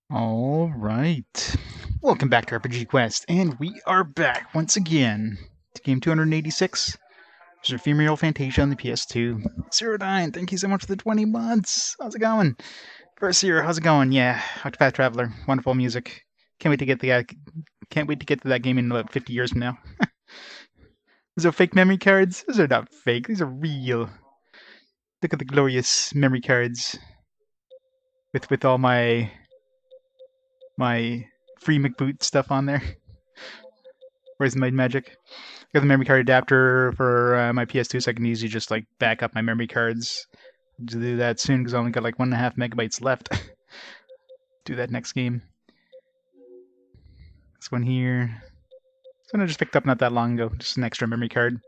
All right. Welcome back to RPG Quest, and we are back once again to game 286. There's Ephemeral Fantasia on the PS2. Zero Nine, thank you so much for the 20 months. How's it going? First year, how's it going? Yeah, Octopath Traveler, wonderful music. Can't wait to get can't wait to get to that game in about 50 years from now. These are fake memory cards. These are not fake. These are real. Look at the glorious memory cards with all my free McBoot stuff on there. Where's my magic? Got the memory card adapter for my PS2, so I can easily just like back up my memory cards. To do that soon because I only got like 1.5 megabytes left. Do that next game. This one here. This one I just picked up not that long ago. Just an extra memory card.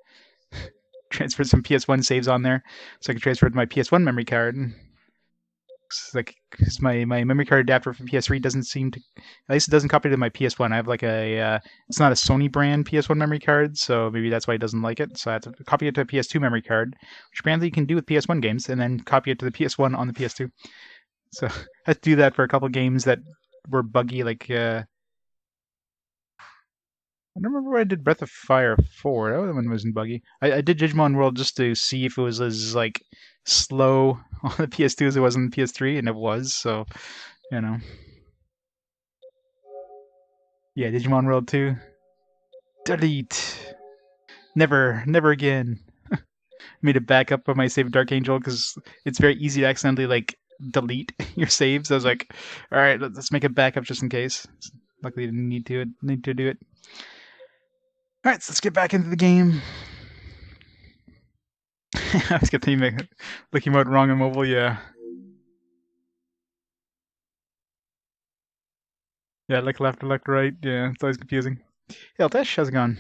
Transferred some PS1 saves on there, so I can transfer it to my PS1 memory card. It's like cause my memory card adapter from PS3 doesn't seem to, at least it doesn't copy to my PS1. I have like it's not a Sony brand PS1 memory card, so maybe that's why it doesn't like it. So I have to copy it to a PS2 memory card, which apparently you can do with PS1 games, and then copy it to the PS1 on the PS2. So I had to do that for a couple games that were buggy, like I don't remember where I did Breath of Fire 4. That one wasn't buggy. I did Digimon World just to see if it was as like slow on the PS2 as it was on the PS3, and it was. So, you know, yeah, Digimon World 2. Delete. Never again. Made a backup of my save of Dark Angel because it's very easy to accidentally like delete your saves. I was like, all right, let's make a backup just in case. Luckily, didn't need to do it. All right, so let's get back into the game. I was getting looking out wrong on mobile, yeah. Yeah, like left, left, right. Yeah, it's always confusing. Hey, Altesh, how's it going?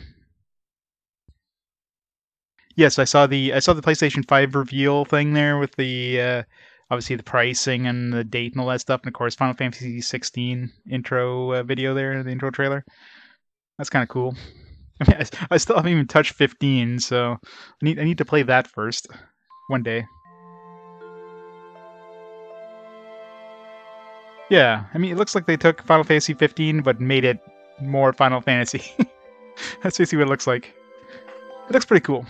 Yes, I saw the PlayStation 5 reveal thing there with the obviously the pricing and the date and all that stuff, and of course Final Fantasy 16 intro video there, the intro trailer. That's kind of cool. I mean, I still haven't even touched 15, so I need to play that first one day. Yeah, I mean, it looks like they took Final Fantasy 15 but made it more Final Fantasy. That's basically what it looks like. It looks pretty cool.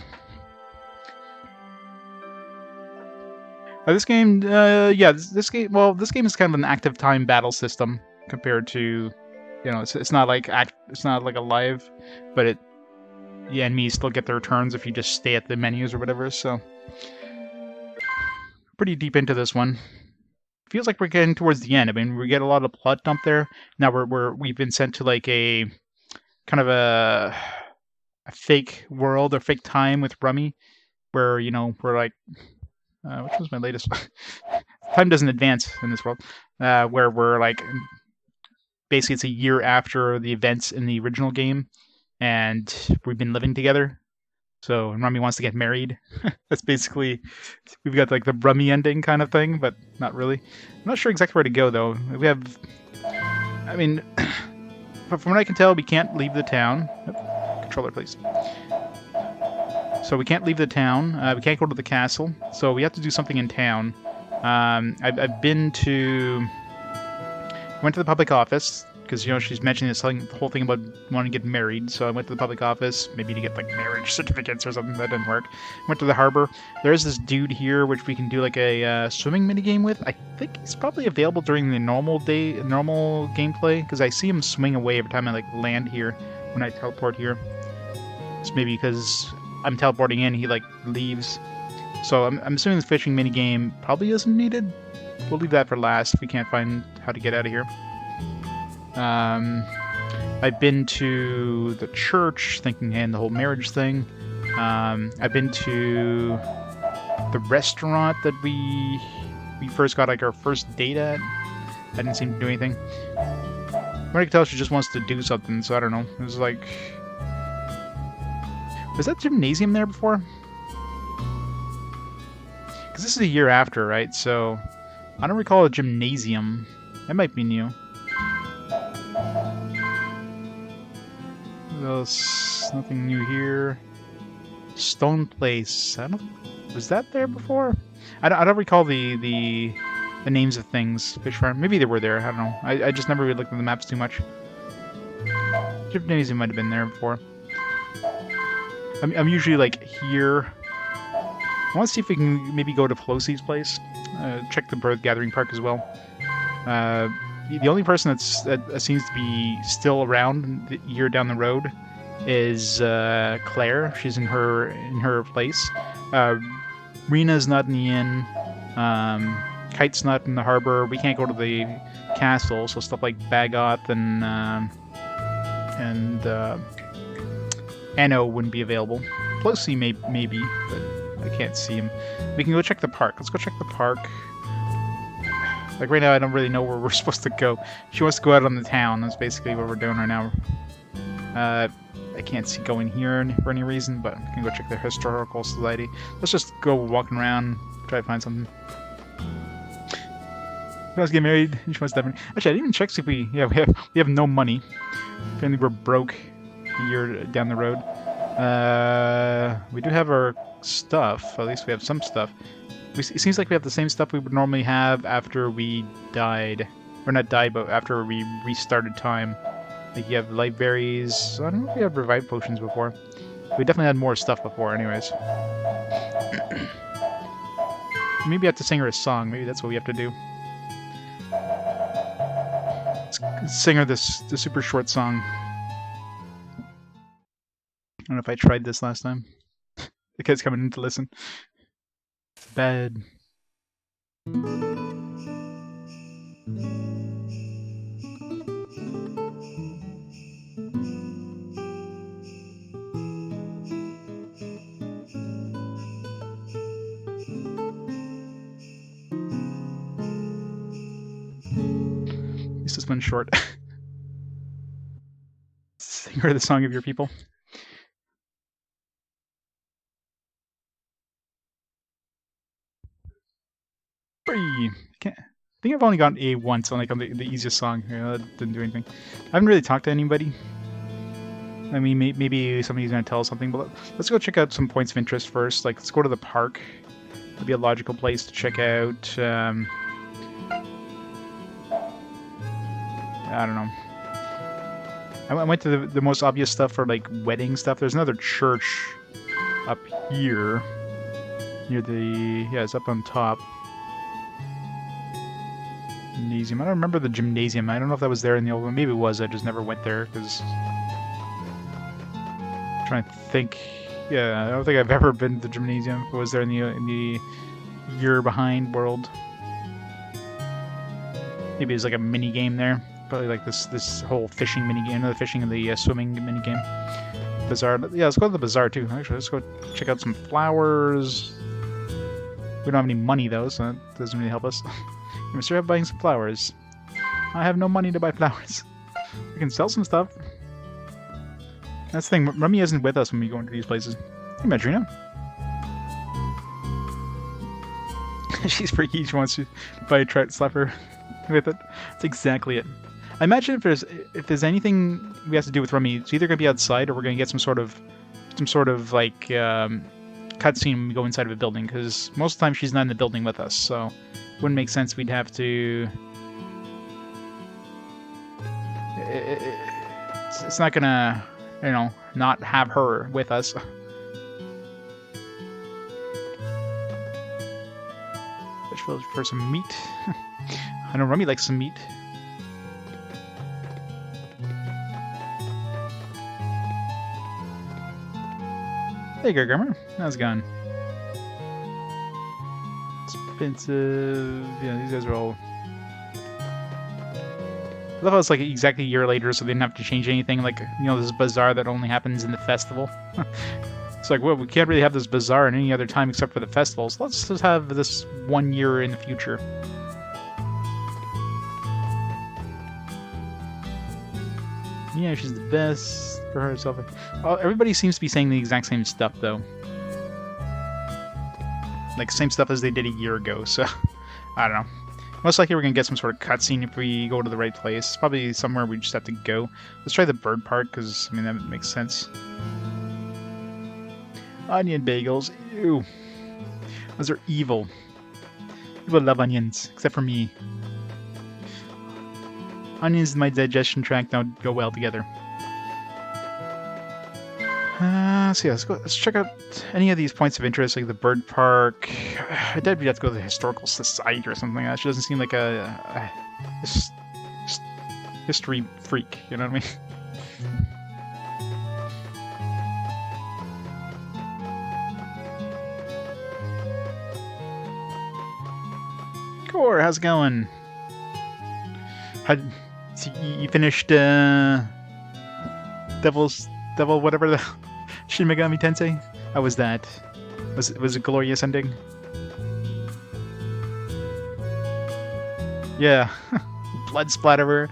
This game, yeah, this game. Well, this game is kind of an active time battle system compared to, it's not like it's not like a live, but the enemies still get their turns if you just stay at the menus or whatever. So, pretty deep into this one. Feels like we're getting towards the end. I mean, we get a lot of plot dump there. Now we've been sent to like a kind of a fake world or fake time with Rummy, where we're like, which was my latest. Time doesn't advance in this world, where we're like, basically it's a year after the events in the original game, and we've been living together. So Rummy wants to get married. That's basically, we've got like the Rummy ending kind of thing, but not really. I'm not sure exactly where to go though. We have, I mean, from what I can tell, we can't leave the town. Controller, please. So we can't leave the town. We can't go to the castle. So we have to do something in town. I've been to... Went to the public office, because, she's mentioning the whole thing about wanting to get married. So I went to the public office, maybe to get, like, marriage certificates or something. That didn't work. Went to the harbor. There's this dude here, which we can do, like, a swimming minigame with. I think he's probably available during the normal gameplay, because I see him swing away every time I, like, land here when I teleport here. It's maybe because I'm teleporting in, he like leaves. So I'm assuming this fishing minigame probably isn't needed. We'll leave that for last if we can't find how to get out of here. I've been to the church, thinking and the whole marriage thing. I've been to the restaurant that we first got like our first date at. I didn't seem to do anything. What I can tell, she just wants to do something, so I don't know. It was like... Was that gymnasium there before? Because this is a year after, right? So I don't recall a gymnasium. That might be new. What else? Nothing new here. Stone Place. Was that there before? I don't recall the the names of things. Fish farm. Maybe they were there. I don't know. I just never really looked at the maps too much. Gymnasium might have been there before. I'm usually like here. I want to see if we can maybe go to Pelosi's place. Check the bird gathering park as well. The only person that seems to be still around the year down the road is Claire. She's in her place. Rena's not in the inn. Kite's not in the harbor. We can't go to the castle, so stuff like Bagoth and Anno wouldn't be available. Pelosi maybe, but I can't see him. We can go check the park. Let's go check the park. Like right now, I don't really know where we're supposed to go. She wants to go out on the town. That's basically what we're doing right now. I can't see going here for any reason, but we can go check the Historical Society. Let's just go walking around, try to find something. I was getting married. She wants to. Actually, I didn't even check see if we have no money. Apparently, we're broke a year down the road. We do have our stuff. At least we have some stuff. It seems like we have the same stuff we would normally have after we died. Or not died, but after we restarted time. Like you have light berries. I don't know if we have revive potions before. We definitely had more stuff before anyways. Maybe I have to sing her a song. Maybe that's what we have to do. Let's sing her the super short song. I don't know if I tried this last time. The kid's coming in to listen. Bed. This has been short. Sing her the song of your people. Free. I think I've only gotten A once on like on the easiest song. That didn't do anything. I haven't really talked to anybody. I mean, maybe somebody's gonna tell us something, but let's go check out some points of interest first. Like, let's go to the park. It'd be a logical place to check out. I don't know. I went to the most obvious stuff for like wedding stuff. There's another church up here near the it's up on top. Gymnasium. I don't remember the gymnasium. I don't know if that was there in the old one. Maybe it was. I just never went there because trying to think. Yeah, I don't think I've ever been to the gymnasium. If it was there in the year behind world. Maybe it's like a mini game there. Probably like this whole fishing mini game, the fishing and the swimming mini game. Bazaar. Yeah, let's go to the bazaar too. Actually, let's go check out some flowers. We don't have any money though, so that doesn't really help us. I'm sure I'm buying some flowers. I have no money to buy flowers. We can sell some stuff. That's the thing. Rummy isn't with us when we go into these places. Hey, Madrina. She's freaky. She wants to buy a trout, slap her with it. That's exactly it. I imagine if there's anything we have to do with Rummy, it's either gonna be outside or we're gonna get some sort of like cutscene when we go inside of a building. Because most of the time she's not in the building with us, so it wouldn't make sense. We'd have to. It's not gonna, not have her with us. For some meat. I know Rummy likes some meat. Hey, Gargammer. How's it going? Expensive. Yeah, these guys are all. I love how it's like exactly a year later, so they didn't have to change anything. Like, this bazaar that only happens in the festival. It's like, well, we can't really have this bazaar in any other time except for the festivals. Let's just have this 1 year in the future. Yeah, she's the best for herself. Everybody seems to be saying the exact same stuff, though. Like, same stuff as they did a year ago, so I don't know. Most likely we're going to get some sort of cutscene if we go to the right place. Probably somewhere we just have to go. Let's try the bird park, because, that makes sense. Onion bagels. Ew. Those are evil. People love onions, except for me. Onions and my digestion tract don't go well together. So yeah, let's check out any of these points of interest, like the bird park. I doubt we'd have to go to the historical society or something like that. She doesn't seem like a history freak, you know what I mean? Core, how's it going? So you finished Devil whatever the Shin Megami Tensei? How was that? Was it a glorious ending? Yeah. Blood splat everywhere.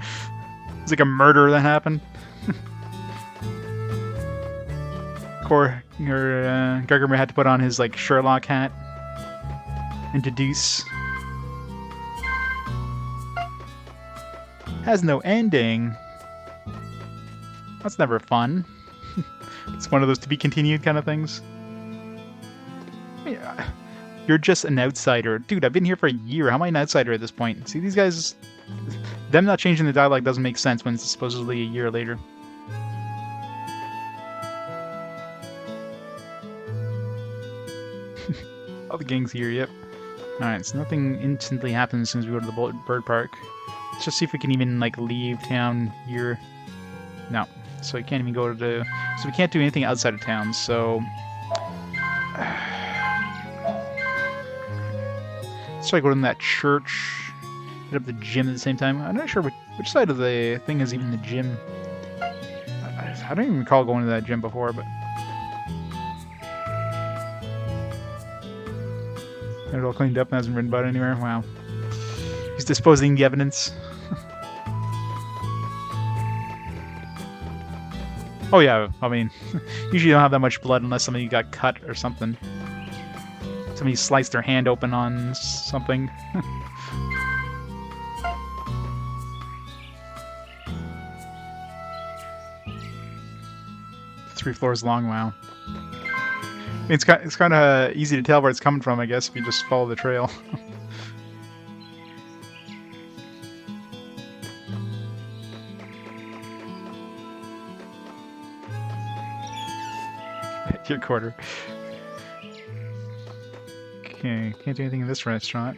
It's like a murder that happened. Gargamel had to put on his like Sherlock hat and deduce. Has no ending. That's never fun. It's one of those to be continued kind of things. Yeah. You're just an outsider. Dude, I've been here for a year. How am I an outsider at this point? See, these guys... Them not changing the dialogue doesn't make sense when it's supposedly a year later. All the gang's here, yep. Alright, so nothing instantly happens as soon as we go to the bird park. Let's just see if we can even, like, leave town here. No. So we can't even go to the... So we can't do anything outside of town, so... So I go to that church, hit up the gym at the same time. I'm not sure which side of the thing is even the gym. I don't even recall going to that gym before, but... Got it all cleaned up and hasn't written about it anywhere. Wow. He's disposing the evidence. Oh yeah, I mean, usually you don't have that much blood unless somebody got cut or something. Somebody sliced their hand open on something. 3 floors long, wow. It's kind of easy to tell where it's coming from, I guess, if you just follow the trail. Your quarter. Okay, can't do anything in this restaurant.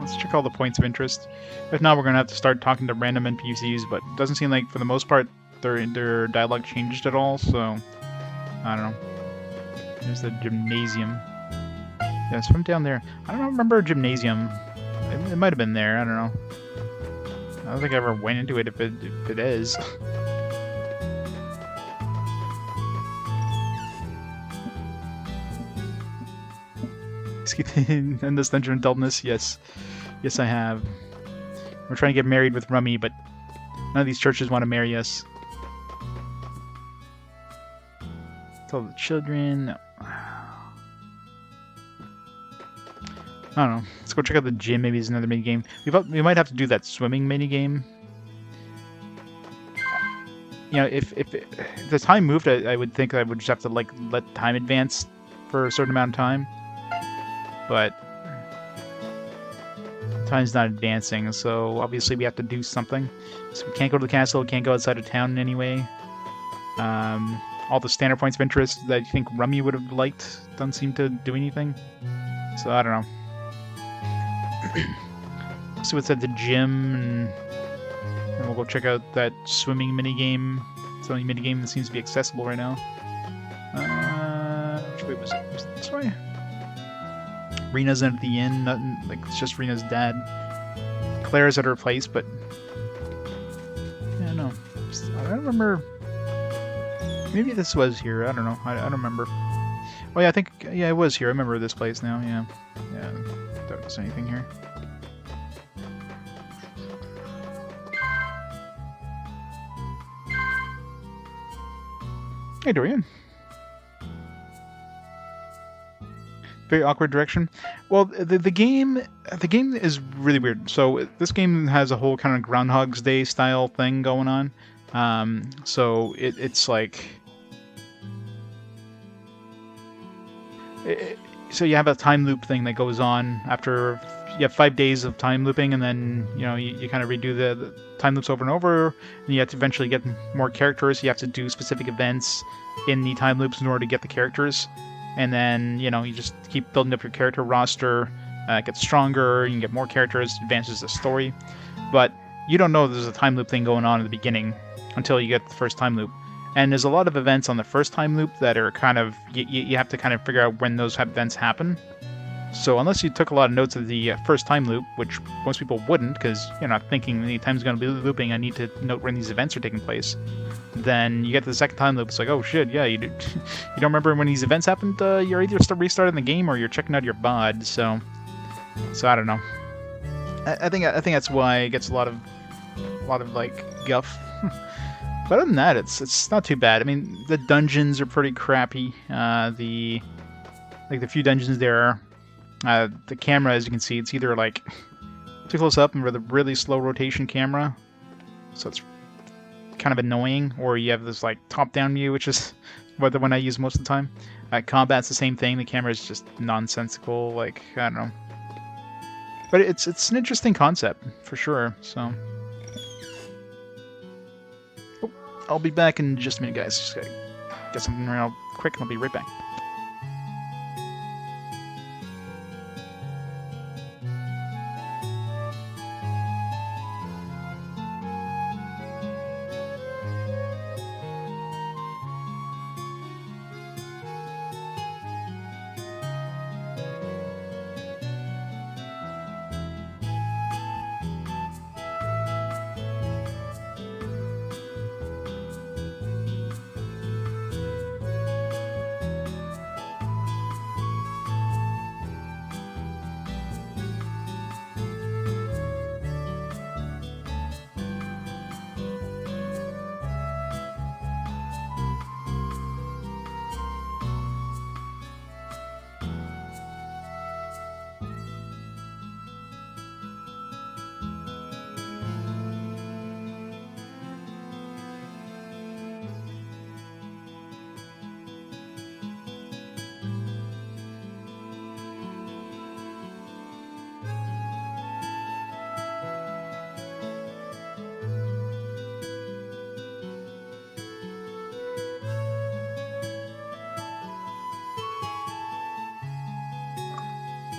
Let's check all the points of interest. If not, we're gonna have to start talking to random NPCs, but it doesn't seem like, for the most part, their dialogue changed at all, so... I don't know. There's the gymnasium. Yeah, it's from down there. I don't remember a gymnasium. It might have been there, I don't know. I don't think I ever went into it if it is. In this Dungeon of Dullness, yes. Yes, I have. We're trying to get married with Rummy, but none of these churches want to marry us. Tell the children... No. I don't know. Let's go check out the gym. Maybe it's another mini game. We might have to do that swimming mini game. You know, if the time moved, I would think I would just have to like let time advance for a certain amount of time. But time's not advancing, so obviously we have to do something. So we can't go to the castle. We can't go outside of town in any way. All the standard points of interest that I think Rummy would have liked don't seem to do anything. So I don't know. See what's at the gym, and then we'll go check out that swimming minigame. It's the only minigame that seems to be accessible right now. Which way was it? Was it this way? Rena's at the inn. Nothing, like, it's just Rena's dad. Claire's at her place, but... Yeah, no. I don't remember... Maybe this was here. I don't know. I don't remember. Oh yeah, I think... Yeah, it was here. I remember this place now, yeah. Yeah, I don't see anything here. Hey, Dorian. very awkward direction. Well, the game is really weird. So this game has a whole kind of Groundhog's Day style thing going on. So it's like so you have a time loop thing that goes on after you have 5 days of time looping, and then you kind of redo the time loops over and over, and you have to eventually get more characters. You have to do specific events in the time loops in order to get the characters, and then you just keep building up your character roster. It gets stronger, you can get more characters, advances the story, but you don't know there's a time loop thing going on in the beginning until you get the first time loop. And there's a lot of events on the first time loop that are kind of you have to kind of figure out when those events happen. So unless you took a lot of notes of the first time loop, which most people wouldn't, because you're not thinking any time's going to be looping, I need to note when these events are taking place, then you get to the second time loop, it's like, oh shit, yeah, you don't remember when these events happened, you're either restarting the game or you're checking out your bod, so I don't know. I think that's why it gets a lot of like guff. But other than that, it's not too bad. I mean, the dungeons are pretty crappy. The few dungeons there, the camera, as you can see, it's either like too close up and with a really slow rotation camera, so it's kind of annoying, or you have this like top-down view, which is the one I use most of the time. Combat's the same thing. The camera is just nonsensical. Like, I don't know, but it's an interesting concept for sure. So. I'll be back in just a minute, guys. Just gotta get something real quick, and I'll be right back.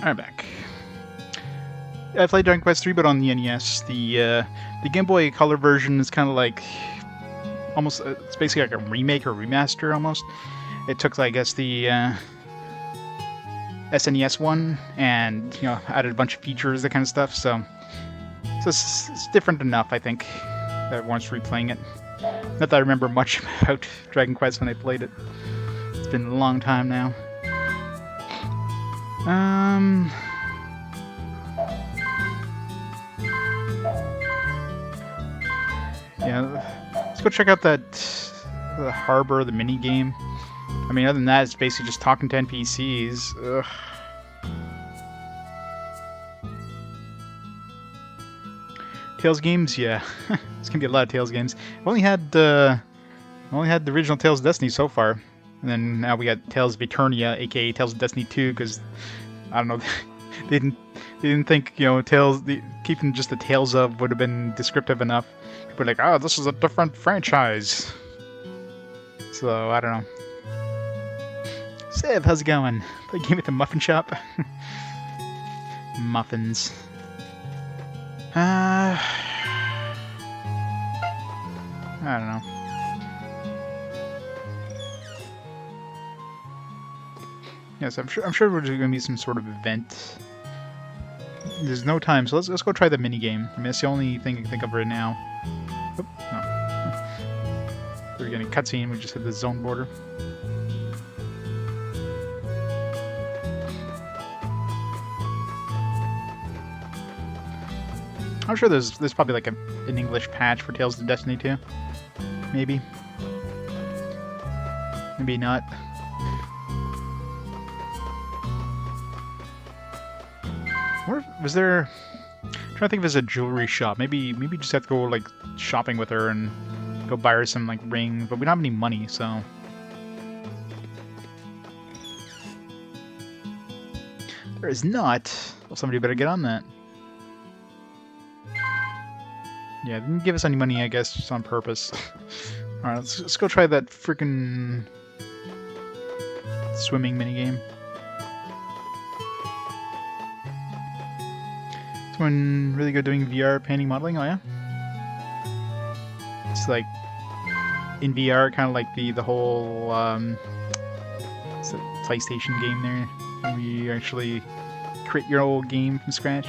Alright, back. I played Dragon Quest 3, but on the NES. The Game Boy Color version is kind of like almost it's basically like a remake or remaster almost. It took, I guess, the SNES one and added a bunch of features, that kind of stuff. So it's different enough, I think, that warrants replaying it. Not that I remember much about Dragon Quest when I played it. It's been a long time now. Yeah, let's go check out the harbor, the mini game. I mean, other than that, it's basically just talking to NPCs. Ugh. Tales games, yeah, it's gonna be a lot of Tales games. I've only had the original Tales of Destiny so far. And then now we got Tales of Eternia, aka Tales of Destiny 2, because I don't know, they didn't think keeping just the Tales of would have been descriptive enough. People are like, oh, this is a different franchise. So I don't know. Sev, how's it going? Play a game at the muffin shop. Muffins. I don't know. Yes, I'm sure there's going to be some sort of event. There's no time, so let's go try the mini game. I mean, that's the only thing I can think of right now. Oop, no. We're getting a cutscene. We just hit the zone border. I'm sure there's probably like an English patch for Tales of Destiny 2. Maybe. Maybe not. Was there? I'm trying to think if there's a jewelry shop. Maybe just have to go like shopping with her and go buy her some like ring. But we don't have any money, so. There is not. Well, somebody better get on that. Yeah, didn't give us any money, I guess, just on purpose. Alright, let's go try that freaking swimming minigame. Someone really good doing VR painting modeling, oh yeah? It's like in VR, kind of like the whole it's a PlayStation game there, where you actually create your old game from scratch.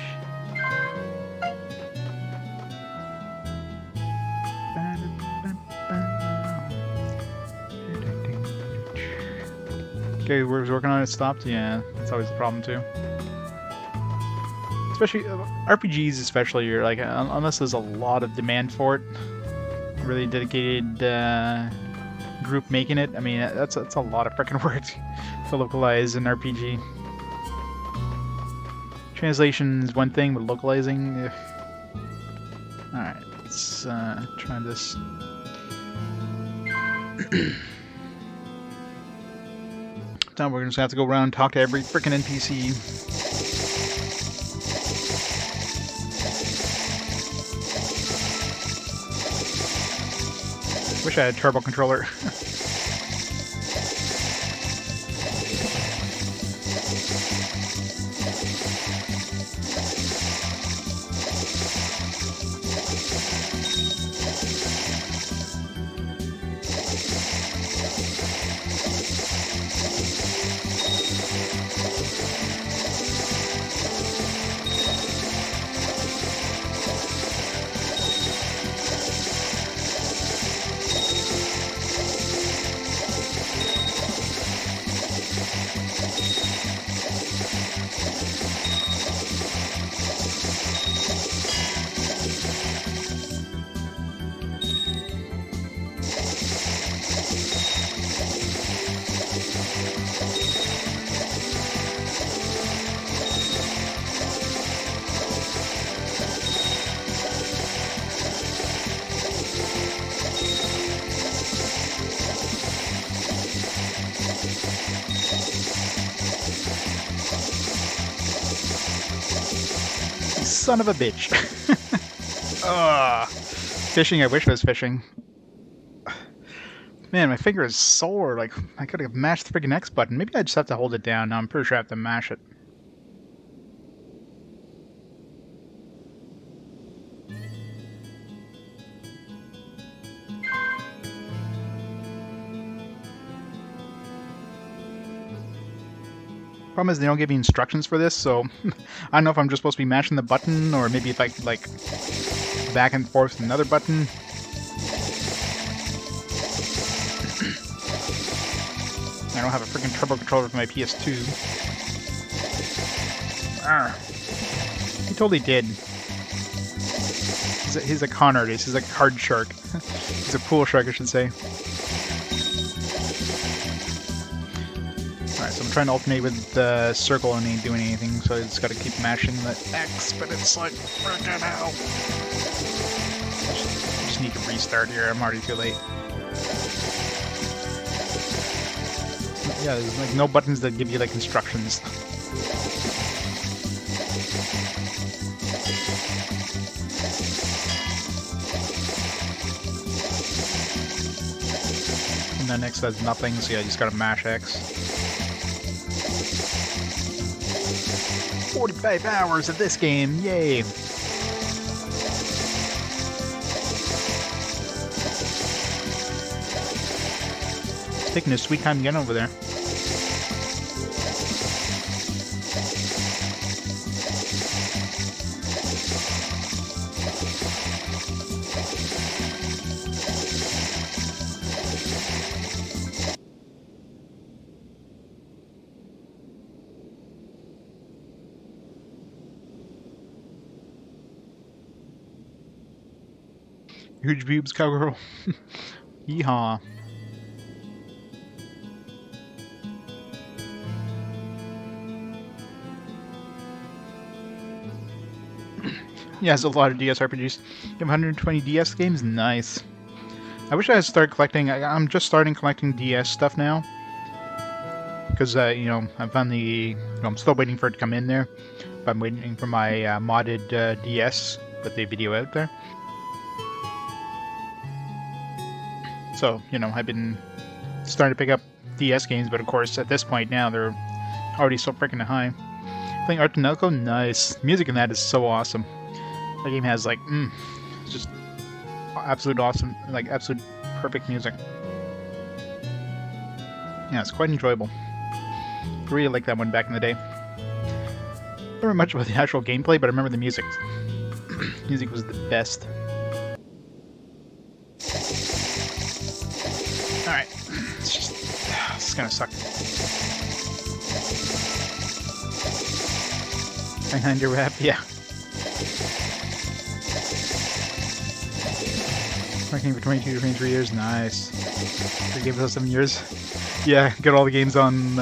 Okay, we're working on it. Stopped. Yeah, that's always the problem too. Especially RPGs, especially, you're like unless there's a lot of demand for it, really dedicated group making it. I mean, that's a lot of freaking work to localize an RPG. Translation is one thing, but localizing. All right, let's try this. Now we're just gonna have to go around and talk to every freaking NPC. Wish I had a turbo controller. Son of a bitch. Ugh. Fishing, I wish I was fishing. Man, my finger is sore. Like, I could have mashed the freaking X button. Maybe I just have to hold it down. No, I'm pretty sure I have to mash it. Problem is they don't give me instructions for this, so I don't know if I'm just supposed to be mashing the button, or maybe if I could, like, back and forth another button. I don't have a freaking turbo controller for my PS2. He totally did. He's a con artist. He's a card shark. He's a pool shark, I should say. Alright, so I'm trying to alternate with the circle and ain't doing anything, so I just gotta keep mashing the X, but it's like, freaking hell. I just need to restart here, I'm already too late. Yeah, there's like no buttons that give you like instructions. And then X does nothing, so yeah, you just gotta mash X. 45 hours of this game, yay! It's taking a sweet time getting over there. Huge boobs, cowgirl. Yeehaw. Yeah, it's a lot of DS RPGs. You have 120 DS games? Nice. I wish I had started collecting. I'm just starting collecting DS stuff now. Because, you know, I found the... You know, I'm still waiting for it to come in there. But I'm waiting for my modded DS with the video out there. So, you know, I've been starting to pick up DS games, but of course, at this point now, they're already so freaking high. Playing Art Nelco? Nice. Music in that is so awesome. That game has, like, it's just absolute awesome, like, absolute perfect music. Yeah, it's quite enjoyable. I really liked that one back in the day. I don't remember much about the actual gameplay, but I remember the music. Music was the best. Alright. It's gonna suck. Behind your rap, yeah. Working for 22 to 23 years, nice. They gave us 7 years. Yeah, get all the games on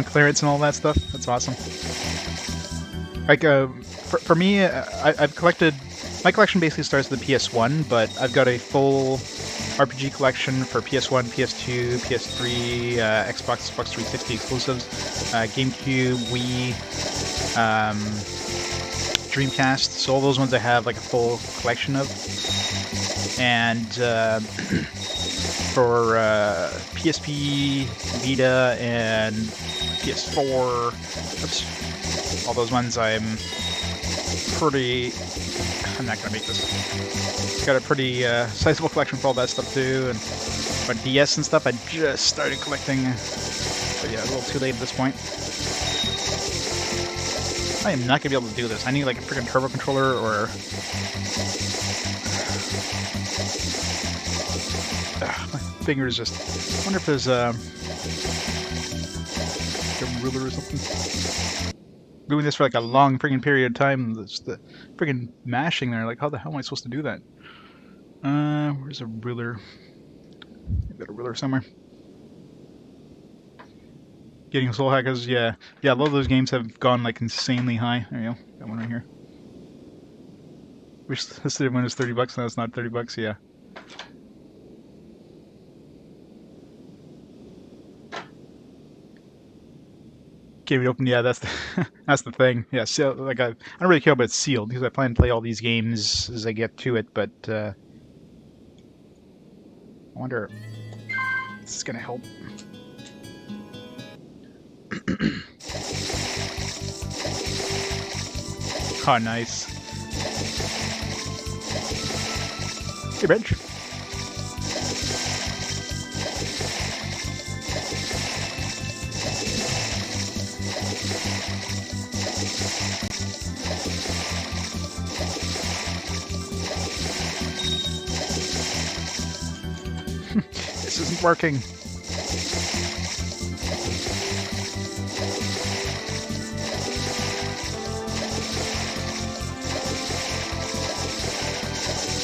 clearance and all that stuff. That's awesome. Like, for me, I've collected... My collection basically starts with the PS1, but I've got a full RPG collection for PS1, PS2, PS3, Xbox 360 exclusives, GameCube, Wii, Dreamcast. So all those ones I have like a full collection of. And for PSP, Vita, and PS4, all those ones I'm not gonna make this. Got a pretty sizable collection for all that stuff too, and but DS and stuff I just started collecting. But yeah, a little too late at this point. I am not gonna be able to do this. I need like a freaking turbo controller or. My fingers just. I wonder if there's a ruler or something. Doing this for like a long freaking period of time, the freaking mashing there, like how the hell am I supposed to do that? Where's a ruler? I've got a ruler somewhere. Getting soul hackers, yeah. Yeah, a lot of those games have gone like insanely high. There you go, got one right here. Wish this one was $30, now it's not $30, yeah. Game it open, yeah, that's the that's the thing. Yeah, so like I don't really care about sealed because I plan to play all these games as I get to it, but I wonder if this is gonna help. Oh, nice. Hey, Reg. This isn't working.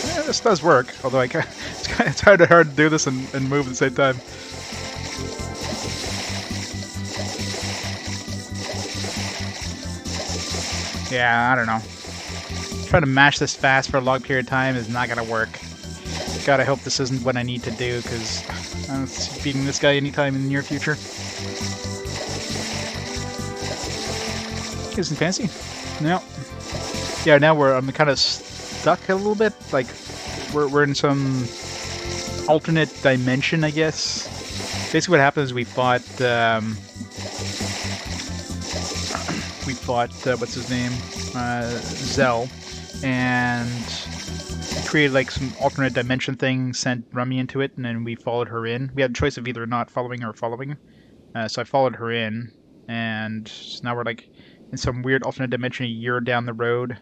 Yeah, this does work, although it's kind of hard to do this and move at the same time. Yeah, I don't know. Trying to mash this fast for a long period of time is not gonna work. God, I hope this isn't what I need to do, because I don't see beating this guy anytime in the near future. Isn't fancy? No. Yeah, now I'm kind of stuck a little bit. Like, we're in some alternate dimension, I guess. Basically, what happened is we fought what's his name, Zell, and created like some alternate dimension thing, sent Rummy into it, and then we followed her in. We had a choice of either not following her or following. So I followed her in, and so now we're like in some weird alternate dimension a year down the road,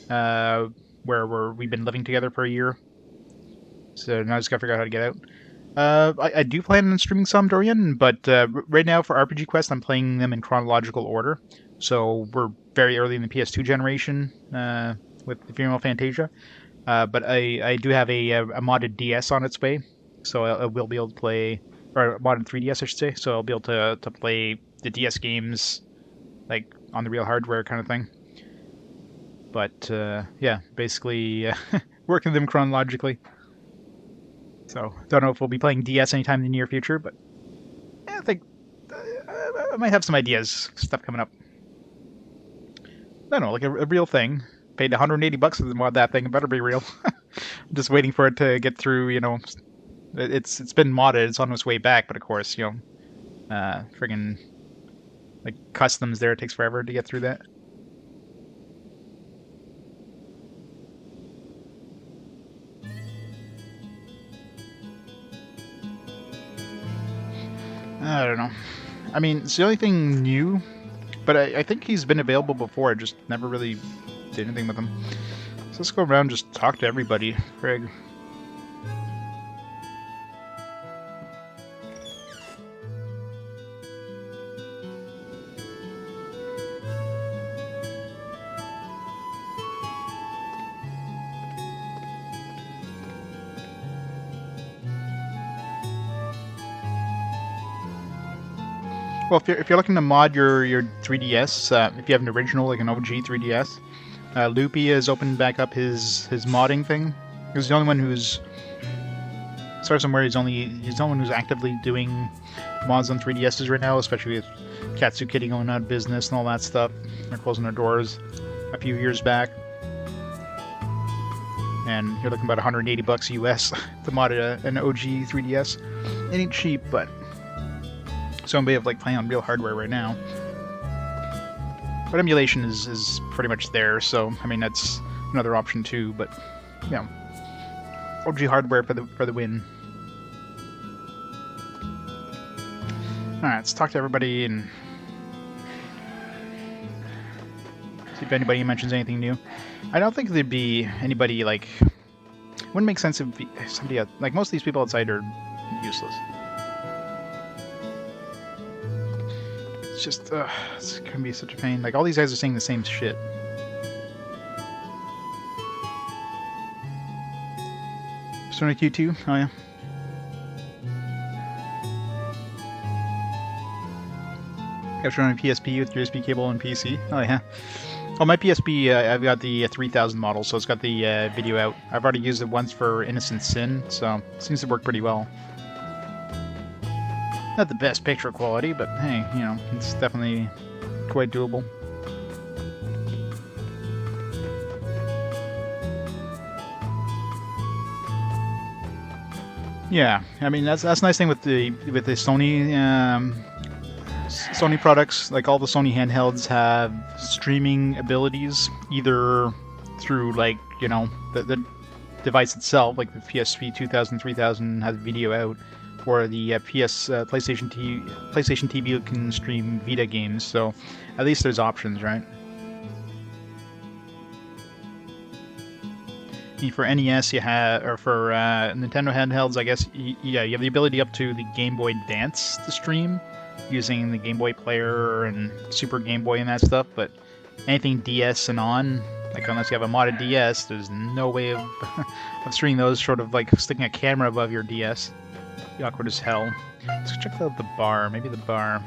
where we've been living together for a year. So now I just gotta figure out how to get out. I do plan on streaming some, Dorian, but right now for RPG Quest, I'm playing them in chronological order. So we're very early in the PS2 generation with Ephemeral Fantasia. But I do have a modded DS on its way, so I will be able to play, or a modded 3DS I should say, so I'll be able to play the DS games like on the real hardware kind of thing. But yeah, basically working them chronologically. So don't know if we'll be playing DS anytime in the near future, but yeah, I think I might have some ideas, stuff coming up. I don't know, like a real thing. Paid $180 to mod that thing. It better be real. I'm just waiting for it to get through. You know, it's been modded. It's on its way back, but of course, you know, friggin' like customs there. It takes forever to get through that. I don't know. I mean, it's the only thing new, but I think he's been available before. I just never really did anything with him. So let's go around and just talk to everybody. Craig. Well, if you're looking to mod your 3DS, if you have an original, like an OG 3DS, Loopy has opened back up his modding thing. He's the only one who's, as far as I'm aware, he's the only one who's actively doing mods on 3DSs right now, especially with Katsu Kitty going out of business and all that stuff. They're closing their doors a few years back. And you're looking about $180 US to mod an OG 3DS. It ain't cheap, but somebody of like playing on real hardware right now. But emulation is pretty much there, so I mean that's another option too. But yeah, OG hardware for the win. All right, let's talk to everybody and see if anybody mentions anything new. I don't think there'd be anybody like. Wouldn't make sense if somebody like most of these people outside are useless. It's just it's gonna be such a pain. Like all these guys are saying the same shit. Sonic Q2? Oh yeah. Capture on a PSP with USB cable and PC. Oh yeah. Oh, my PSP, I've got the 3000 model, so it's got the video out. I've already used it once for Innocent Sin, so it seems to work pretty well. Not the best picture quality, but hey, you know, it's definitely quite doable. Yeah, I mean that's a nice thing with the Sony products. Like all the Sony handhelds have streaming abilities, either through like you know the device itself, like the PSP 2000, 3000 has video out, or the PlayStation TV can stream Vita games. So at least there's options, right? For NES, you have, or for Nintendo handhelds, I guess, yeah, you have the ability up to the Game Boy Advance to stream using the Game Boy Player and Super Game Boy and that stuff. But anything DS and on, like unless you have a modded DS, there's no way of of streaming those short of like sticking a camera above your DS. It'd be awkward as hell. Let's check out the bar. Maybe the bar.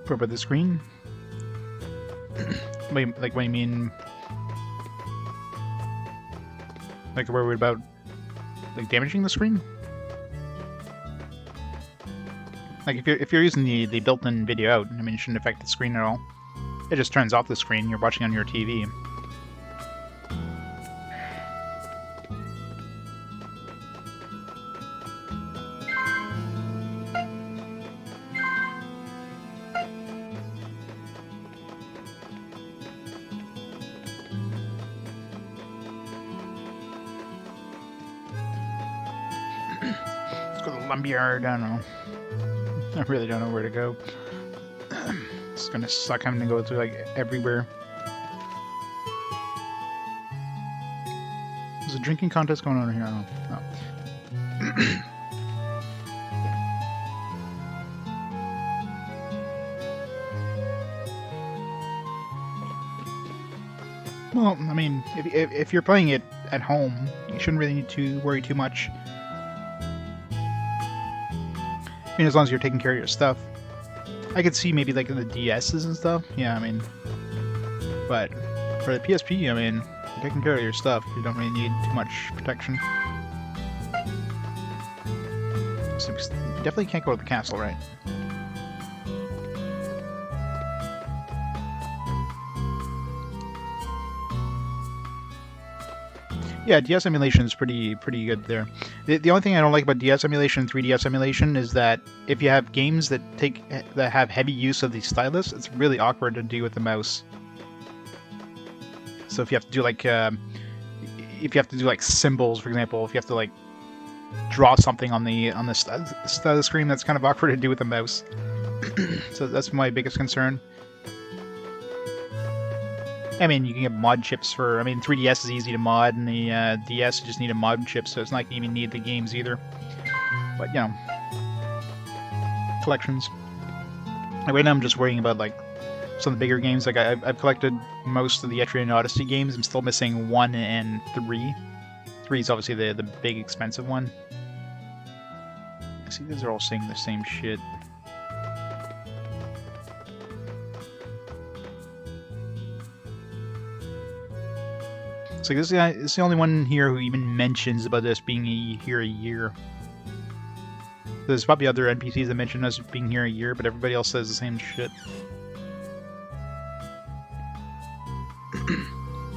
What about the screen? Wait, like what do you mean? Like we're worried about like damaging the screen? Like if you're using the built-in video out, I mean, it shouldn't affect the screen at all. It just turns off the screen. You're watching on your TV. Let's go to the lumberyard. I don't know. I really don't know where to go. It's gonna suck having to go through like everywhere. There's a drinking contest going on here. Oh. Well, I mean, if you're playing it at home, you shouldn't really need to worry too much. I mean, as long as you're taking care of your stuff. I could see maybe like the DSs and stuff. Yeah, I mean, but for the PSP, I mean, you're taking care of your stuff. You don't really need too much protection. So you definitely can't go to the castle, right? Yeah, DS emulation is pretty good there. The only thing I don't like about DS emulation and 3DS emulation is that if you have games that have heavy use of the stylus, it's really awkward to do with the mouse. So if you have to do like symbols, for example, if you have to like draw something on the stylus screen, that's kind of awkward to do with the mouse. So that's my biggest concern. I mean, you can get mod chips for... I mean, 3DS is easy to mod, and the DS you just need a mod chip, so it's not going to even need the games either. But, you know, collections. Right now I'm just worrying about, like, some of the bigger games. Like, I've collected most of the Etrian Odyssey games. I'm still missing 1 and 3. 3 is obviously the big, expensive one. See, these are all saying the same shit. So this guy is the only one here who even mentions about this being here a year. There's probably other NPCs that mention us being here a year, but everybody else says the same shit.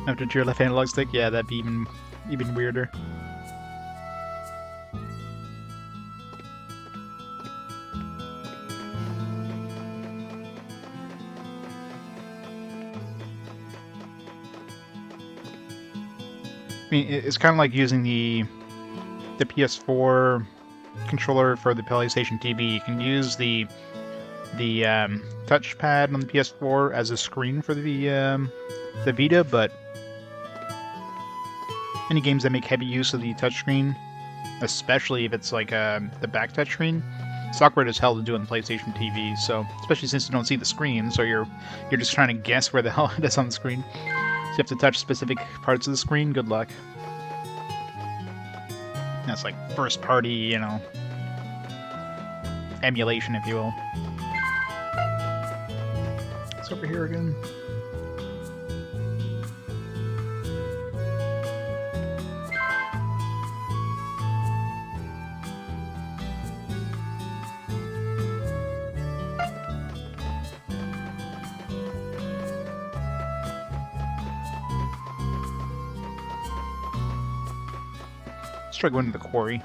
After your left analog stick, yeah, that'd be even weirder. I mean, it's kind of like using the PS4 controller for the PlayStation TV. You can use the touchpad on the PS4 as a screen for the Vita, but any games that make heavy use of the touchscreen, especially if it's like the back touchscreen, it's awkward as hell to do on the PlayStation TV. So, especially since you don't see the screen, so you're just trying to guess where the hell it is on the screen. So you have to touch specific parts of the screen. Good luck. That's like first party, you know, emulation, if you will. It's over here again. Let's try going to the quarry.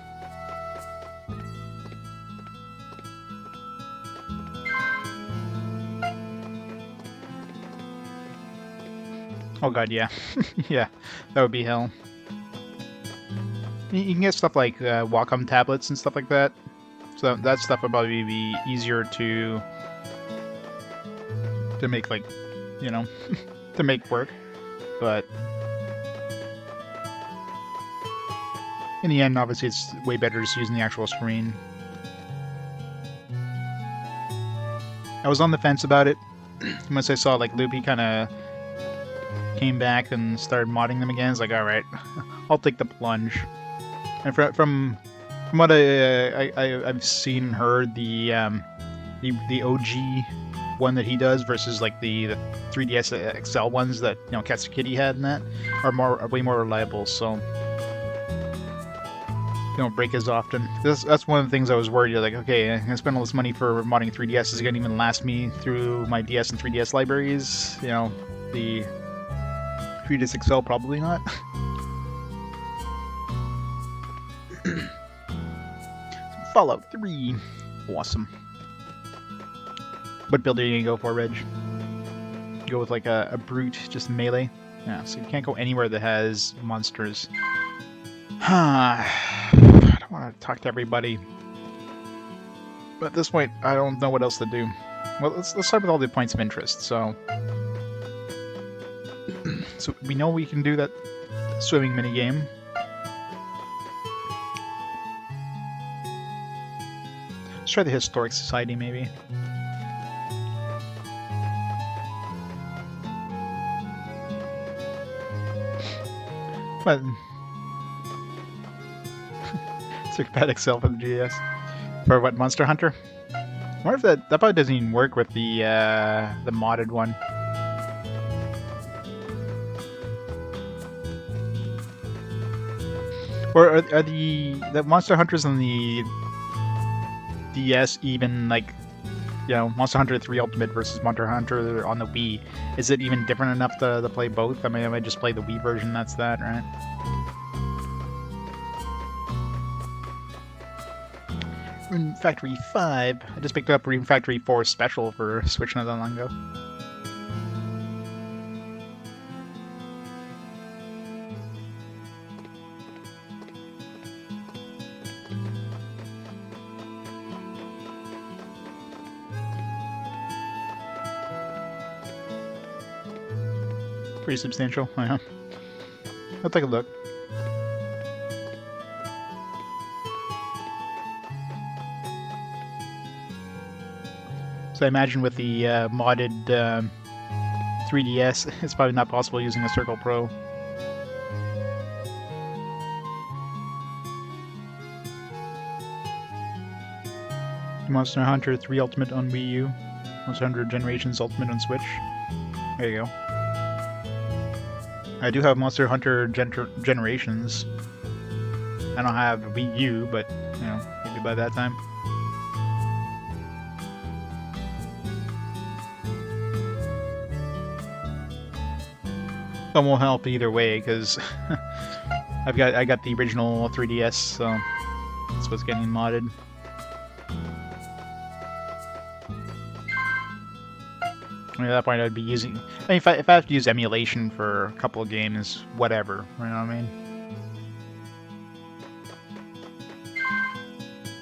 Oh god, yeah. Yeah, that would be hell. You can get stuff like Wacom tablets and stuff like that. So that stuff would probably be easier to make, like, you know, to make work. But in the end, obviously, it's way better just using the actual screen. I was on the fence about it. Once I saw, like, Loopy kind of came back and started modding them again, it's like, alright, I'll take the plunge. And from what I've seen and heard, the OG one that he does versus, like, the 3DS XL ones that, you know, Katsukity had and that are way more reliable, so don't break as often. That's one of the things I was worried. Like, okay, I'm gonna spend all this money for modding 3DS. Is it gonna even last me through my DS and 3DS libraries? You know, the 3DS XL probably not. Fallout 3, awesome. What build are you gonna go for, Reg? Go with like a brute, just melee. Yeah, so you can't go anywhere that has monsters. I don't want to talk to everybody. But at this point, I don't know what else to do. Well, let's start with all the points of interest. So we know we can do that swimming minigame. Let's try the Historic Society, maybe. But Psychopathic Self on the GS. For what, Monster Hunter? I wonder if that probably doesn't even work with the modded one. Or are the Monster Hunters on the DS even like, you know, Monster Hunter 3 Ultimate versus Monster Hunter on the Wii? Is it even different enough to play both? I mean, I might just play the Wii version. That's that, right? Rune Factory 5. I just picked up Rune Factory 4 Special for Switch not that long ago. Pretty substantial, yeah. I'll take a look. So I imagine with the modded 3DS, it's probably not possible using a Circle Pro. Monster Hunter 3 Ultimate on Wii U. Monster Hunter Generations Ultimate on Switch. There you go. I do have Monster Hunter Generations. I don't have Wii U, but, you know, maybe by that time. That won't help either way, because I got the original 3DS, so that's what's getting modded. I mean, at that point, I'd be using. I mean, if I have to use emulation for a couple of games, whatever. You know what I mean?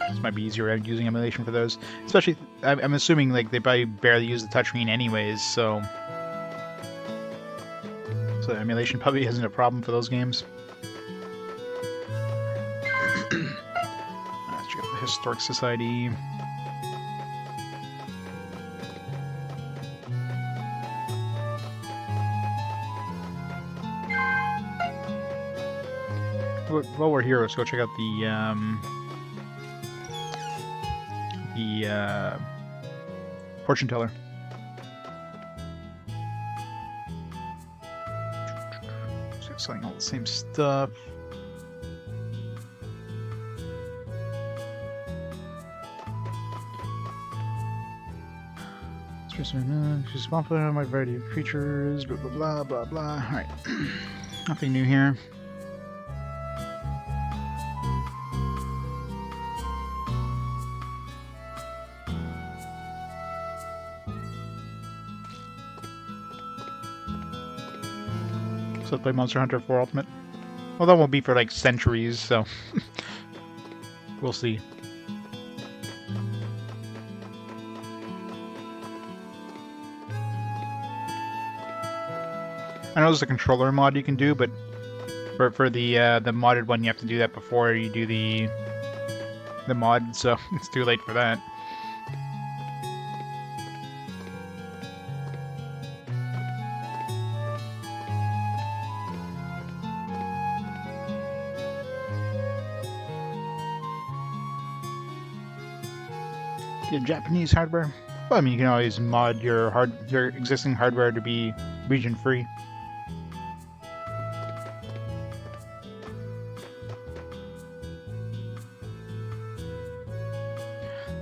This might be easier using emulation for those, especially. I'm assuming like they probably barely use the touchscreen anyways, so emulation probably isn't a problem for those games. Let's check out the Historic Society. While we're here, let's go check out the fortune teller. So it's selling all the same stuff. She's responsible for my variety of creatures. Blah blah blah blah blah. All right, nothing new here. So let's play Monster Hunter 4 Ultimate. Well, that won't be for like centuries, so we'll see. I know there's a controller mod you can do, but for the modded one, you have to do that before you do the mod, so it's too late for that. Get Japanese hardware. Well, I mean, you can always mod your existing hardware to be region free.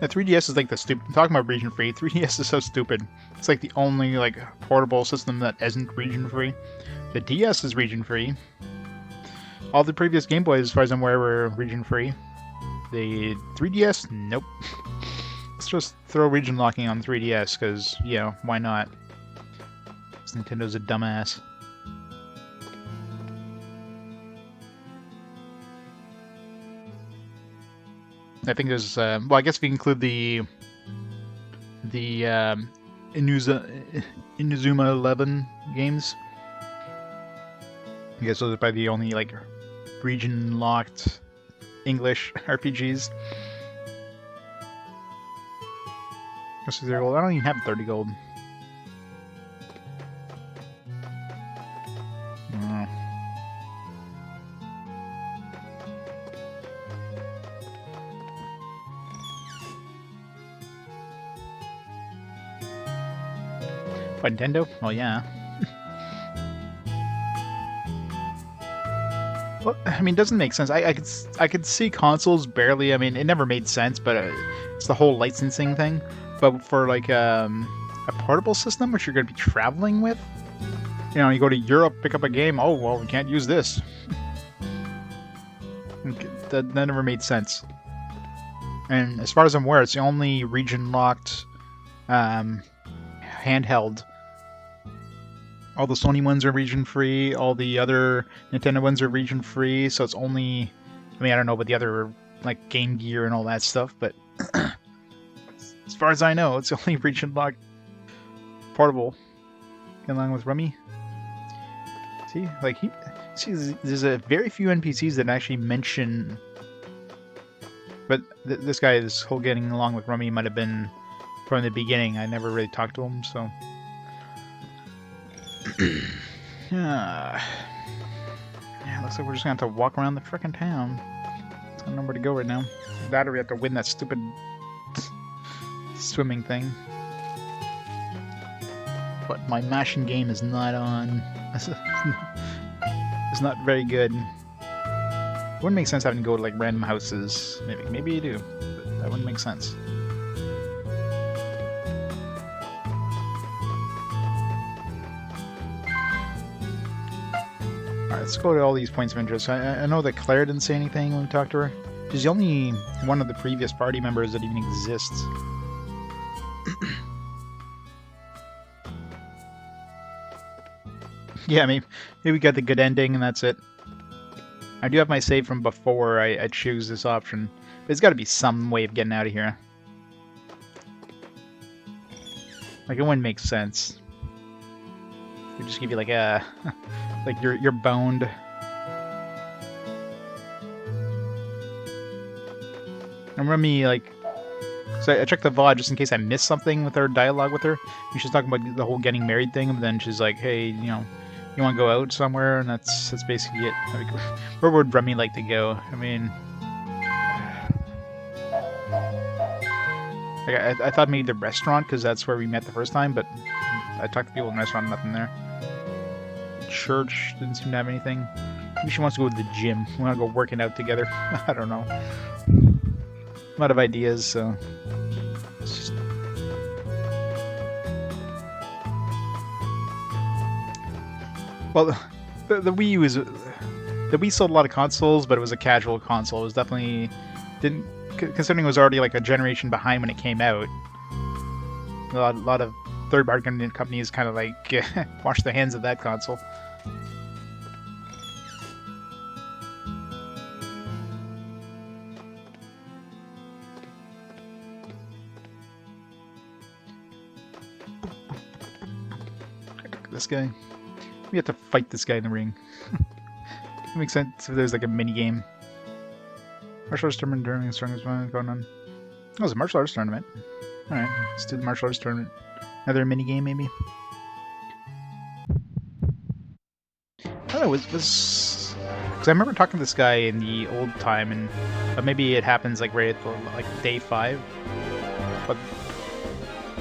The 3DS is like the stupid. Talking about region free, 3DS is so stupid. It's like the only like portable system that isn't region free. The DS is region free. All the previous Game Boys, as far as I'm aware, were region free. The 3DS, nope. Let's just throw region locking on 3DS, because, you know, why not? Because Nintendo's a dumbass. I think there's, well, I guess if you include the Inazuma 11 games. I guess those are probably the only, like, region-locked English RPGs. What's 0 gold? I don't even have 30 gold. Nintendo? Well, yeah. Well, I mean, it doesn't make sense. I could see consoles barely. I mean, it never made sense, but it's the whole licensing thing. But for like a portable system, which you're going to be traveling with, you know, you go to Europe, pick up a game. Oh well, we can't use this. That never made sense. And as far as I'm aware, it's the only region-locked handheld. All the Sony ones are region-free, all the other Nintendo ones are region-free, so it's only... I mean, I don't know about the other, like, Game Gear and all that stuff, but... as far as I know, it's the only region-locked portable. Get along with Rummy. See? Like, there's a very few NPCs that actually mention... But this guy, this whole getting along with Rummy might have been from the beginning. I never really talked to him, so... yeah, looks like we're just gonna have to walk around the frickin' town. I don't know where to go right now. That or we have to win that stupid swimming thing. But my mashing game is not on. It's not very good. It wouldn't make sense having to go to like random houses. Maybe you do, but that wouldn't make sense. Alright, let's go to all these points of interest. I know that Claire didn't say anything when we talked to her. She's the only one of the previous party members that even exists. Yeah, maybe we got the good ending and that's it. I do have my save from before I choose this option. But there's got to be some way of getting out of here. Like, it wouldn't make sense. They just give you like a... like you're boned. And Remy, like... So I checked the VOD just in case I missed something with her dialogue with her. She's talking about the whole getting married thing, and then she's like, hey, you know... You want to go out somewhere, and that's basically it. Where would Remy like to go? I mean, like I thought maybe the restaurant because that's where we met the first time, but I talked to people in the restaurant, nothing there. Church didn't seem to have anything. Maybe she wants to go to the gym. We want to go working out together. I don't know. I'm out of ideas, so. It's just... Well, the Wii U is... The Wii sold a lot of consoles, but it was a casual console. It was definitely... Considering it was already like a generation behind when it came out. A lot of third-party companies kind of like washed their hands of that console. This guy. We have to fight this guy in the ring. It makes sense if there's like a mini game. Martial arts tournament during the strongest one going on. Oh, it's a martial arts tournament. Alright, let's do the martial arts tournament. Another mini game, maybe? I don't know, because I remember talking to this guy in the old time, and maybe it happens like right at the, like day 5. But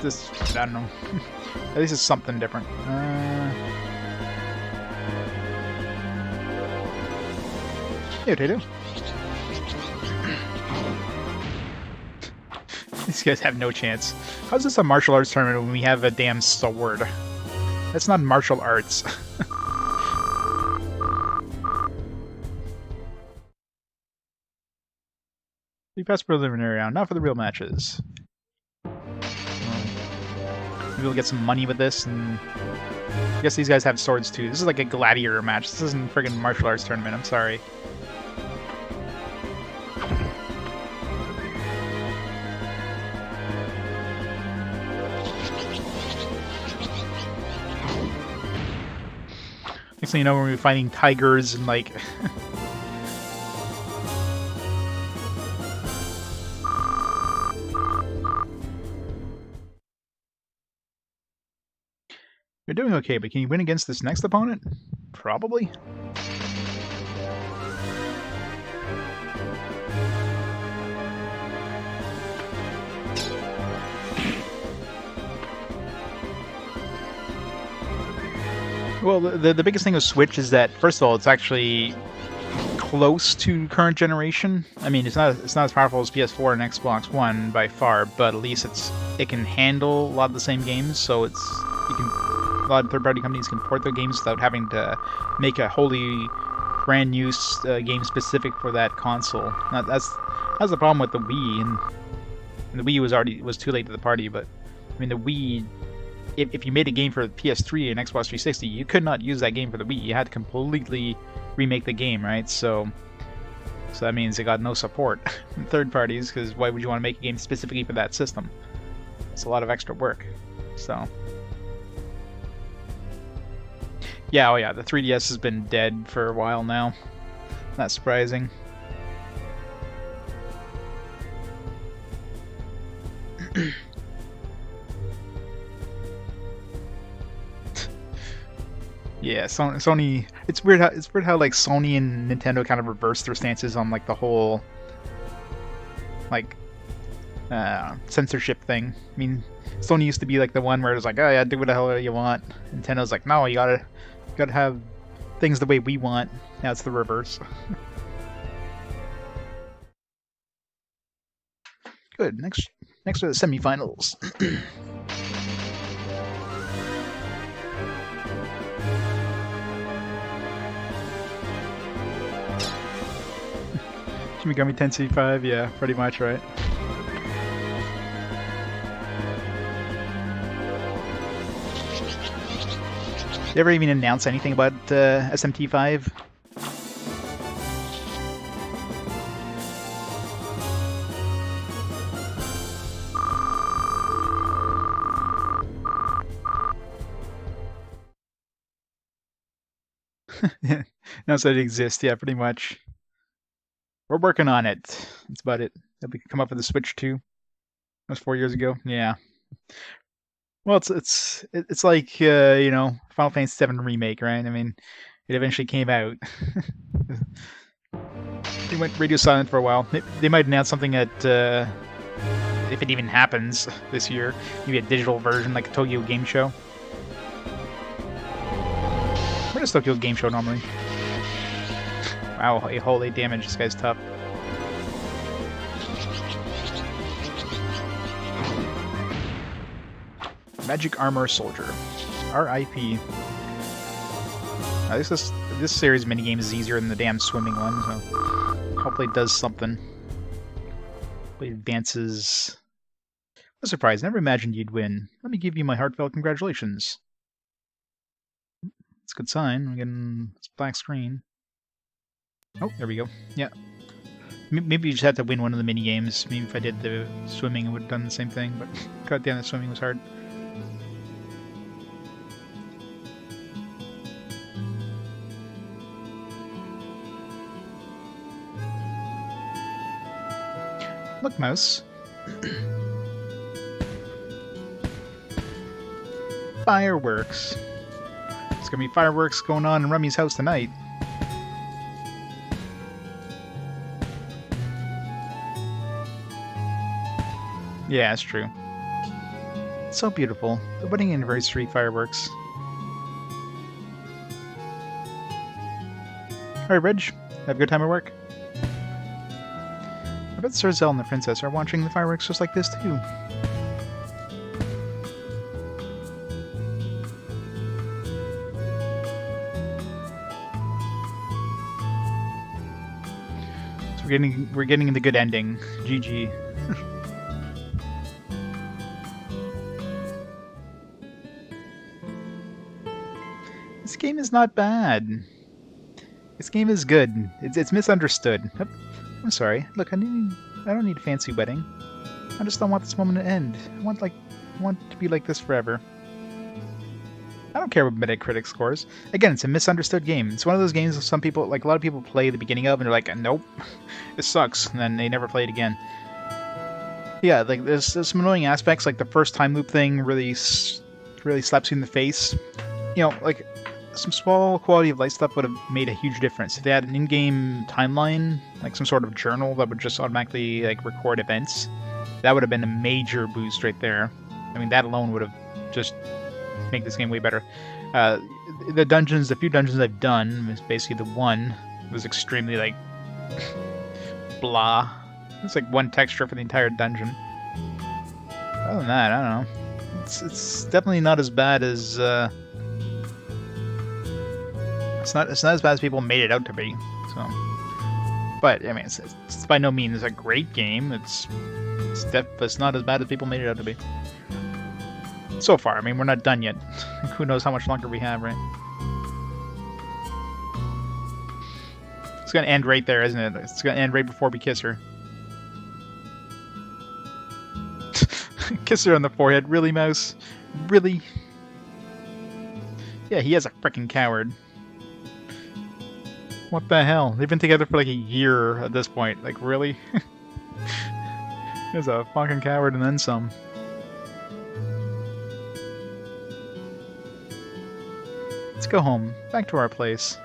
this, I don't know. At least it's something different. Hey, Tato. These guys have no chance. How's this a martial arts tournament when we have a damn sword? That's not martial arts. We passed preliminary round, not for the real matches. Maybe we'll get some money with this, and I guess these guys have swords too. This is like a gladiator match. This isn't a friggin' martial arts tournament, I'm sorry. Next thing you know, we're gonna be fighting tigers and like... You're doing okay, but can you win against this next opponent? Probably. Well, the biggest thing with Switch is that, first of all, it's actually close to current generation. I mean, it's not as powerful as PS4 and Xbox One by far, but at least it can handle a lot of the same games. So a lot of third-party companies can port their games without having to make a wholly brand new game specific for that console. Now, that's the problem with the Wii, and the Wii was too late to the party. But I mean, the Wii, if you made a game for PS3 and Xbox 360, you could not use that game for the Wii. You had to completely remake the game, right? So that means it got no support from third parties, because why would you want to make a game specifically for that system? It's a lot of extra work. So yeah, oh yeah, the 3DS has been dead for a while now. Not surprising. Yeah, Sony. It's weird how like Sony and Nintendo kind of reversed their stances on like the whole like censorship thing. I mean, Sony used to be like the one where it was like, oh yeah, do what the hell you want. Nintendo's like, no, you gotta have things the way we want. Now it's the reverse. Good. Next are the semifinals. Shin Megami Tensei 5, yeah, pretty much, right? They ever even announce anything about SMT5? No, so it exists, yeah, pretty much. We're working on it. That's about it. That we could come up with a Switch 2. That was 4 years ago. Yeah. Well, it's like Final Fantasy VII Remake, right? I mean, it eventually came out. They went radio silent for a while. They might announce something at if it even happens this year. Maybe a digital version, like a Tokyo Game Show. What is Tokyo Game Show normally? Wow, holy damage! This guy's tough. Magic Armor Soldier, R.I.P. This series of minigames is easier than the damn swimming one, so hopefully it does something. Hopefully it advances. What a surprise! Never imagined you'd win. Let me give you my heartfelt congratulations. It's a good sign. I'm getting this black screen. Oh, there we go. Yeah. Maybe you just had to win one of the mini games. Maybe if I did the swimming, it would have done the same thing. But goddamn, the swimming was hard. Look, mouse. Fireworks. There's gonna be fireworks going on in Rummy's house tonight. Yeah, it's true. It's so beautiful. The wedding anniversary fireworks. Alright, Reg. Have a good time at work? I bet Sir Zell and the princess are watching the fireworks just like this, too. So we're getting the good ending. GG. This game is not bad. This game is good. It's misunderstood. I'm sorry. Look, I don't need a fancy wedding. I just don't want this moment to end. I want to be like this forever. I don't care what Metacritic scores. Again, it's a misunderstood game. It's one of those games some people, like a lot of people, play the beginning of and they're like, nope, it sucks, and then they never play it again. Yeah, like there's some annoying aspects, like the first time loop thing really slaps you in the face. Like some small quality of life stuff would have made a huge difference. If they had an in-game timeline, like some sort of journal that would just automatically like record events, that would have been a major boost right there. I mean, that alone would have just make this game way better. Uh, the few dungeons I've done, is basically the one was extremely like blah. It's like one texture for the entire dungeon. Other than that, I don't know. It's definitely not as bad as it's not as bad as people made it out to be. So, but I mean, it's by no means a great game. It's not as bad as people made it out to be. So far, I mean, we're not done yet. Who knows how much longer we have, right? It's gonna end right there, isn't it? It's gonna end right before we kiss her. Kiss her on the forehead. Really, Mouse? Really? Yeah, he is a freaking coward. What the hell? They've been together for like a year at this point. Like, really? He's a fucking coward and then some. Let's go home. Back to our place.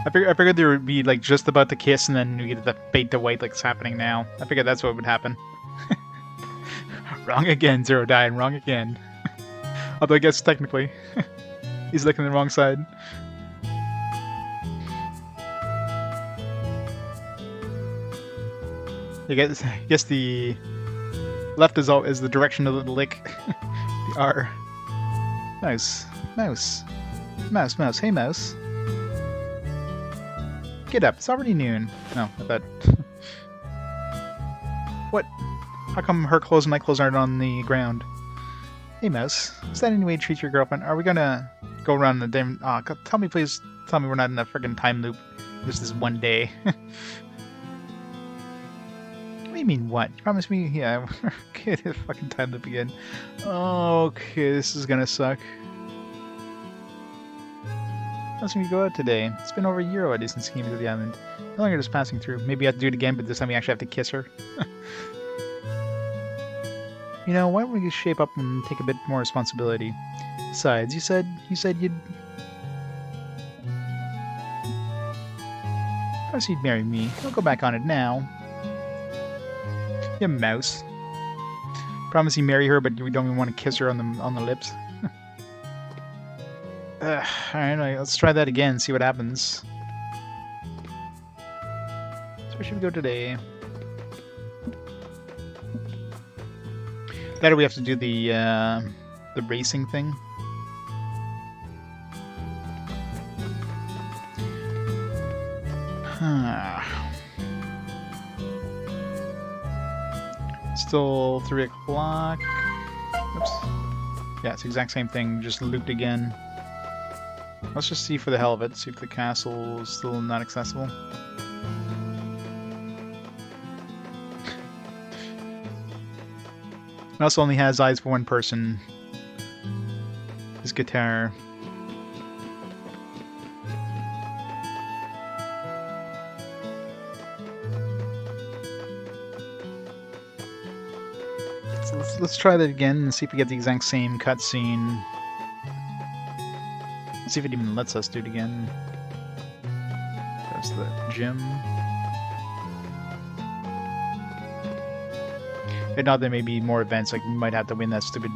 I figured they would be like just about to kiss and then we get the fade to white like it's happening now. I figured that's what would happen. Wrong again, Zero Dying, wrong again. Although I guess technically, he's looking the wrong side. I guess the left is the direction of the lick. The R. Mouse. Mouse. Mouse, mouse. Hey, mouse. Get up, it's already noon. No, I thought... What? How come her clothes and my clothes aren't on the ground? Hey, mouse. Is that any way to treat your girlfriend? Are we gonna go around the damn... Aw, tell me, please. Tell me we're not in a friggin' time loop. This is one day. What do you mean, what? You promised me? Yeah, okay, the fucking time loop again. Okay, this is gonna suck. How's we go out today? It's been over a year already since he came to the island. No longer just passing through. Maybe I have to do it again, but this time we actually have to kiss her. You know, why don't we shape up and take a bit more responsibility? Besides, you said you'd... Promise you'd marry me. Don't go back on it now. You mouse. Promise you marry her, but we don't even want to kiss her on the lips. Alright, let's try that again, see what happens. So where should we go today? That or we have to do the racing thing. Still 3 o'clock. Oops. Yeah, it's the exact same thing, just looped again. Let's just see for the hell of it, see if the castle is still not accessible. It also only has eyes for one person. His guitar. Let's try that again and see if we get the exact same cutscene. See if it even lets us do it again. That's the gym. If not, there may be more events, like we might have to win that stupid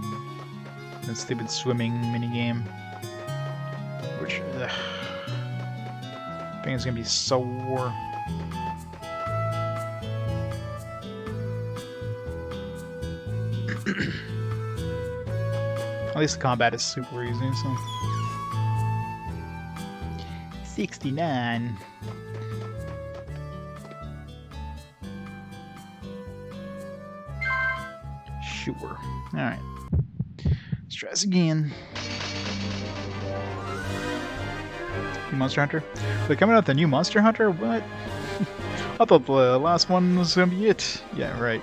swimming minigame. Which I think it's gonna be sore. At least the combat is super easy, so. 69. Sure. Alright. Let's try this again. New Monster Hunter? They're coming out with the new Monster Hunter? What? I thought the last one was gonna be it. Yeah, right.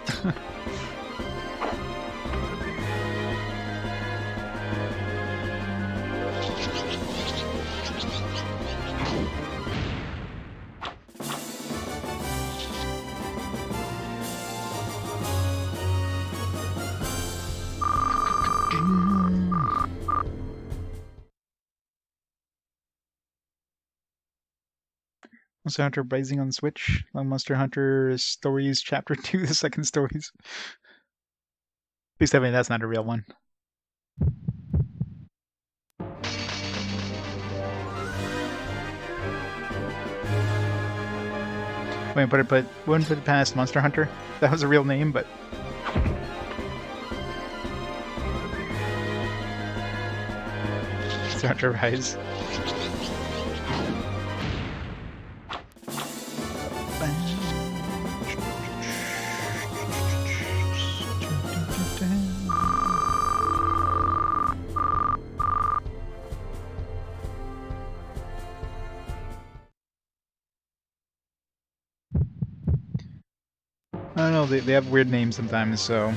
Monster Hunter Rising on Switch. Monster Hunter Stories Chapter 2, the second stories. Please tell me that's not a real one. Wait, but wouldn't put it past Monster Hunter. That was a real name, but Monster Hunter Rise. I don't know, they have weird names sometimes, so...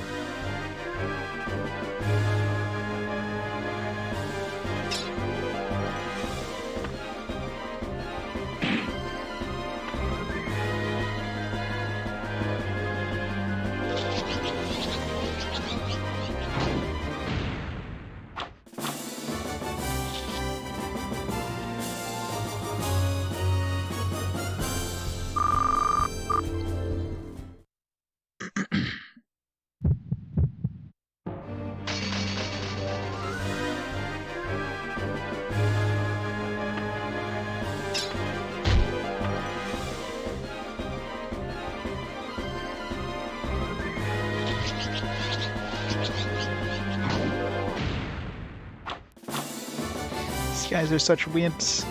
These guys are such wimps.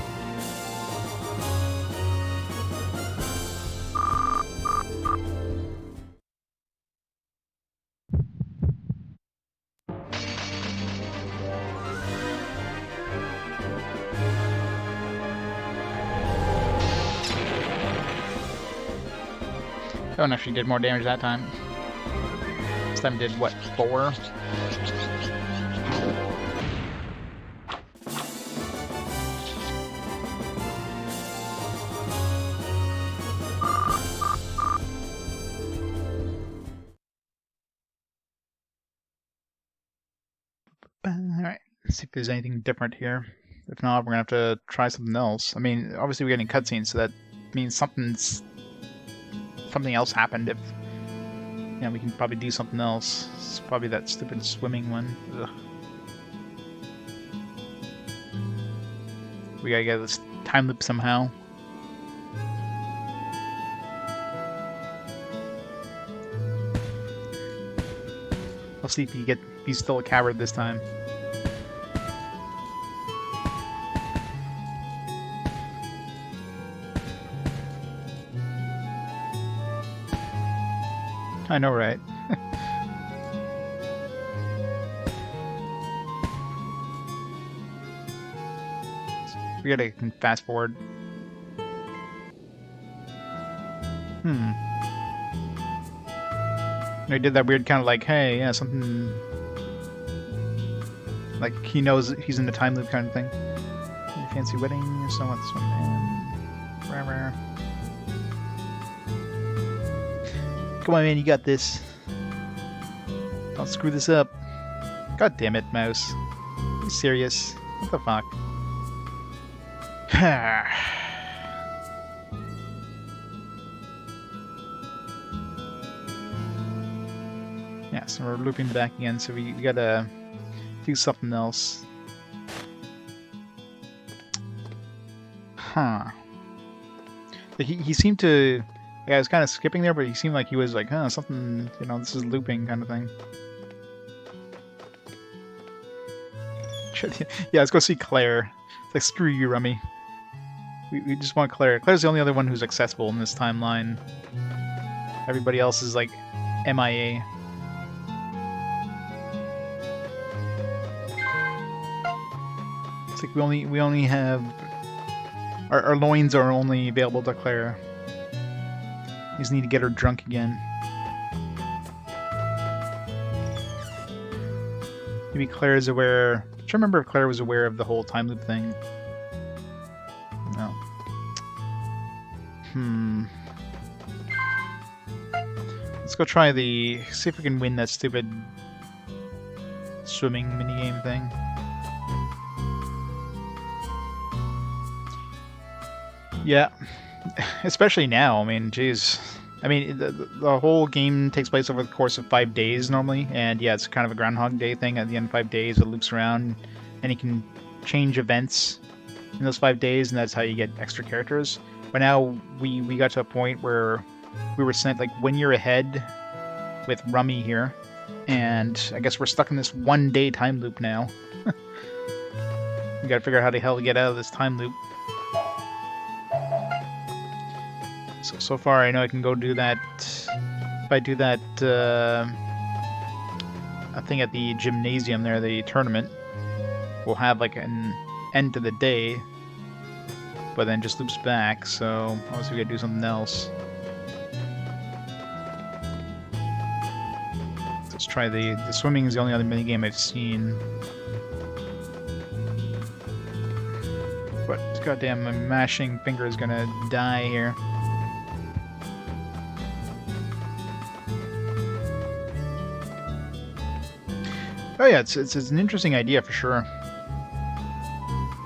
That one actually did more damage that time. This time did, what, 4? Alright, let's see if there's anything different here. If not, we're gonna have to try something else. I mean, obviously we're getting cutscenes, so that means something else happened. If yeah, we can probably do something else. It's probably that stupid swimming one. Ugh. We gotta get this time loop somehow. I'll see if he's still a coward this time. I know, right? We gotta fast forward. They did that weird kind of like, hey, yeah, something... Like, he knows he's in the time loop kind of thing. Fancy wedding, so what's one man? Forever. Come on, man, you got this. Don't screw this up. God damn it, mouse. Are you serious? What the fuck? Yeah, so we're looping back again, so we gotta do something else. Huh. He seemed to... Yeah, I was kind of skipping there, but he seemed like he was like, huh, something, you know, this is looping kind of thing. Yeah, let's go see Claire. It's like, screw you, Rummy. We just want Claire. Claire's the only other one who's accessible in this timeline. Everybody else is like MIA. It's like we only have our loins are only available to Claire. We just need to get her drunk again. Maybe Claire is aware. I'm trying to remember if Claire was aware of the whole time loop thing. No. Let's go try see if we can win that stupid swimming minigame thing. Yeah. especially now. I mean, geez. I mean, the whole game takes place over the course of 5 days normally, and yeah, it's kind of a Groundhog Day thing. At the end of 5 days, it loops around, and you can change events in those 5 days, and that's how you get extra characters. But now we got to a point where we were sent like 1 year ahead with Rummy here, and I guess we're stuck in this 1 day time loop now. We gotta figure out how the hell to get out of this time loop. So far I know I can go do that. If I do that I think at the gymnasium there, the tournament, we'll have like an end to the day, but then just loops back, so obviously we gotta do something else. Let's try the swimming is the only other minigame I've seen. But goddamn, my mashing finger is gonna die here. Oh yeah, it's an interesting idea for sure.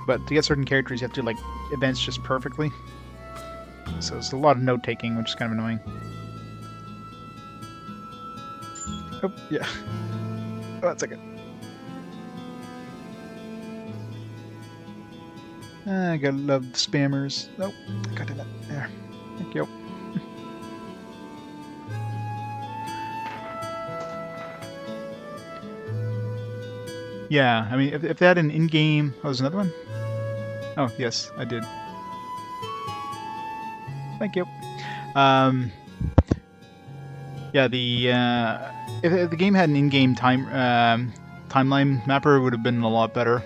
But to get certain characters, you have to like events just perfectly. So it's a lot of note taking, which is kind of annoying. Oh yeah. Oh, that's okay. I gotta love the spammers. Nope, got it up there. Thank you. Yeah, I mean, if they had an in-game... Oh, there's another one? Oh, yes, I did. Thank you. Yeah, if the game had an in-game timeline mapper, it would have been a lot better.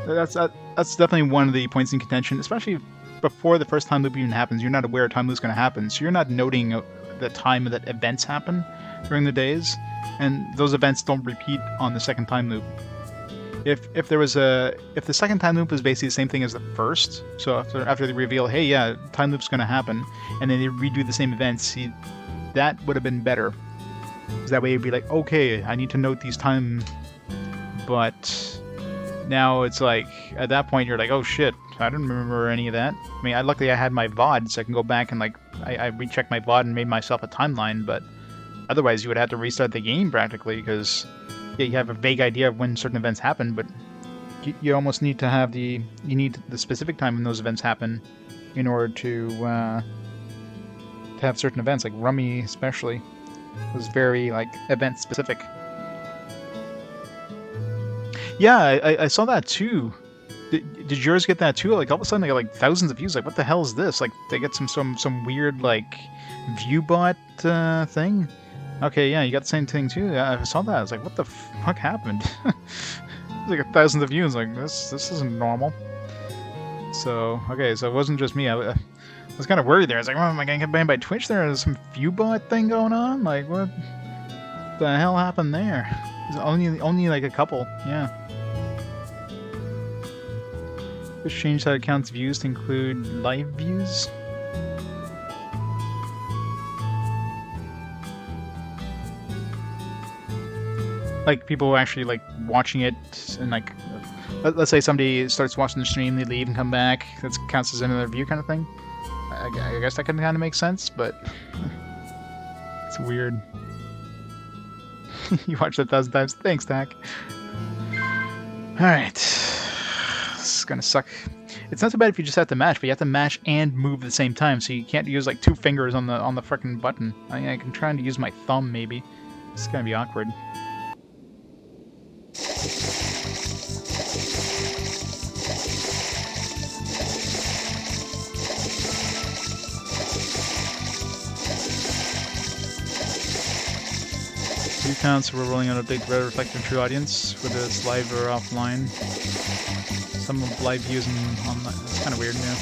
That's definitely one of the points in contention, especially before the first time loop even happens. You're not aware a time loop's going to happen, so you're not noting the time that events happen during the days, and those events don't repeat on the second time loop. If the second time loop was basically the same thing as the first, so after they reveal, hey, yeah, time loop's going to happen, and then they redo the same events, that would have been better. Because that way it'd be like, okay, I need to note these time, but now it's like, at that point you're like, oh shit, I don't remember any of that. I mean, luckily I had my VOD, so I can go back and like, I rechecked my VOD and made myself a timeline, but otherwise you would have to restart the game practically, because yeah, you have a vague idea of when certain events happen, but you almost need to have you need the specific time when those events happen in order to have certain events, like Rummy especially was very like event specific. Yeah, I saw that too. Did yours get that too? Like all of a sudden they got like thousands of views. Like what the hell is this? Like they get some weird like viewbot thing. Okay, yeah, you got the same thing too. Yeah, I saw that. I was like, what the fuck happened? Like 1,000 of views. Like this isn't normal. So okay, so it wasn't just me. I was kind of worried there. I was like, well, am I gonna get banned by Twitch? There's some viewbot thing going on. Like what the hell happened there? There's only like a couple. Yeah. Just changed how it counts views to include live views. Like people actually like watching it, and like let's say somebody starts watching the stream, they leave and come back. That counts as another view, kind of thing. I guess that can kind of make sense, but it's weird. You watched it 1,000 times. Thanks, Tack. All right, this is gonna suck. It's not so bad if you just have to mash, but you have to mash and move at the same time, so you can't use like 2 fingers on the frickin' button. I can try to use my thumb maybe. It's gonna be awkward. View counts, we're rolling out update to better reflect the true audience, whether it's live or offline. Some of live views and online. It's kind of weird, yeah.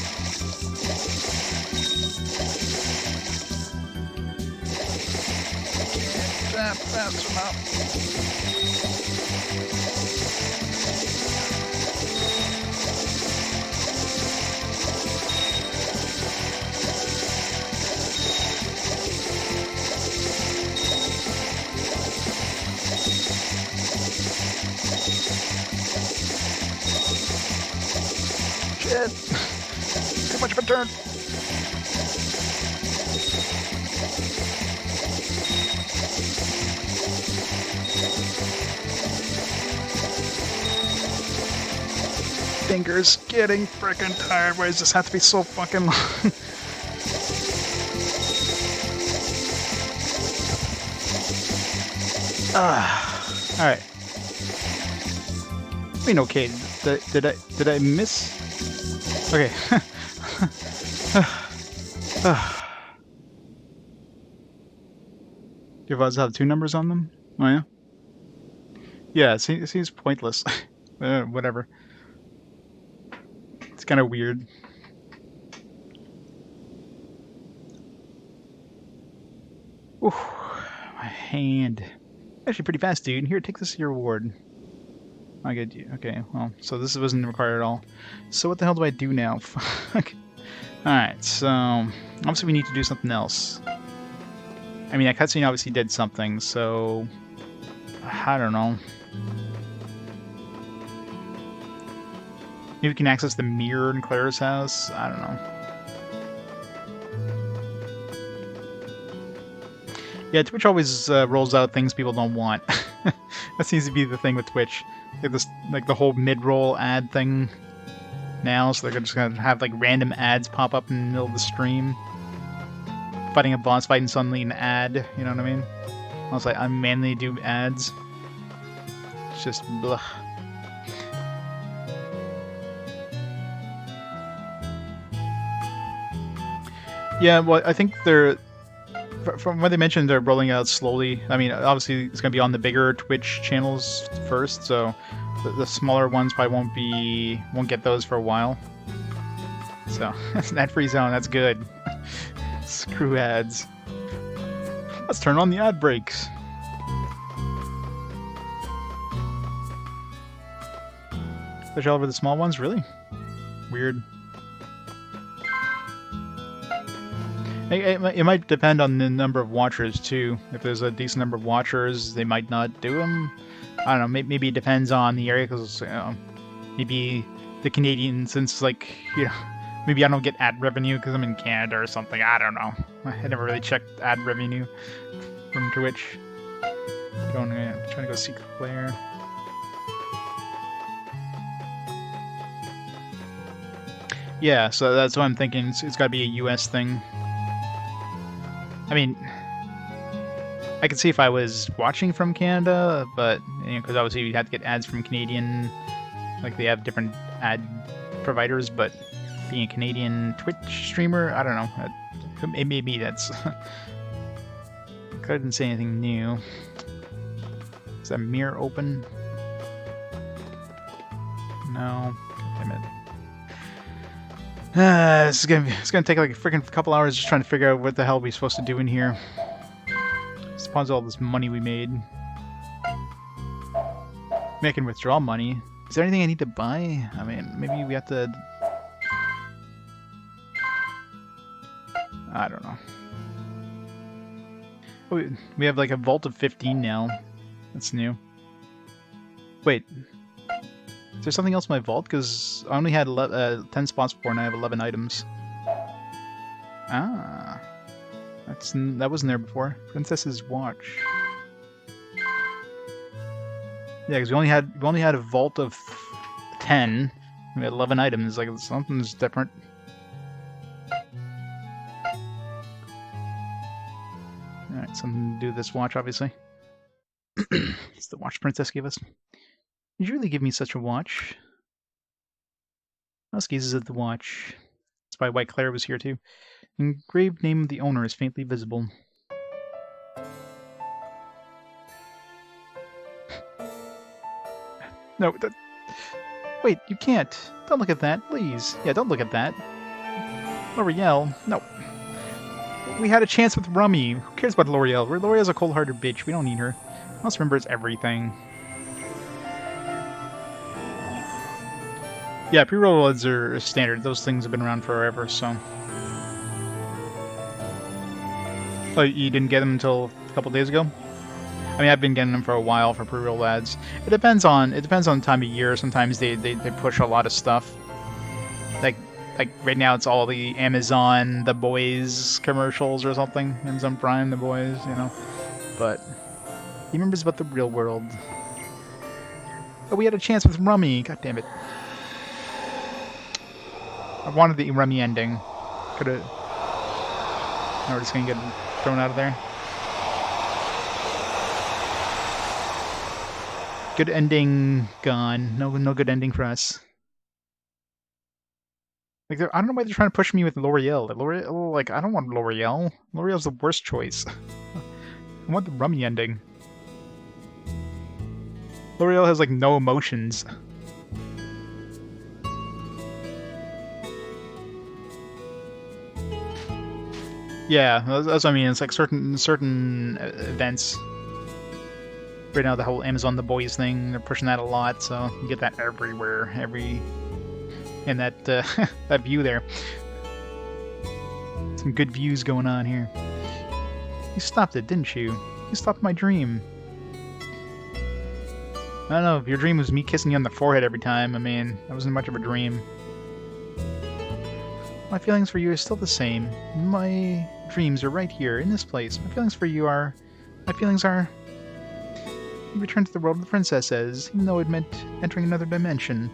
That's shit! Too much of a turn! finger's getting freaking tired. Why does this have to be so fucking long? Alright. I mean, okay, did I miss? Okay. Your VODs have 2 numbers on them? Oh yeah? Yeah, it seems pointless. Whatever. It's kind of weird. Ooh, my hand. Actually pretty fast, dude. Here, take this as your reward. I get you. Okay, well, so this wasn't required at all. So what the hell do I do now? Fuck. Alright, so obviously we need to do something else. I mean, that cutscene obviously did something, so I don't know. Maybe we can access the mirror in Claire's house? I don't know. Yeah, Twitch always rolls out things people don't want. That seems to be the thing with Twitch. Like the whole mid-roll ad thing now, so they're just gonna have like random ads pop up in the middle of the stream. Fighting a boss fight and suddenly an ad, you know what I mean? I was like, I manually do ads. It's just blah. Yeah, well, I think they're... From what they mentioned, they're rolling out slowly. I mean, obviously, it's going to be on the bigger Twitch channels first, so the smaller ones probably won't get those for a while. So, that's an ad-free zone, that's good. Screw ads. Let's turn on the ad breaks. Special over the small ones? Really? Weird. It might depend on the number of watchers, too. If there's a decent number of watchers, they might not do them. I don't know, maybe it depends on the area, because maybe the Canadian, since, like, you know, maybe I don't get ad revenue because I'm in Canada or something. I don't know. I never really checked ad revenue from Twitch. Trying to go see Claire. Yeah, so that's what I'm thinking. It's got to be a US thing. I mean, I could see if I was watching from Canada, but, you know, because obviously you'd have to get ads from Canadian, like they have different ad providers, but being a Canadian Twitch streamer, I don't know. Maybe that's... I didn't say anything new. Is that mirror open? No. Damn it. It's gonna take like a freaking couple hours just trying to figure out what the hell we're supposed to do in here. Just deposit all this money we made. Maybe I can withdraw money. Is there anything I need to buy? I mean, maybe we have to... I don't know. Oh, we have like a vault of 15 now. That's new. Wait. Is there something else in my vault? Because I only had 10 spots before and I have 11 items. Ah. That wasn't there before. Princess's Watch. Yeah, because we only had a vault of 10. We had 11 items. Like, something's different. Alright, something to do with this watch, obviously. It's the watch Princess gave us. Did you really give me such a watch? Musk uses at the watch. That's why White Claire was here too. Engraved name of the owner is faintly visible. No, wait, you can't. Don't look at that, please. Yeah, don't look at that. L'Oreal, no. We had a chance with Rummy. Who cares about L'Oreal? L'Oreal's a cold-hearted bitch. We don't need her. Mouse remembers everything. Yeah, pre-roll ads are standard. Those things have been around forever, so... Oh, you didn't get them until a couple days ago? I mean, I've been getting them for a while for pre-roll ads. It depends on the time of year. Sometimes they push a lot of stuff. Like right now it's all the Amazon The Boys commercials or something. Amazon Prime The Boys, you know. But he remembers about the real world. Oh, we had a chance with Rummy. God damn it. I wanted the rummy ending. Could've... Now we're just gonna get thrown out of there. Good ending gone. No good ending for us. Like, I don't know why they're trying to push me with L'Oreal. L'Oreal, like, I don't want L'Oreal. L'Oreal's the worst choice. I want the rummy ending. L'Oreal has, like, no emotions. Yeah, that's what I mean. It's like certain events. Right now, the whole Amazon The Boys thing, they're pushing that a lot, so you get that everywhere, in that that view there. Some good views going on here. You stopped it, didn't you? You stopped my dream. I don't know, if your dream was me kissing you on the forehead every time, I mean, that wasn't much of a dream. My feelings for you are still the same. My dreams are right here, in this place. My feelings for you are... My feelings are... You return to the world of the princesses, even though it meant entering another dimension.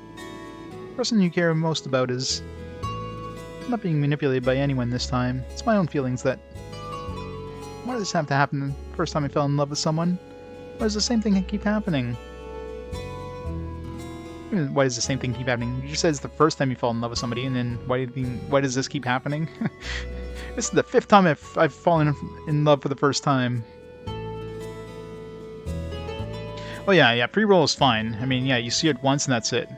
The person you care most about is... I'm not being manipulated by anyone this time. It's my own feelings that... Why does this have to happen the first time I fell in love with someone? Why does the same thing keep happening? Why does the same thing keep happening? You just said it's the first time you fall in love with somebody, and then why does this keep happening? This is the 5th time I've fallen in love for the first time. Oh yeah, pre-roll is fine. I mean, yeah, you see it once and that's it.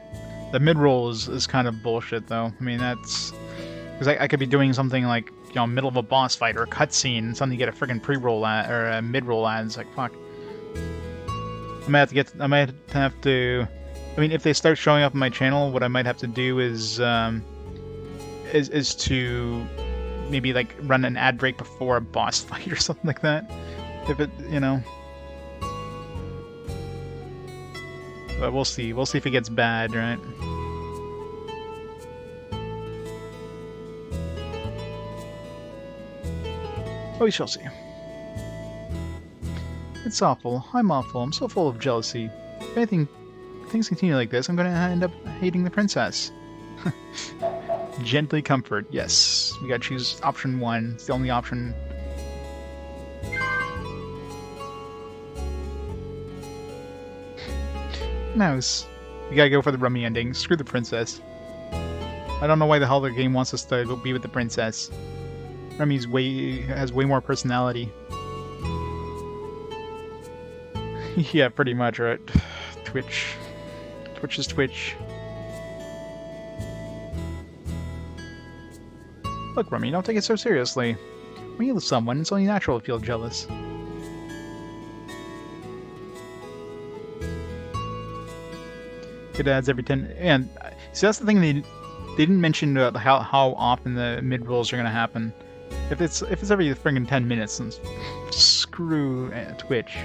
The mid-roll is kind of bullshit, though. I mean, that's... Because I could be doing something like, you know, middle of a boss fight or a cutscene, and suddenly you get a freaking pre-roll ad, or a mid-roll ad, it's like, fuck. I might have to... I mean, if they start showing up on my channel, what I might have to do is to maybe, like, run an ad break before a boss fight or something like that. If it, you know... But we'll see. We'll see if it gets bad, right? Oh, we shall see. It's awful. I'm awful. I'm so full of jealousy. If anything, if things continue like this, I'm gonna end up hating the princess. Gently comfort. Yes. We gotta choose option 1. It's the only option. Mouse. We gotta go for the rummy ending. Screw the princess. I don't know why the hell the game wants us to be with the princess. Rummy's has way more personality. Yeah, pretty much, right? Twitch. Twitch is Twitch. Look, Rummy, don't take it so seriously. When you love someone, it's only natural to feel jealous. It adds every 10... And, see, that's the thing, they didn't mention how often the mid-rolls are going to happen. If it's every friggin' 10 minutes, then screw Twitch.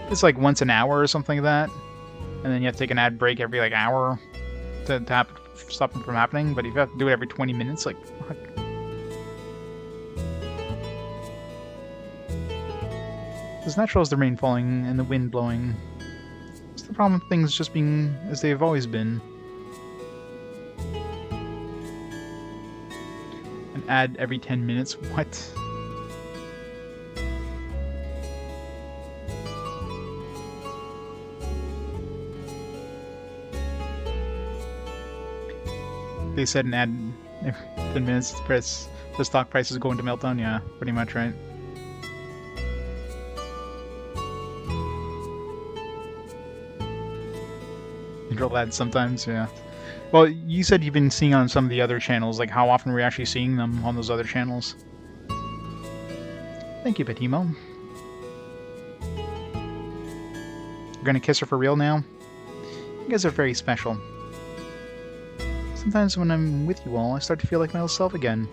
If it's like once an hour or something like that, and then you have to take an ad break every like hour to stop it from happening, but if you have to do it every 20 minutes, like, fuck. As natural as the rain falling and the wind blowing, what's the problem with things just being as they've always been? An ad every 10 minutes? What? They said an ad every 10 minutes, the stock price is going to meltdown? Yeah, pretty much, right? Control ads sometimes, yeah. Well, you said you've been seeing on some of the other channels, like how often we're actually seeing them on those other channels. Thank you, Pattimo. You're gonna kiss her for real now? You guys are very special. Sometimes when I'm with you all, I start to feel like myself again.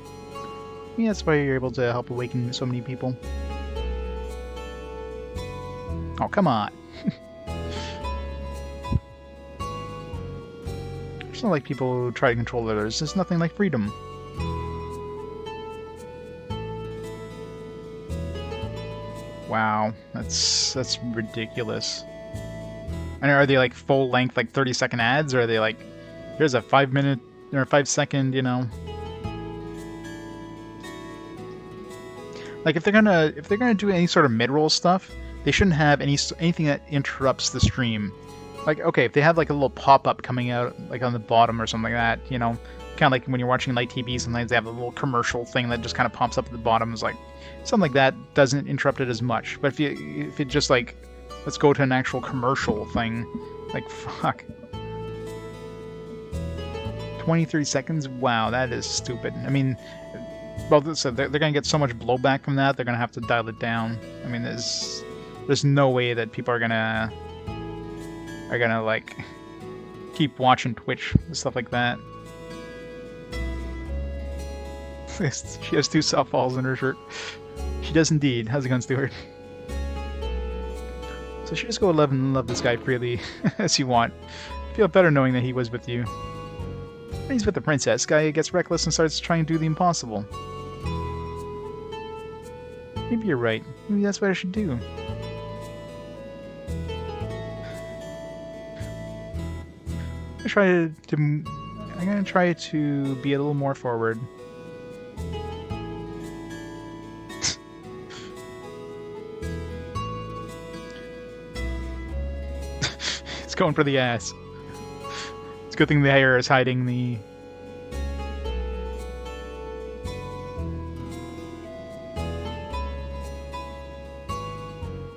Maybe that's why you're able to help awaken so many people. Oh, come on. It's not like people who try to control others. It's nothing like freedom. Wow, that's ridiculous. And are they like full length, like 30-second ads, or are they like, here's a 5-minute or 5-second, you know, Like if they're gonna do any sort of mid-roll stuff, they shouldn't have anything that interrupts the stream. Like okay, if they have like a little pop-up coming out like on the bottom or something like that, you know, kind of like when you're watching light TV, sometimes they have a little commercial thing that just kind of pops up at the bottom. It's like something like that doesn't interrupt it as much. But if it just like let's go to an actual commercial thing, like fuck. 23 seconds? Wow, that is stupid. I mean, well, so they're going to get so much blowback from that, they're going to have to dial it down. I mean, there's no way that people are going to like keep watching Twitch and stuff like that. She has 2 soft balls in her shirt. She does indeed. How's it going, Stuart? So she just go 11 and love this guy freely as you want. Feel better knowing that he was with you. When he's with the princess, guy gets reckless and starts trying to do the impossible. Maybe you're right. Maybe that's what I should do. I'm gonna try to be a little more forward. It's going for the ass. It's a good thing the hair is hiding the...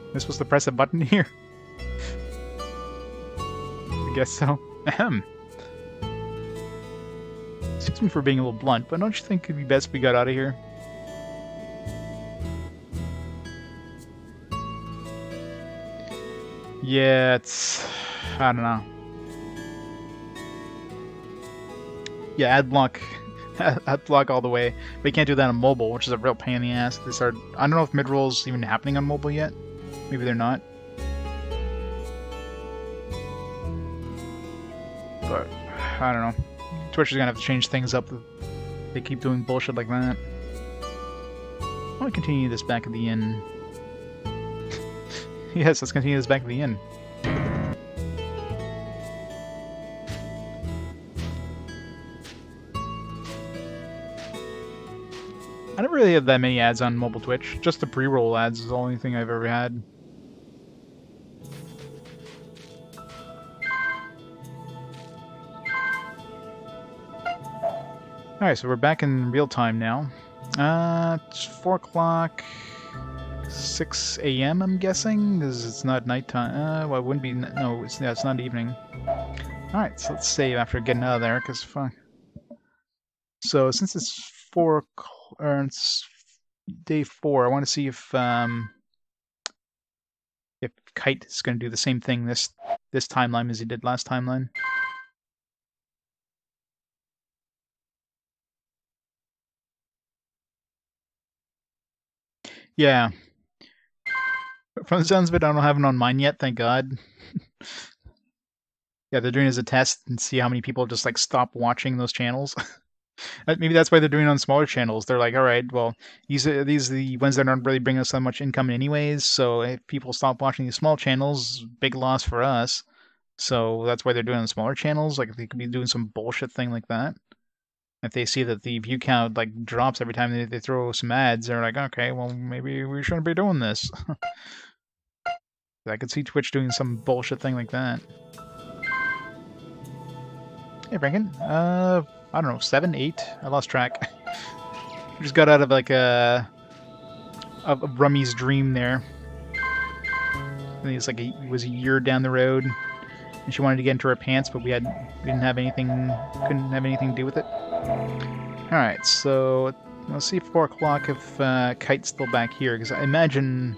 Am I supposed to press a button here? I guess so. Ahem. Excuse me for being a little blunt, but don't you think it'd be best if we got out of here? Yeah, it's... I don't know. Yeah, ad block. Ad block all the way. But you can't do that on mobile, which is a real pain in the ass. I don't know if mid-roll's even happening on mobile yet. Maybe they're not. But, I don't know. Twitch is gonna have to change things up if they keep doing bullshit like that. I want to continue this back at the inn. Yes, let's continue this back at the inn. I never really had that many ads on mobile Twitch. Just the pre-roll ads is the only thing I've ever had. Alright, so we're back in real time now. It's 4 o'clock, 6 a.m. I'm guessing, because it's not nighttime. Well, it wouldn't be. No, it's not evening. Alright, so let's save after getting out of there, because fuck. So since it's 4 o'clock, or it's day 4, I want to see if Kite is going to do the same thing this timeline as he did last timeline. Yeah. From the sounds of it, I don't have it on mine yet, thank God. Yeah, they're doing it as a test and see how many people just like stop watching those channels. Maybe that's why they're doing it on smaller channels. They're like, all right, well, these are the ones that aren't really bringing us that much income anyways, so if people stop watching these small channels, big loss for us. So that's why they're doing it on smaller channels. Like, they could be doing some bullshit thing like that. If they see that the view count like drops every time they throw some ads, they're like, okay, well, maybe we shouldn't be doing this. I could see Twitch doing some bullshit thing like that. Hey, Franken. I don't know, 7, 8? I lost track. We just got out of like a Rummy's dream there. I think it's like it was a year down the road, and she wanted to get into her pants, but we couldn't have anything to do with it. All right, so let's see 4 o'clock if Kite's still back here, because I imagine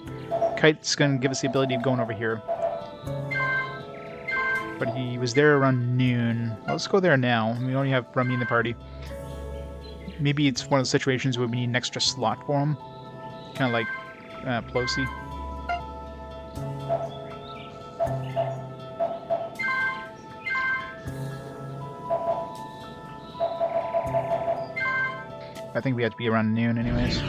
Kite's going to give us the ability of going over here. But he was there around noon. Let's go there now. We only have Rummy in the party. Maybe it's one of the situations where we need an extra slot for him. Kind of like Plosy. I think we have to be around noon anyways.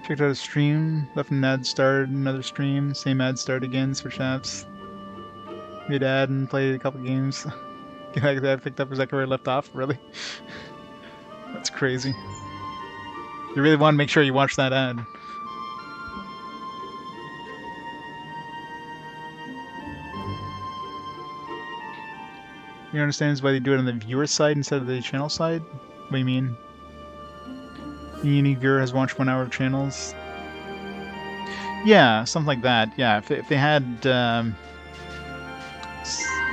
Checked out a stream, left an ad, started another stream, same ad, start again, switch apps. mid-ad and played a couple games. I picked up exactly where I left off. Really, that's crazy. You really want to make sure you watch that ad. You understand why they do it on the viewer side instead of the channel side? What do you mean? Any viewer has watched 1 hour of channels? Yeah, something like that. Yeah, if they had,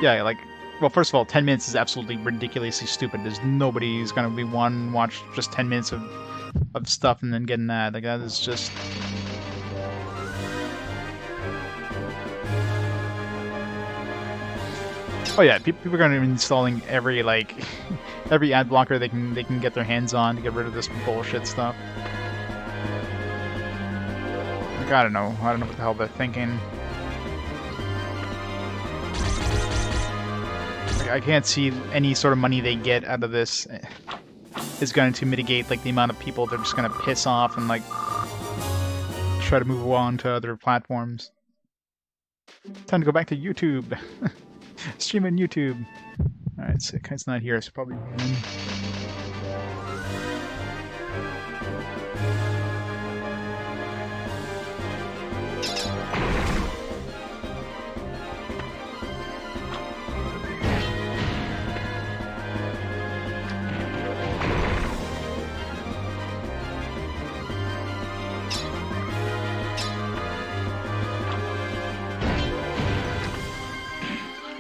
yeah, like, well, first of all, 10 minutes is absolutely ridiculously stupid. There's nobody who's gonna be watch just 10 minutes of stuff and then get an ad. Like, that is just... Oh yeah, people are gonna be installing every, like, every ad blocker they can get their hands on to get rid of this bullshit stuff. Like, I don't know what the hell they're thinking. Like, I can't see any sort of money they get out of this is going to mitigate, like, the amount of people they're just gonna piss off and, like, try to move on to other platforms. Time to go back to YouTube. Stream on YouTube. Alright, so it's not here, so probably win.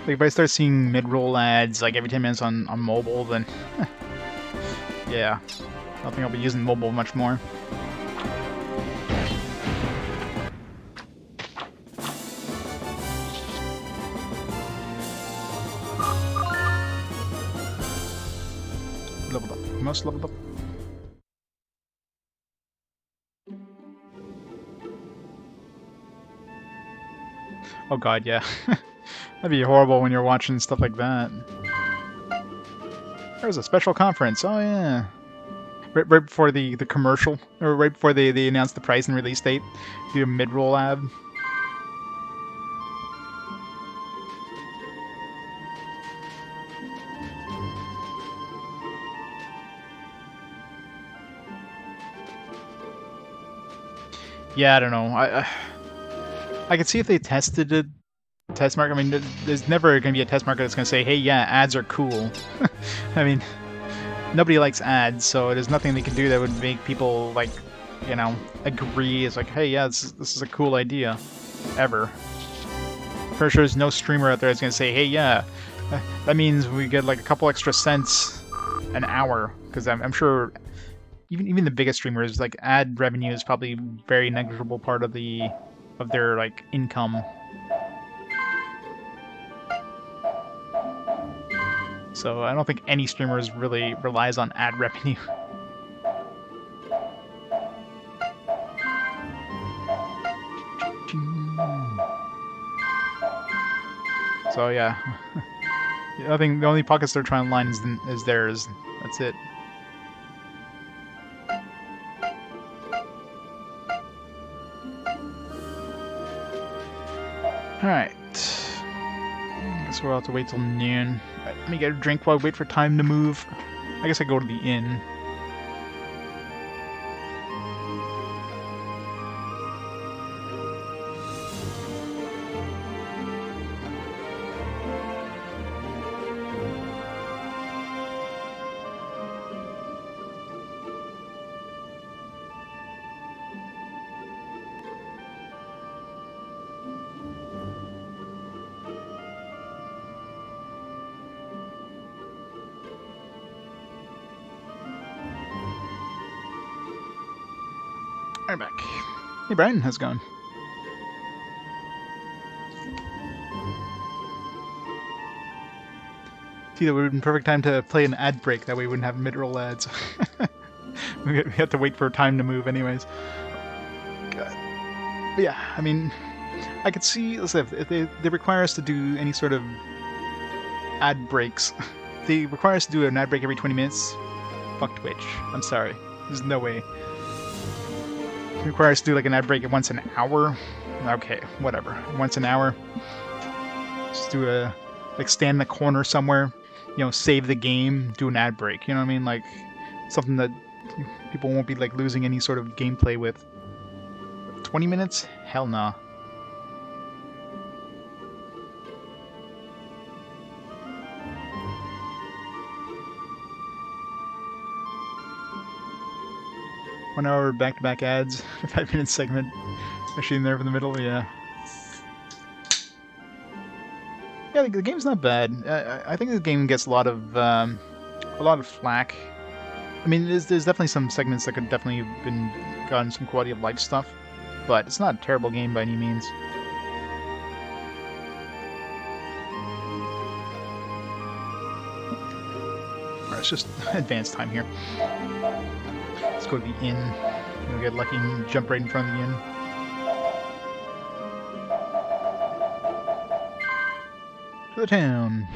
Like, if I start seeing mid-roll ads, like, every 10 minutes on mobile, then... yeah. I don't think I'll be using mobile much more. Leveled up. Most leveled up. Oh god, yeah. That'd be horrible when you're watching stuff like that. There's a special conference. Oh yeah. Right before the commercial, or right before they announce the price and release date, do a mid-roll ad. Yeah, I don't know. I could see if they tested it. Test market. I mean, there's never going to be a test market that's going to say, "Hey, yeah, ads are cool." I mean, nobody likes ads, so there's nothing they can do that would make people, like, you know, agree. It's like, "Hey, yeah, this is a cool idea," ever. For sure, there's no streamer out there that's going to say, "Hey, yeah, that means we get like a couple extra cents an hour," because I'm sure even the biggest streamers, like, ad revenue is probably a very negligible part of their, like, income. So I don't think any streamers really relies on ad revenue. So yeah, I think the only pockets they're trying to line is theirs. That's it. Alright. Guess we'll have to wait till noon. Let me get a drink while I wait for time to move. I guess I go to the inn. I'm back. Hey Brian, how's it going? See, that would have been perfect time to play an ad break, that way we wouldn't have mid-roll ads. We have to wait for time to move anyways. God. But yeah, I mean, I could see, let's say, if they require us to do any sort of ad breaks, they require us to do an ad break every 20 minutes, fuck Twitch. I'm sorry. There's no way. It requires us to do like an ad break once an hour? Okay, whatever. Once an hour. Just do a like stand in the corner somewhere, save the game, do an ad break. You know what I mean? Like something that people won't be like losing any sort of gameplay with. 20 minutes? Hell no. One hour back-to-back ads, 5-minute segment, machine there in the middle. Yeah. Yeah, the game's not bad. I think the game gets a lot of flack. I mean, there's definitely some segments that could definitely have been gotten some quality of life stuff, but it's not a terrible game by any means. Alright, it's just advance time here. Let's go to the inn. We'll get lucky and jump right in front of the inn. To the town.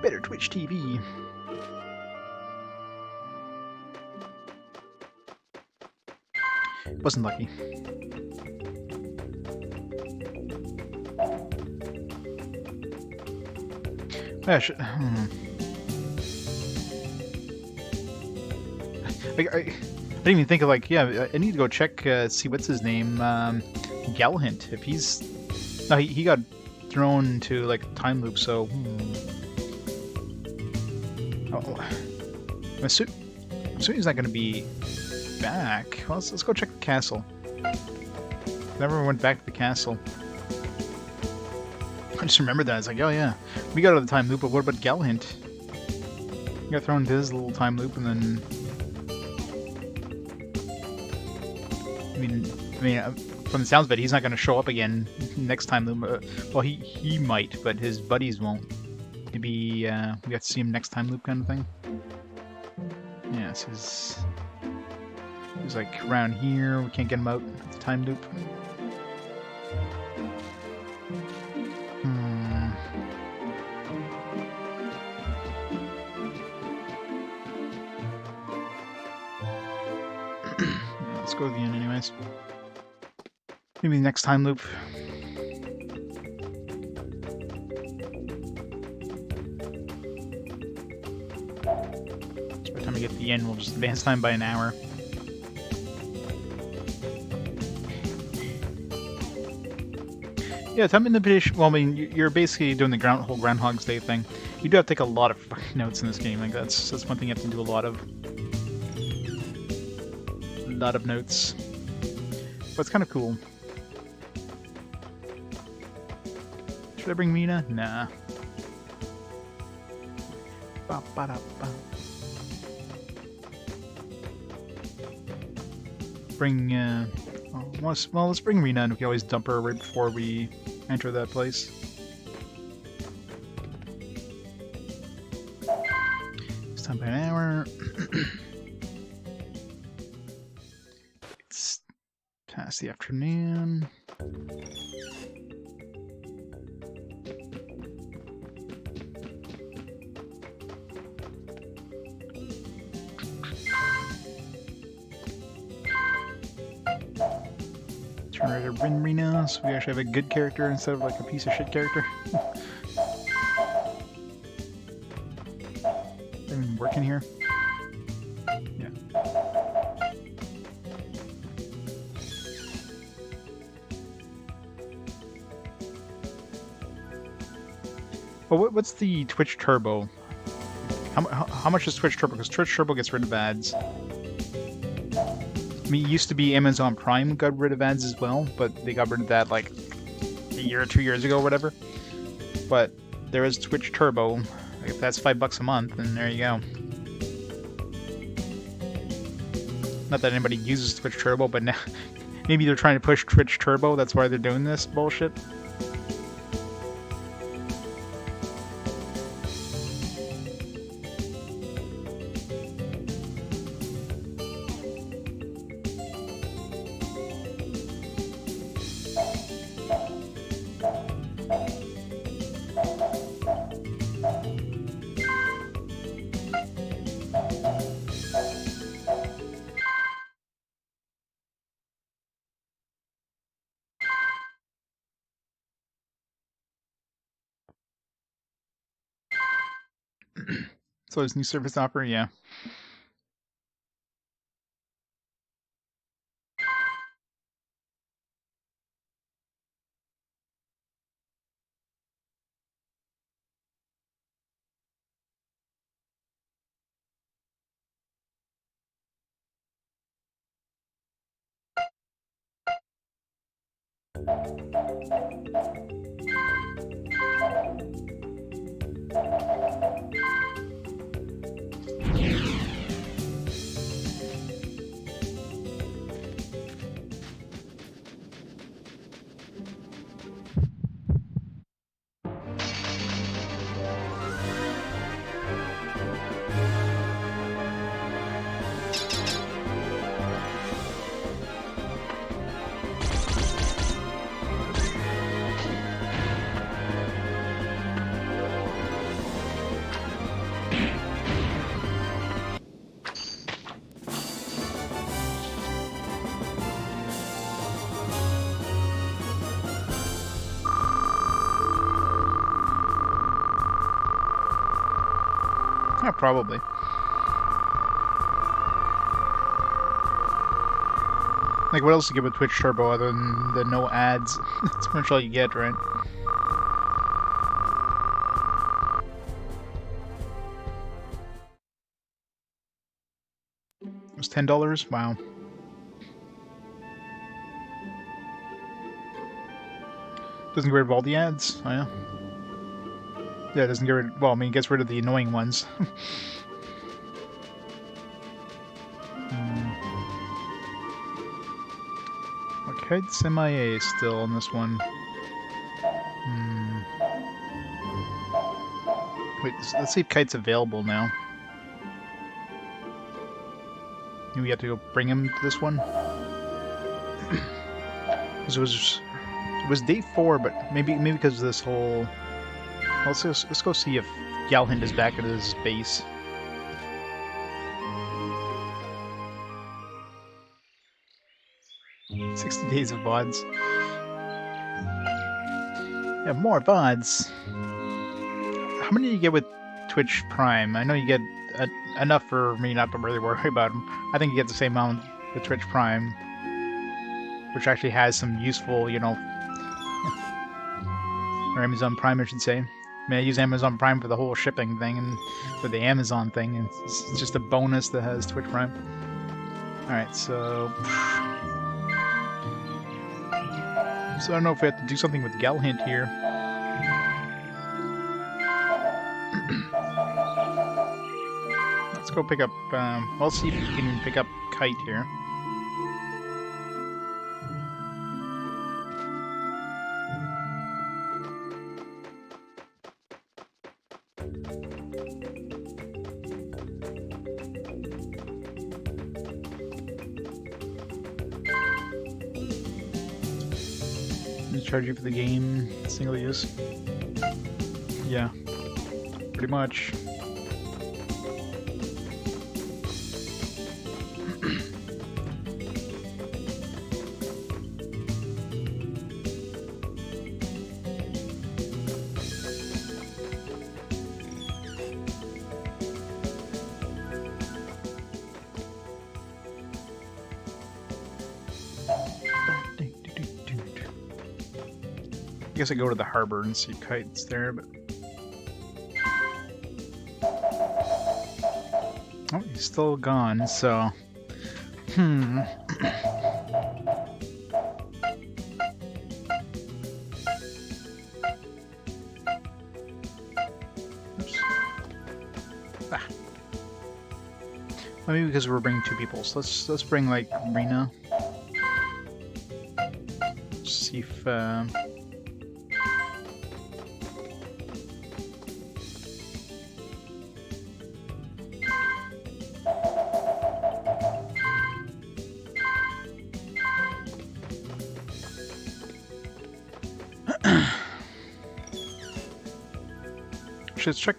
Better Twitch TV. Wasn't lucky. I didn't even think of like, yeah, I need to go check, see what's his name, Galhint. If he's, no, he got thrown to like a time loop, so. Oh, I'm assuming he's not going to be back. Well, let's go check the castle. Never went back to the castle. I just remembered that. I was like, oh yeah, we got out of the time loop, but what about Galhint? He got thrown into his little time loop, and then. I mean, from the sounds of it, he's not going to show up again next time loop. Well, he might, but his buddies won't. Maybe we have to see him next time loop kind of thing. Yeah, so he's like around here. We can't get him out at the time loop. Yeah, let's go to the end anyways. Maybe next time loop. So by the time we get to the end, we'll just advance time by an hour. Yeah, time manipulation. Well, I mean, you're basically doing the whole Groundhog's Day thing. You do have to take a lot of fucking notes in this game. Like that's one thing you have to do a lot of. A lot of notes. But it's kind of cool. Should I bring Mina? Nah. Ba -ba -da -ba. Bring, well, let's bring Rena, and we can always dump her right before we enter that place. It's time by an hour. It's past the afternoon. Turn her to Rena, so we actually have a good character instead of like a piece of shit character. Even working here? Yeah. Well, what's the Twitch Turbo? How much is Twitch Turbo? Because Twitch Turbo gets rid of ads. I mean, it used to be Amazon Prime got rid of ads as well, but they got rid of that like a year or 2 years ago or whatever. But there is Twitch Turbo. If that's $5 a month, then there you go. Not that anybody uses Twitch Turbo, but now maybe they're trying to push Twitch Turbo. That's why they're doing this bullshit. So his new service offer, yeah. Yeah, probably. Like, what else to get with Twitch Turbo other than the no ads? That's pretty much all you get, right? It was $10? Wow. Doesn't get rid of all the ads? Oh, yeah. Yeah, it doesn't get rid... Well, I mean, it gets rid of the annoying ones. Okay, semi-A still on this one. Wait, let's see if Kite's available now. Maybe we have to go bring him to this one? Because it was day 4, but maybe because of this whole... Well, let's go see if Galhint is back at his base. $60 days of VODs. Yeah, more VODs. How many do you get with Twitch Prime? I know you get enough for me not to really worry about them. I think you get the same amount with Twitch Prime, which actually has some useful, you know, or Amazon Prime, I should say. I mean, I use Amazon Prime for the whole shipping thing and for the Amazon thing, and it's just a bonus that has Twitch Prime. Alright, so I don't know if we have to do something with Galhint here. Let's go pick up, I'll see if we can even pick up Kite here. Charge you for the game, single use. Yeah, pretty much. I guess I go to the harbor and see Kite's there, but... Oh, he's still gone, so... Oops. Ah. Maybe because we're bringing 2 people, so let's bring, like, Rena. See if, let's check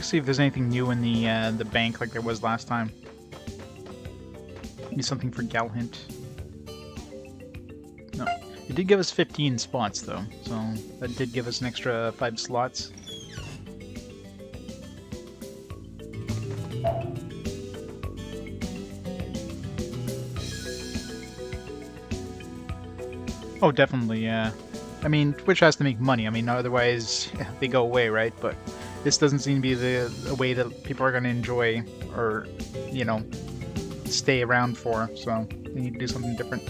see if there's anything new in the bank like there was last time. Maybe something for Galhint. No, it did give us 15 spots though, so that did give us an extra 5 slots. Oh, definitely, yeah. I mean, Twitch has to make money. I mean, otherwise they go away, right? But this doesn't seem to be the way that people are going to enjoy or, you know, stay around for. So they need to do something different.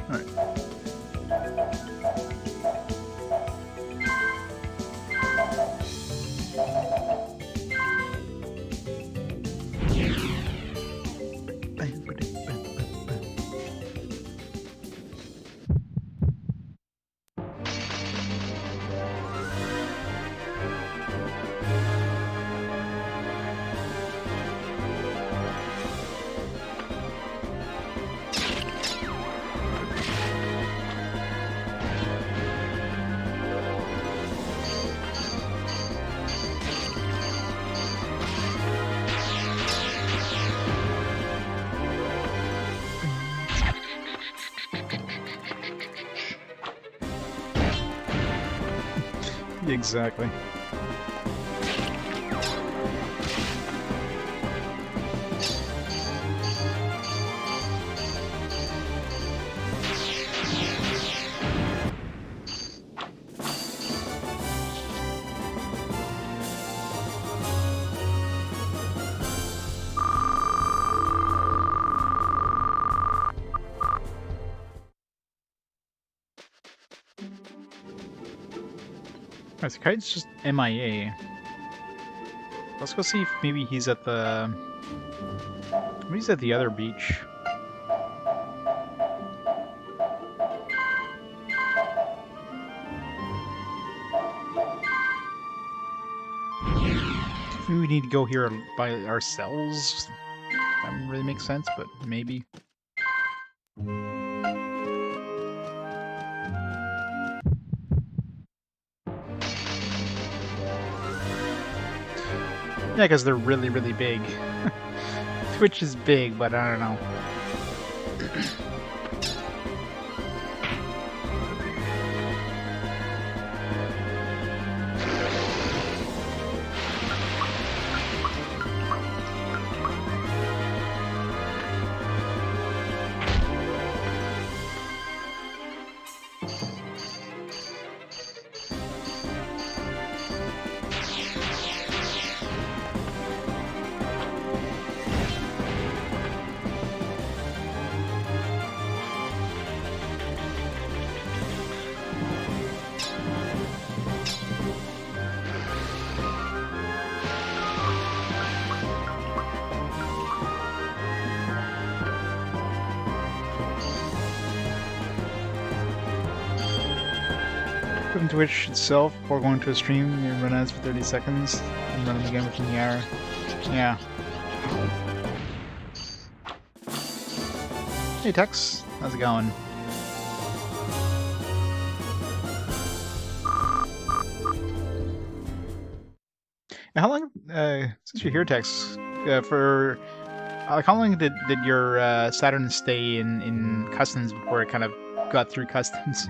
Alright. Exactly. Alright, so Kite's just MIA. Let's go see if maybe he's at the... Maybe he's at the other beach. Maybe we need to go here by ourselves. That wouldn't really make sense, but maybe. Yeah, because they're really, really big. Twitch is big, but I don't know. Quitting Twitch itself before going to a stream, you run ads for 30 seconds and run them again within the hour. Yeah. Hey Tex, how's it going? Now, how long, since you're here Tex, for, like how long did your Saturn stay in customs before it kind of got through customs?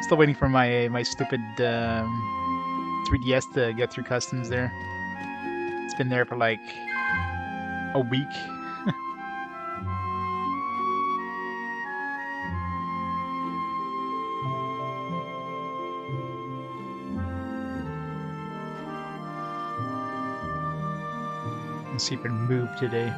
Still waiting for my stupid 3DS to get through customs there. It's been there for like a week. Let's see if it moved today.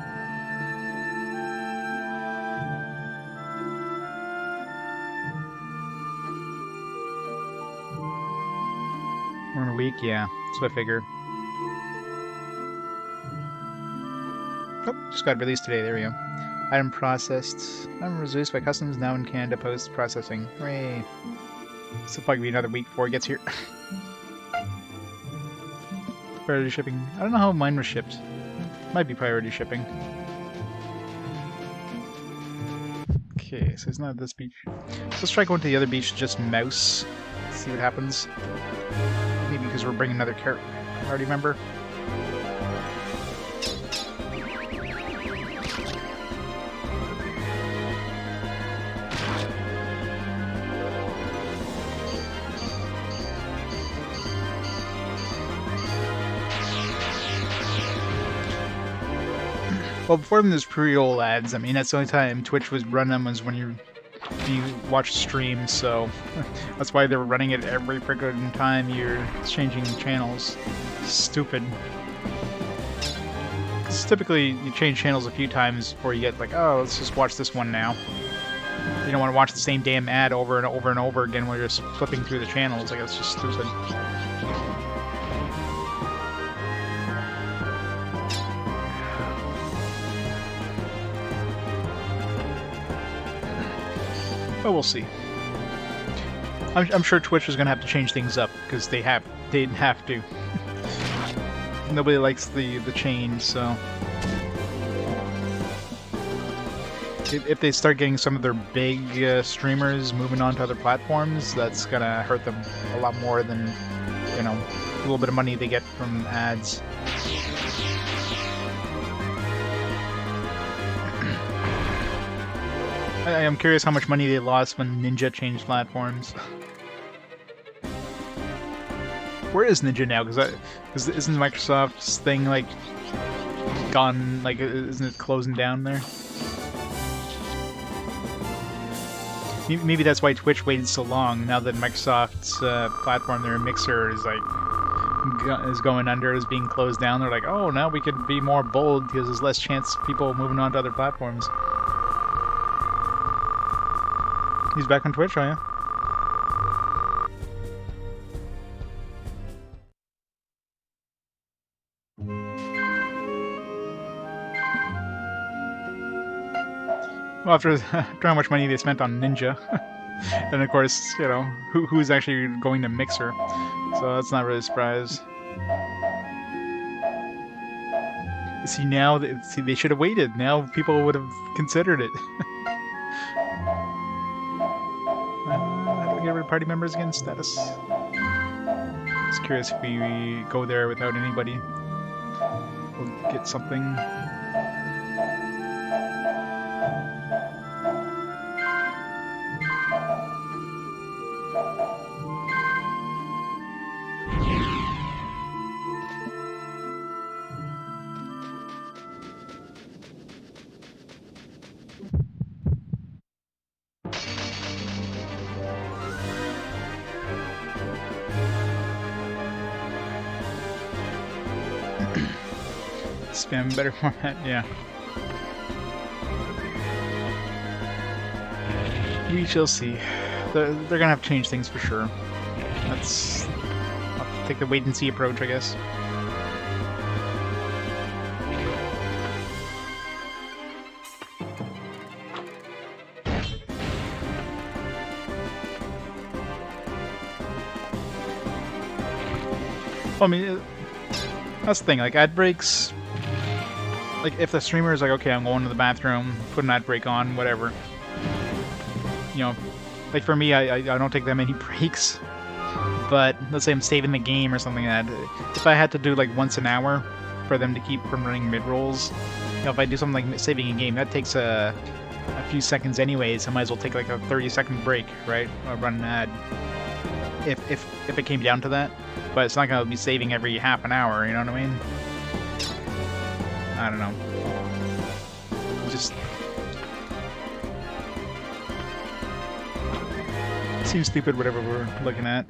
We're in a week, yeah. That's what I figured. Oh, just got released today. There we go. Item processed. Item was released by customs, now in Canada post processing. Hooray! Still probably be another week before it gets here. Priority shipping. I don't know how mine was shipped. Might be priority shipping. Okay, so it's not at this beach. Let's try going to the other beach, just mouse. See what happens. Maybe because we're bringing another party member. Well, before them, there's pre-roll ads. I mean, that's the only time Twitch was run them was when you watch streams, so that's why they were running it every freaking time you're changing channels. Stupid. 'Cause typically, you change channels a few times before you get like, oh, let's just watch this one now. You don't want to watch the same damn ad over and over and over again while you're just flipping through the channels. Like, that's just stupid. But we'll see. I'm sure Twitch is going to have to change things up because they didn't have to. Nobody likes the change, so if they start getting some of their big streamers moving on to other platforms, that's gonna hurt them a lot more than, you know, a little bit of money they get from ads. I am curious how much money they lost when Ninja changed platforms. Where is Ninja now? Because isn't Microsoft's thing like gone? Like, isn't it closing down there? Maybe that's why Twitch waited so long. Now that Microsoft's platform, their Mixer, is going under, is being closed down. They're like, oh, now we could be more bold because there's less chance of people moving on to other platforms. He's back on Twitch, are you? Well, after how much money they spent on Ninja, then of course, you know, who's actually going to Mixer, so that's not really a surprise. See, now, they should have waited. Now people would have considered it. How do we get rid of party members again? Status. Just curious if we go there without anybody, we'll get something. Spam better format, yeah. We shall see. They're gonna have to change things for sure. I'll take the wait and see approach, I guess. Well, I mean, that's the thing. Like, ad breaks. Like, if the streamer is like, okay, I'm going to the bathroom, put an ad break on, whatever. You know, like for me, I don't take that many breaks. But let's say I'm saving the game or something like that. If I had to do like once an hour for them to keep from running mid-rolls, you know, if I do something like saving a game, that takes a few seconds anyways. I might as well take like a 30-second break, right? Or run an ad. If it came down to that. But it's not going to be saving every half an hour, you know what I mean? I don't know. Just seems stupid, whatever we're looking at.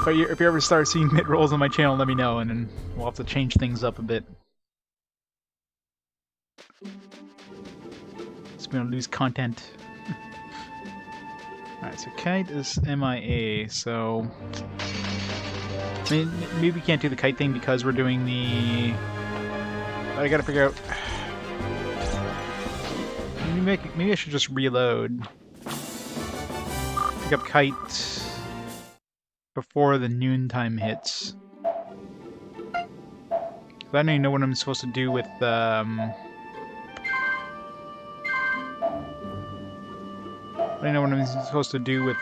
But if you ever start seeing mid-rolls on my channel, let me know, and then we'll have to change things up a bit. Just gonna lose content. Alright, so kite is MIA, so I mean, maybe we can't do the kite thing because we're doing the... But I gotta figure out... Maybe I should just reload. Pick up kite before the noontime hits. I don't even know what I'm supposed to do with I don't know what I'm supposed to do with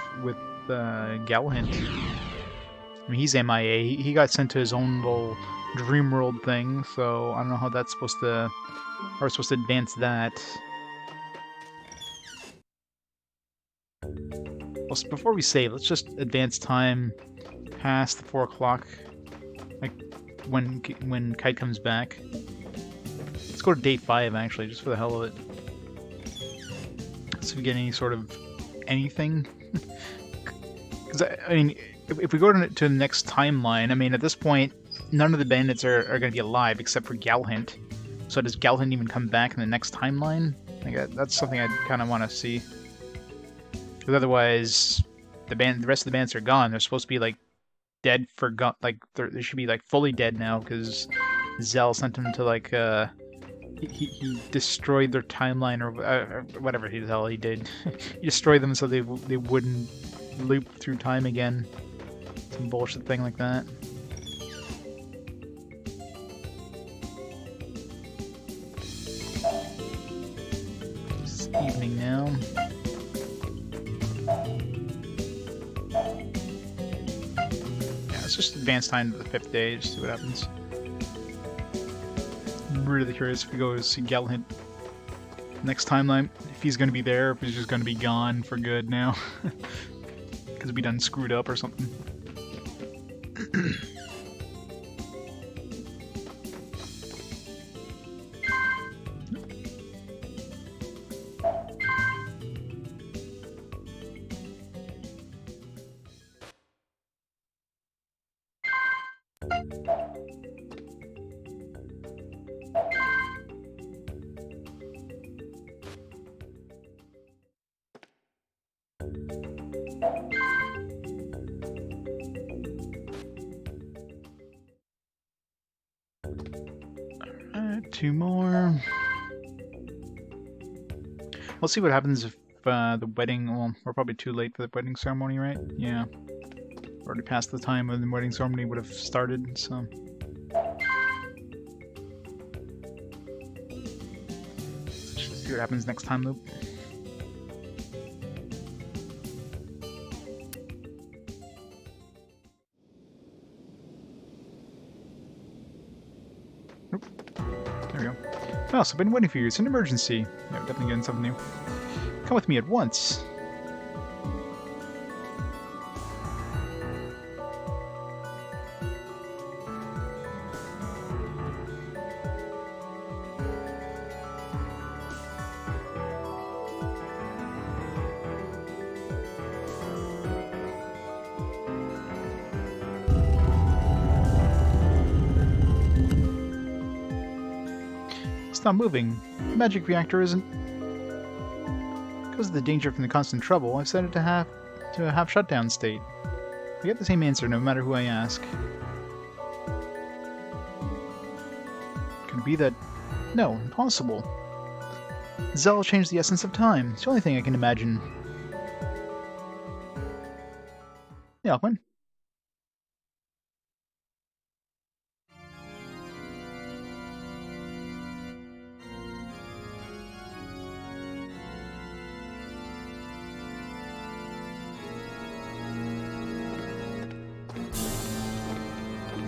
Galahint. I mean, he's MIA. He got sent to his own little dream world thing, so I don't know how that's supposed to... How we're supposed to advance that. Well, before we save, let's just advance time past the 4 o'clock, like when Kite comes back. Let's go to day 5 actually, just for the hell of it. So we get any sort of anything. Because I mean, if we go to the next timeline, I mean, at this point, none of the bandits are going to be alive except for Galhint. So does Galhint even come back in the next timeline? Like, that's something I kind of want to see. Because otherwise, the rest of the bandits are gone. They're supposed to be like dead like they should be like fully dead now because Zell sent them to like he destroyed their timeline or whatever the hell he did. He destroyed them so they wouldn't loop through time again. Some bullshit thing like that. It's evening now. Yeah, let's just advance time to the 5th day, just see what happens. I'm really curious if we go to see Galhint next timeline, if he's going to be there, if he's just going to be gone for good now. Because we done screwed up or something. Alright, 2 more. We'll see what happens if the wedding... Well, we're probably too late for the wedding ceremony, right? Yeah. Already past the time when the wedding ceremony would have started, so... Let's just see what happens next time loop. There we go. Oh, so I've been waiting for you. It's an emergency. Yeah, we're definitely getting something new. Come with me at once. It's not moving. The magic reactor isn't... Because of the danger from the constant trouble, I've set it to a half shutdown state. We get the same answer no matter who I ask. Could it be that... No, impossible. Zell changed the essence of time. It's the only thing I can imagine. Yeah, Quinn.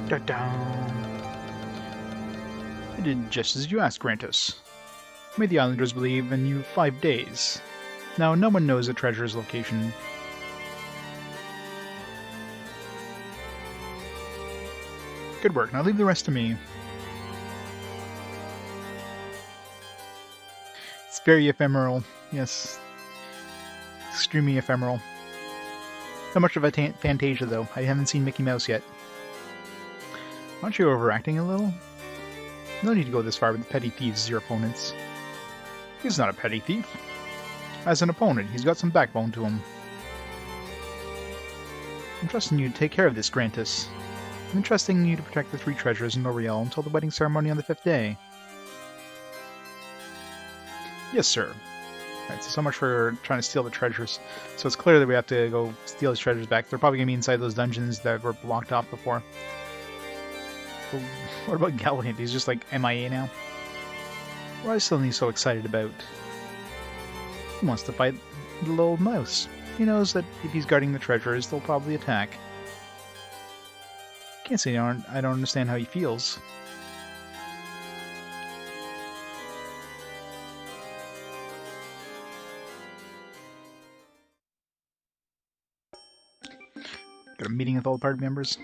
Da-da. I did just as you asked, Grantus. I made the islanders believe in you 5 days. Now no one knows the treasure's location. Good work, now leave the rest to me. It's very ephemeral, yes. Extremely ephemeral. Not much of a Fantasia, though. I haven't seen Mickey Mouse yet. Aren't you overacting a little? No need to go this far with the petty thieves as your opponents. He's not a petty thief. As an opponent, he's got some backbone to him. I'm trusting you to take care of this, Grantus. I'm entrusting you to protect the 3 treasures in L'Oreal until the wedding ceremony on the 5th day. Yes, sir. Alright, so much for trying to steal the treasures. So it's clear that we have to go steal these treasures back. They're probably going to be inside those dungeons that were blocked off before. But what about Galahad? He's just like MIA now. Why is suddenly so excited about? He wants to fight the little mouse. He knows that if he's guarding the treasures, they'll probably attack. Can't say I don't understand how he feels. a meeting with all the party members.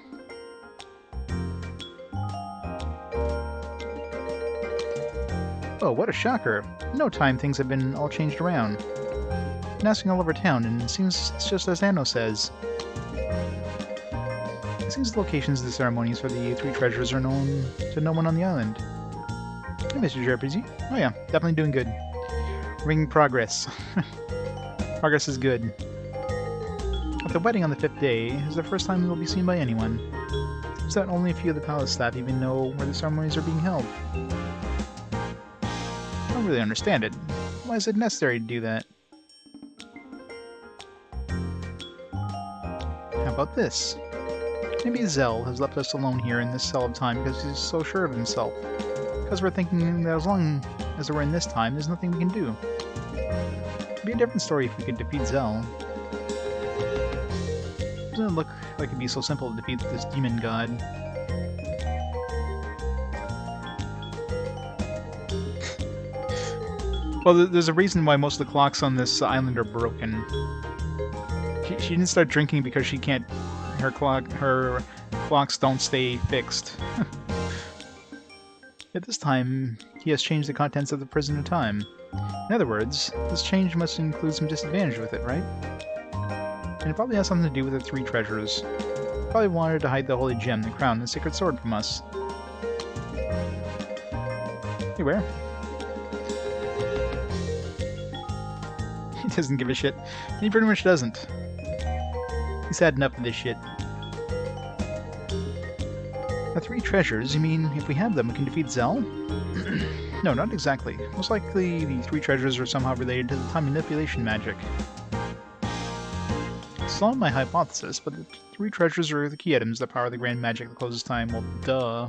Oh, what a shocker. In no time, things have been all changed around. Been asking all over town, and it seems it's just as Anno says. It seems the locations of the ceremonies for the three treasures are known to no one on the island. Hey, Mr. JRPG. Oh yeah, definitely doing good. Making progress. Progress is good. At the wedding on the 5th day is the first time we'll be seen by anyone. Seems that only a few of the palace staff even know where the ceremonies are being held. I don't really understand it. Why is it necessary to do that? How about this? Maybe Zell has left us alone here in this cell of time because he's so sure of himself. Because we're thinking that as long as we're in this time, there's nothing we can do. It'd be a different story if we could defeat Zell. Doesn't look like it'd be so simple to defeat this demon god. Well, there's a reason why most of the clocks on this island are broken. She didn't start drinking because she can't. Her clocks don't stay fixed. At this time, he has changed the contents of the prison of time. In other words, this change must include some disadvantage with it, right? And it probably has something to do with the three treasures. Probably wanted to hide the holy gem, the crown, and the sacred sword from us. Hey, where? He doesn't give a shit. He pretty much doesn't. He's had enough of this shit. The three treasures? You mean if we have them, we can defeat Zell? No, not exactly. Most likely, the three treasures are somehow related to the time manipulation magic. It's not my hypothesis, but the three treasures are the key items that power the grand magic that closes time. Well, duh.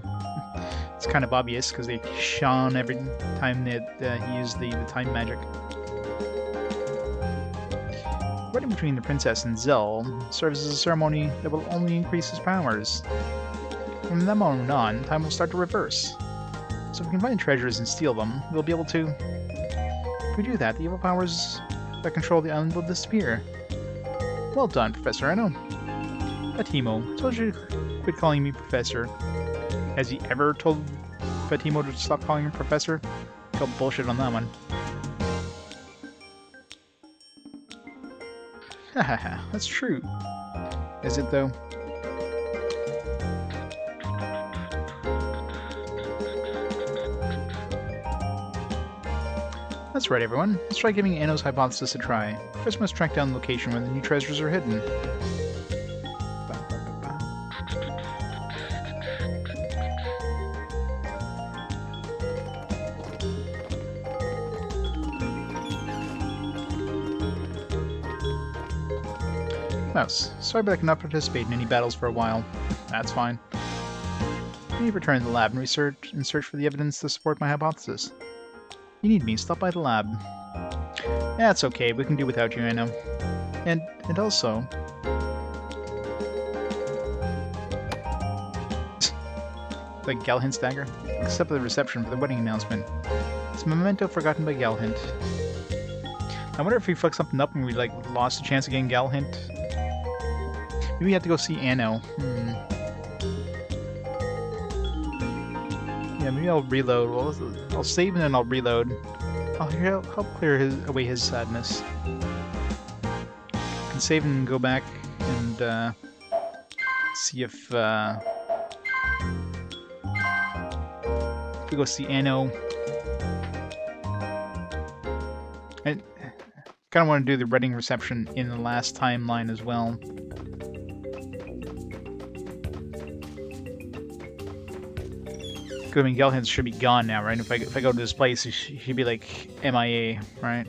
It's kind of obvious, because they shone every time that he used the time magic. The wedding between the princess and Zell serves as a ceremony that will only increase his powers. From that moment on, time will start to reverse. So if we can find treasures and steal them, we'll be able to... If we do that, the evil powers that control the island will disappear. Well done, Professor Anno. Pattimo, I told you to quit calling me Professor. Has he ever told Pattimo to stop calling him Professor? Call bullshit on that one. Hahaha, that's true. Is it though? That's right, everyone. Let's try giving Anno's hypothesis a try. First, we must track down the location where the new treasures are hidden. Mouse, sorry but I cannot participate in any battles for a while. That's fine. I need to return to the lab and search for the evidence to support my hypothesis. You need me, stop by the lab. That's okay, we can do without you, I know. And also... like Galhint's dagger? Except for the reception for the wedding announcement. It's a memento forgotten by Galhint. I wonder if we fucked something up and we, like, lost a chance of getting Galhint. Maybe we have to go see Anno. Yeah, maybe I'll reload. Well, I'll save and then I'll reload. I'll help clear away his sadness. I can save and go back and see if we go see Anno. I kind of want to do the wedding reception in the last timeline as well. I mean, Gelhint should be gone now, right? If I go to this place, he should be like MIA, right?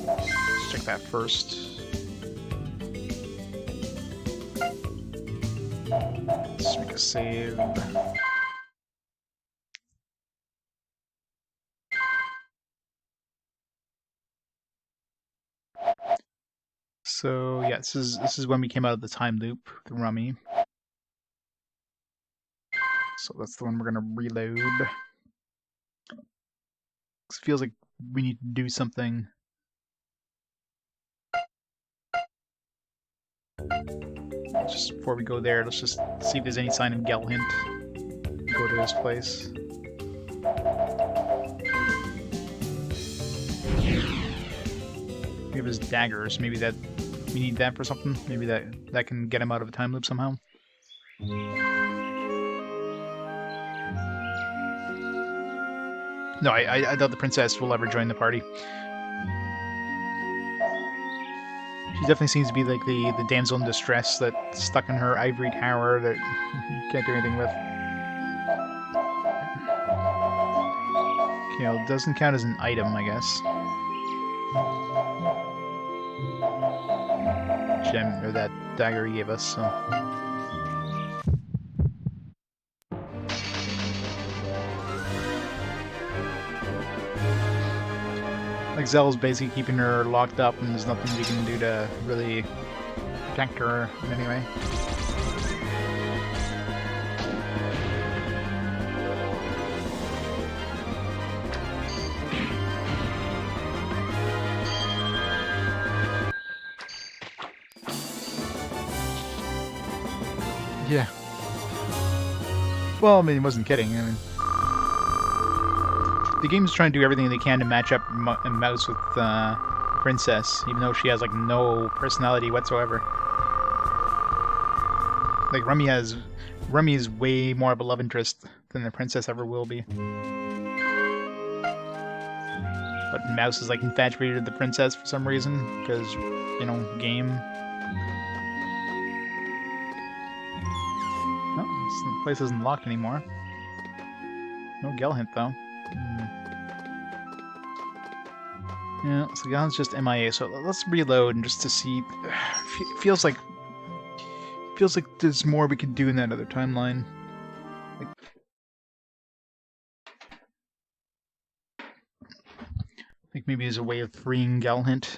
Let's check that first. Let's make a save. So yeah, this is when we came out of the time loop, the rummy. So that's the one we're gonna reload. It feels like we need to do something. Just before we go there, let's just see if there's any sign of Gelhint. Go to his place. We have his daggers. Maybe that we need that for something. Maybe that can get him out of a time loop somehow. No, I doubt the princess will ever join the party. She definitely seems to be like the damsel in distress that's stuck in her ivory tower that you can't do anything with. Okay, well, it doesn't count as an item, I guess. Gem, or that dagger he gave us, so... Like, Zel's basically keeping her locked up, and there's nothing we can do to really protect her in any way. Yeah. Well, I mean, he wasn't kidding. I mean, the game's trying to do everything they can to match up Mouse with Princess, even though she has like no personality whatsoever. Like Rummy is way more of a love interest than the Princess ever will be. But Mouse is like infatuated with the Princess for some reason, because, you know, game. Oh, this place isn't locked anymore. No Gelhint though. Yeah, so Gelhint's just MIA. So let's reload and just to see. Feels like there's more we could do in that other timeline. Like maybe there's a way of freeing Gelhint.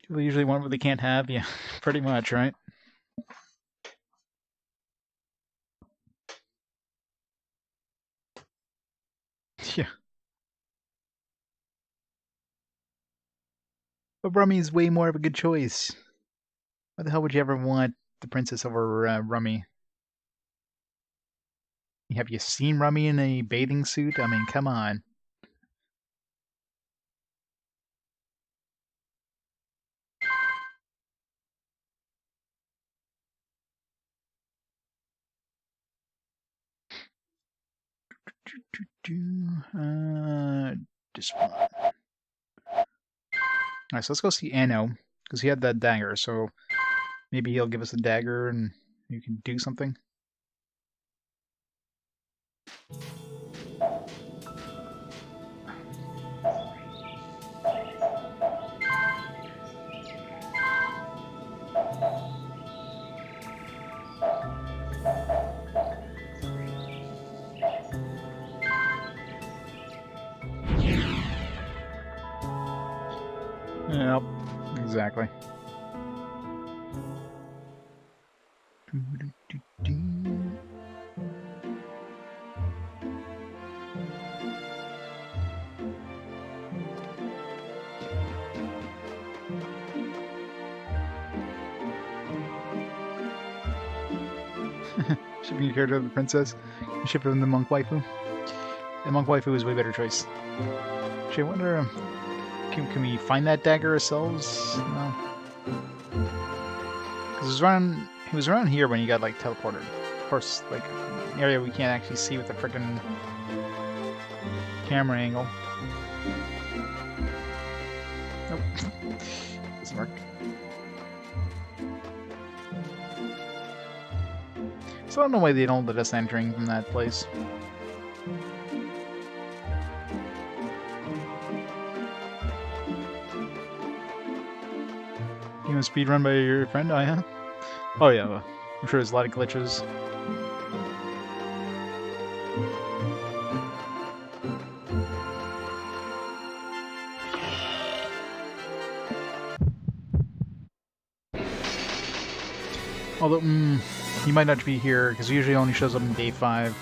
People usually want what they can't have. Yeah, pretty much, right? Yeah. But Rummy is way more of a good choice. Why the hell would you ever want the princess over Rummy? Have you seen Rummy in a bathing suit? I mean, come on. This one. Alright, so let's go see Anno, because he had that dagger, so maybe he'll give us a dagger and you can do something. Yep, exactly. Shipping your character to the princess, you ship him the monk waifu. The monk waifu is a way better choice. Actually, I wonder, can we find that dagger ourselves? No. Because he was around here when he got like teleported. Of course, like an area we can't actually see with the frickin' camera angle. Nope. Doesn't work. So I don't know why they don't let us entering from that place. You want speedrun by your friend? Oh yeah? Oh yeah, well, I'm sure there's a lot of glitches. Although, he might not be here, because he usually only shows up in day 5.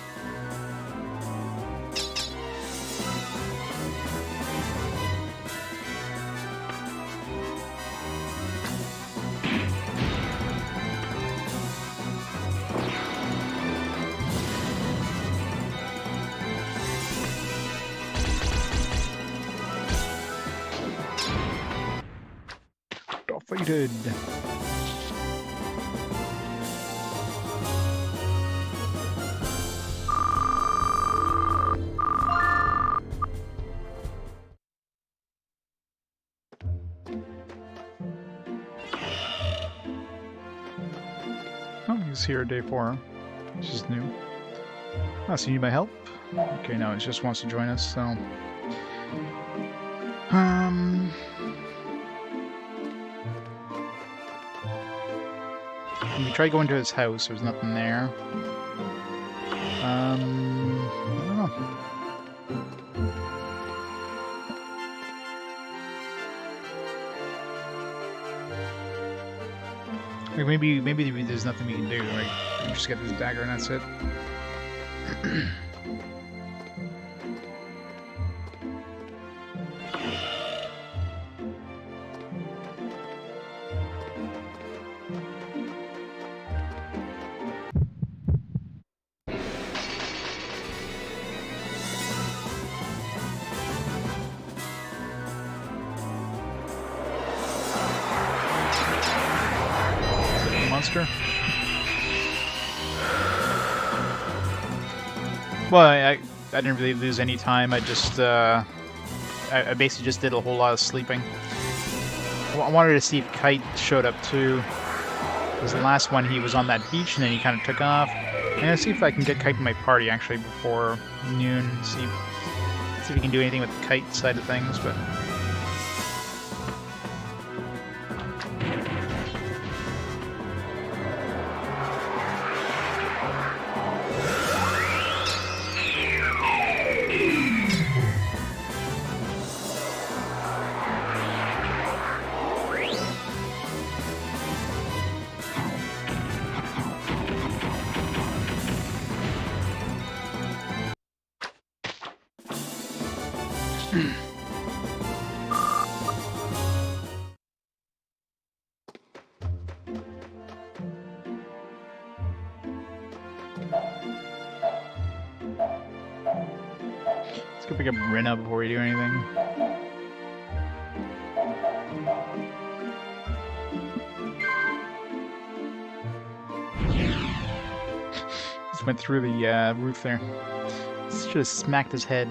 completed. Oh, he's here day 4. This is new. Oh, so you need my help? Okay, no, it just wants to join us, so... We tried going to his house, there's nothing there. I don't know. Like maybe there's nothing we can do, right? We just get this dagger and that's it. Monster. Well, I didn't really lose any time. I just I basically just did a whole lot of sleeping. I wanted to see if Kite showed up too. Because the last one he was on that beach and then he kind of took off. I'm gonna see if I can get Kite in my party actually before noon. See if we can do anything with the Kite side of things, but. Let's go pick up Rena before we do anything. Just went through the roof there. Should have smacked his head.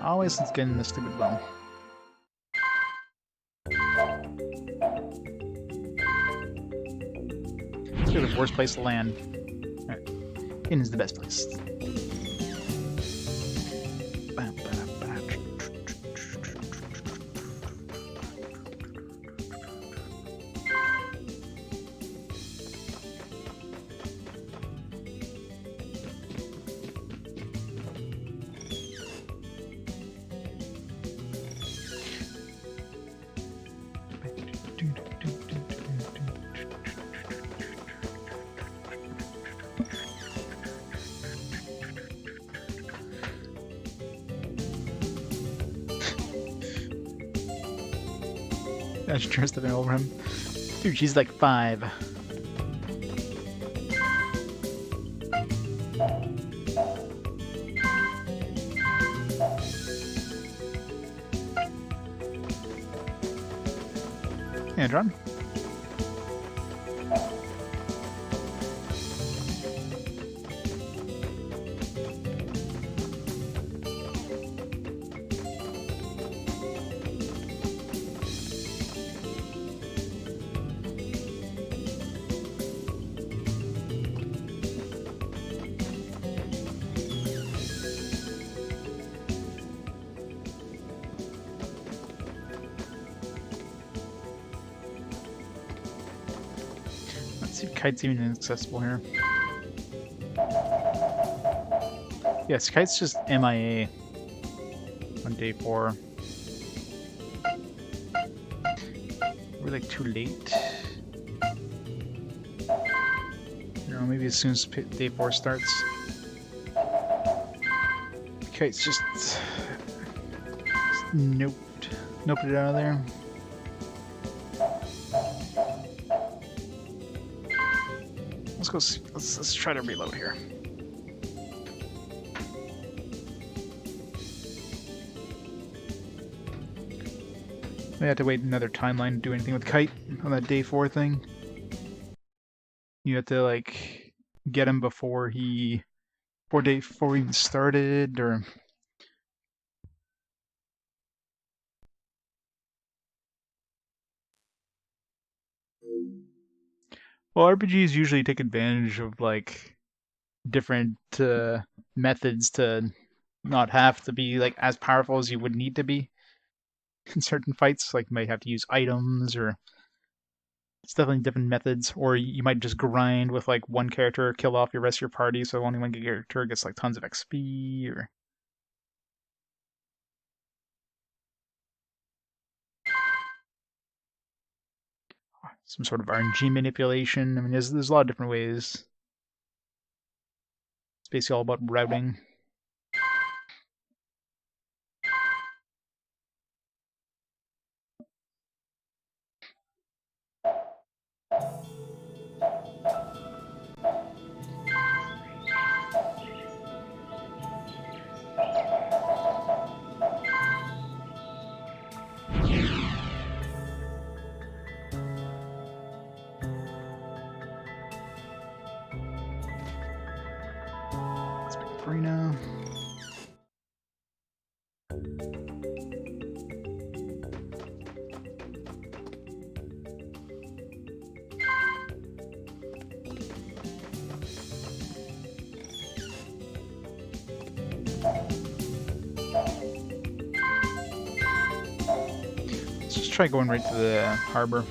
Always let's get in the stupid ball. It's the worst place to land. Alright. In is the best place. I should try stepping over him. Dude, she's like 5. Yeah, John. Let's see if Kite's even inaccessible here. Yes, Kite's just MIA on day 4. We're like too late. You know, maybe as soon as day 4 starts. Kite's just noped it out of there. Let's go see, let's try to reload here. I had to wait another timeline to do anything with Kite on that day 4 thing. You have to like get him before day 4 even started, or well, RPGs usually take advantage of like different methods to not have to be like as powerful as you would need to be in certain fights. Like you might have to use items, or it's definitely different methods. Or you might just grind with like one character, kill off your rest of your party, so only one character gets like tons of XP, or some sort of RNG manipulation. I mean, there's a lot of different ways. It's basically all about routing. Let's pick 3 now. Let's just try going right to the harbor.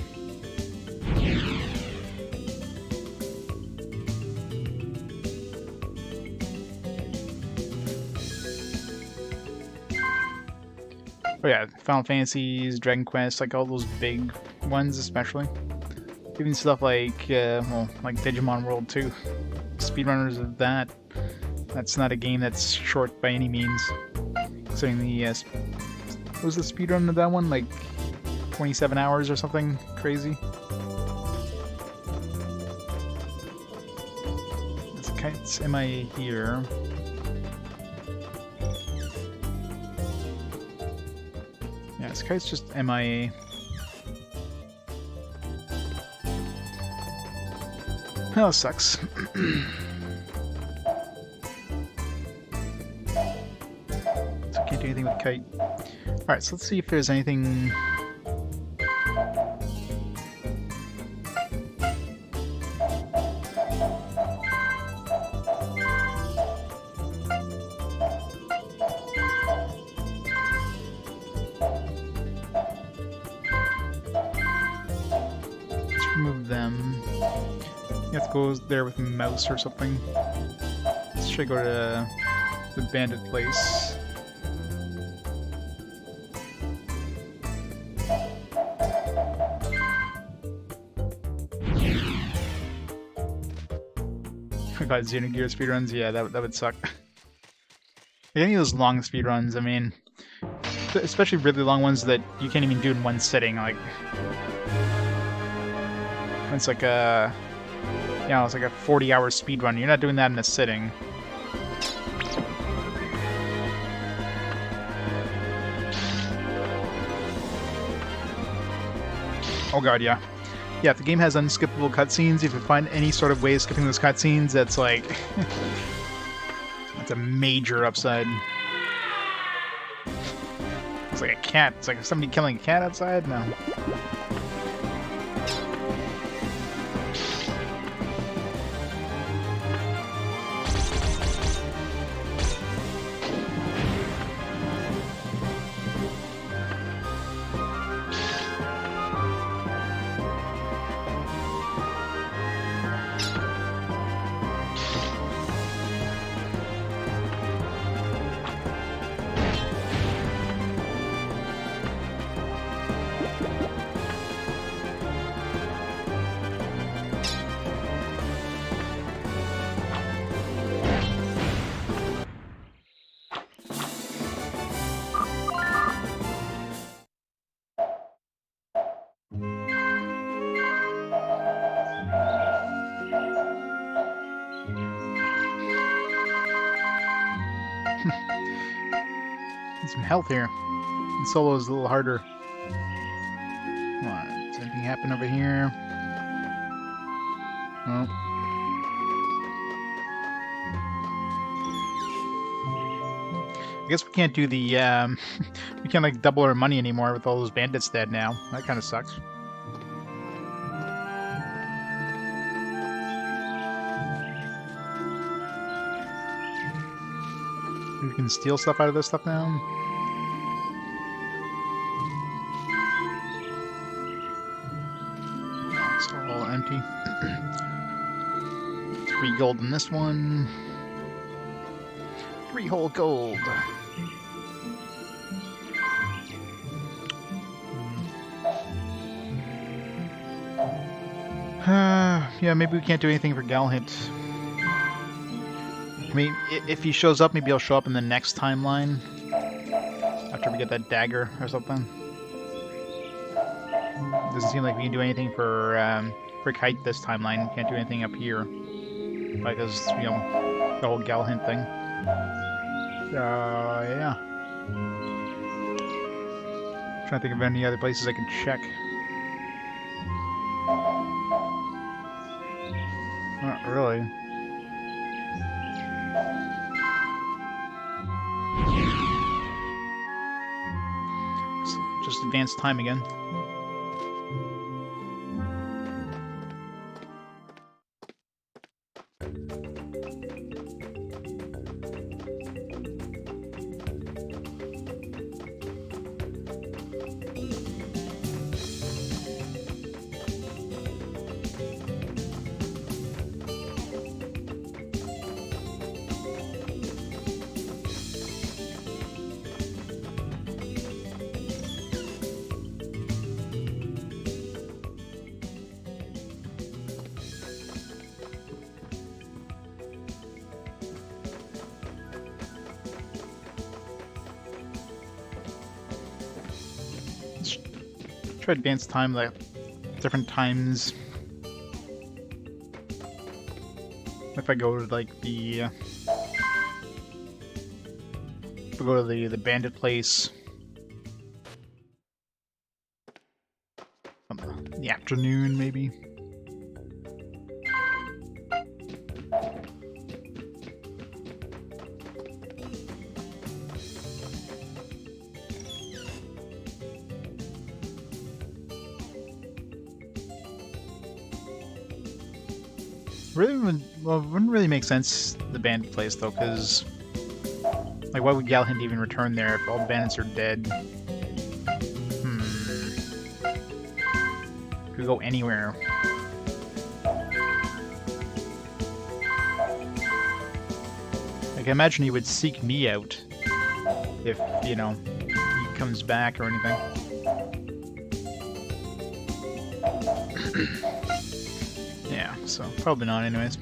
Oh yeah, Final Fantasies, Dragon Quest, like all those big ones especially. Even stuff like, like Digimon World 2. Speedrunners of that. That's not a game that's short by any means. Considering the, what was the speedrun of that one? Like 27 hours or something crazy? This Kite's MIA here. Yeah, this Kite's just MIA. Oh, sucks. So can't do anything with Kite. Alright, so let's see if there's anything... Let's remove them. You have to go there with a mouse or something. Let's try to go to the bandit place. Oh god, Xenogear speedruns? Yeah, that would suck. Like any of those long speedruns, I mean, especially really long ones that you can't even do in one sitting, like... It's like a... Yeah, it's like a 40-hour speedrun. You're not doing that in a sitting. Oh god, yeah. Yeah, if the game has unskippable cutscenes, if you find any sort of way of skipping those cutscenes, that's like... that's a major upside. It's like a cat. It's like somebody killing a cat outside? No. Need some health here. And solo is a little harder. happen over here? Oh. I guess we can't do the, we can't, like, double our money anymore with all those bandits dead now. That kind of sucks. We can steal stuff out of this stuff now. Oh, it's all empty. 3 gold in this one. 3 whole gold. Yeah, maybe we can't do anything for Galhint. I mean, if he shows up, maybe he'll show up in the next timeline. After we get that dagger or something. Doesn't seem like we can do anything for Kite this timeline. Can't do anything up here. Because, you know, the whole Galhint thing. Yeah. Trying to think of any other places I can check. Not really. So just advance time again. Try to advance time like different times. If I go to like the if I go to the bandit place in the afternoon maybe. Really, well, it wouldn't really make sense, the bandit place, though, because, like, why would Galhint even return there if all the bandits are dead? Could go anywhere. Like, I imagine he would seek me out if, you know, he comes back or anything. Yeah, so probably not anyways. I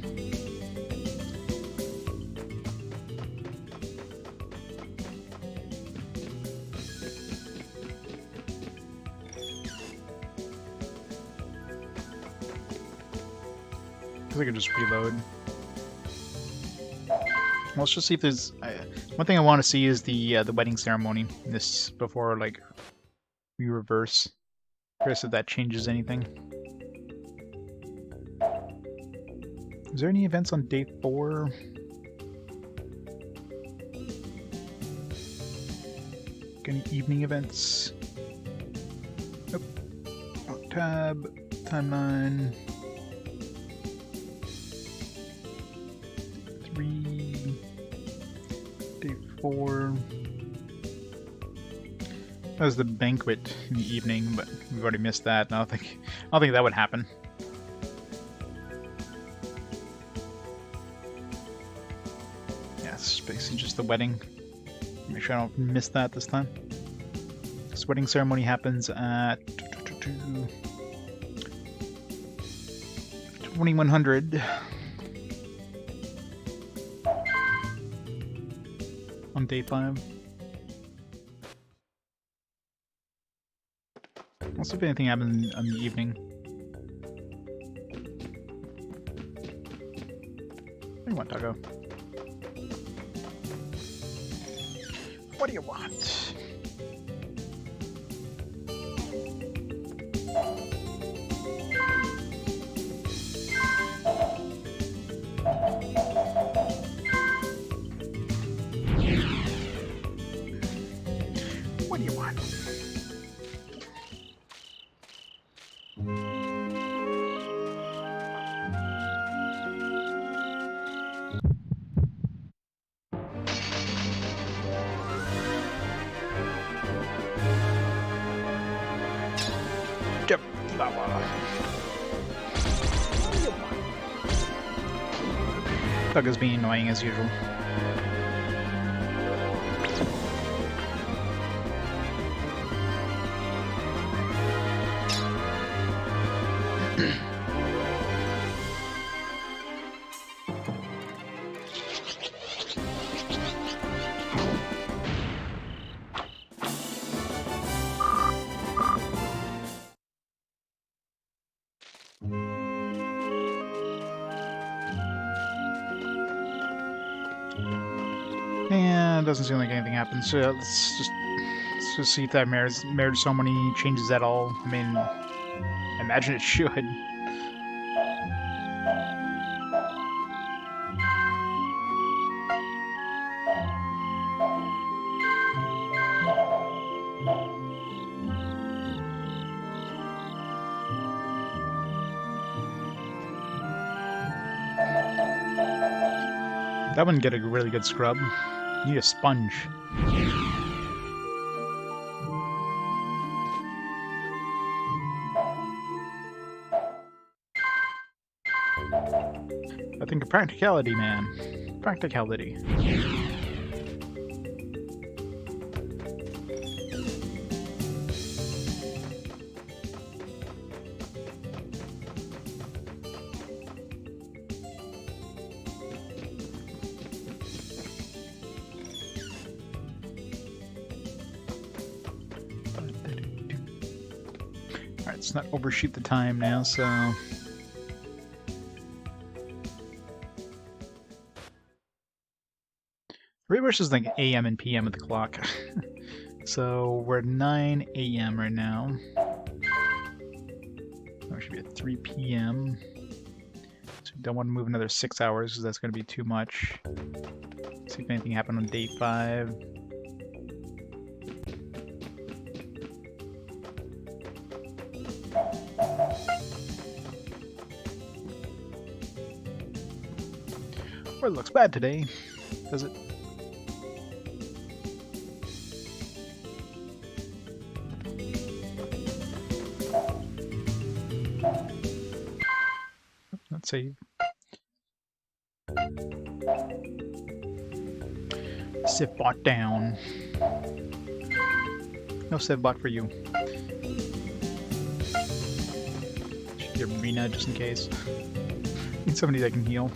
think I can just reload. Let's just see if there's... one thing I want to see is the wedding ceremony. This before, like, we reverse. Curious if that changes anything. Is there any events on day 4? Any evening events? Nope. Oh, tab, timeline. 3. Day 4. That was the banquet in the evening, but we've already missed that. I don't think that would happen. Basically just the wedding. Make sure I don't miss that this time. This wedding ceremony happens at 2100 on day 5. Let's see if anything happens on the evening. What do you want, Taco? What do you want? Bug is being annoying as usual. Yeah, it doesn't seem like anything happens. So let's just see if that marriage ceremony changes at all. I mean, I imagine it should. That wouldn't get a really good scrub. You need a sponge. I think of practicality, man. Practicality. Alright, let's not overshoot the time now, so... Reverse is like AM and PM of the clock. So we're at 9 AM right now. We should be at 3 PM. So we don't want to move another 6 hours because that's going to be too much. See if anything happened on day 5. Well, it looks bad today, does it? Let's save. Civ bot down. No Civ bot for you. Should get Rena just in case. Need somebody that can heal.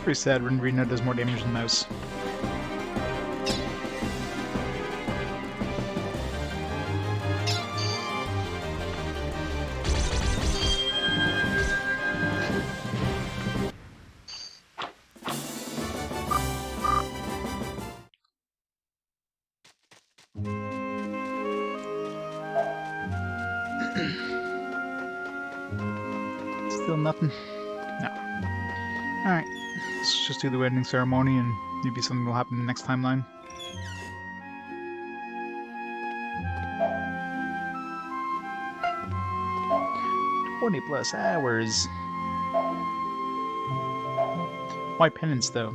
Pretty sad when Reno does more damage than Mouse. Still nothing? No. Alright. Let's just do the wedding ceremony and maybe something will happen in the next timeline. +20 hours. Why penance though?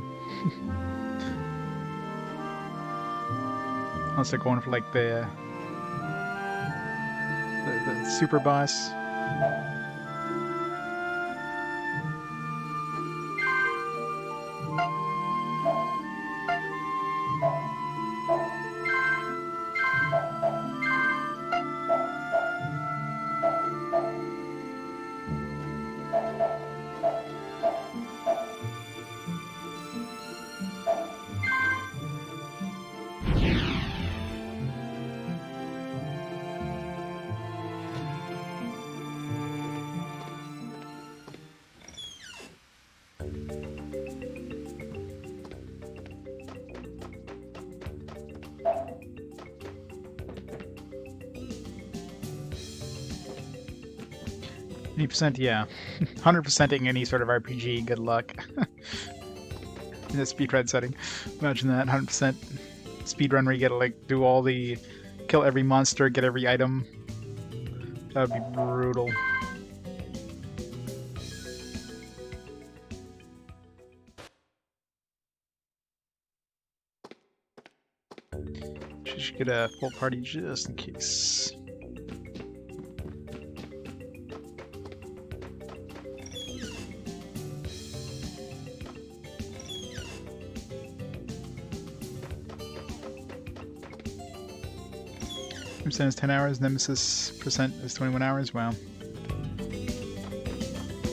Unless they're going for like the super boss. 80%, yeah. 100%ing any sort of RPG, good luck. In the speedrun setting. Imagine that, 100% speedrun where you gotta like do all the... kill every monster, get every item. That would be brutal. Should get a full party just in case. Percent is 10 hours, Nemesis percent is 21 hours. Wow.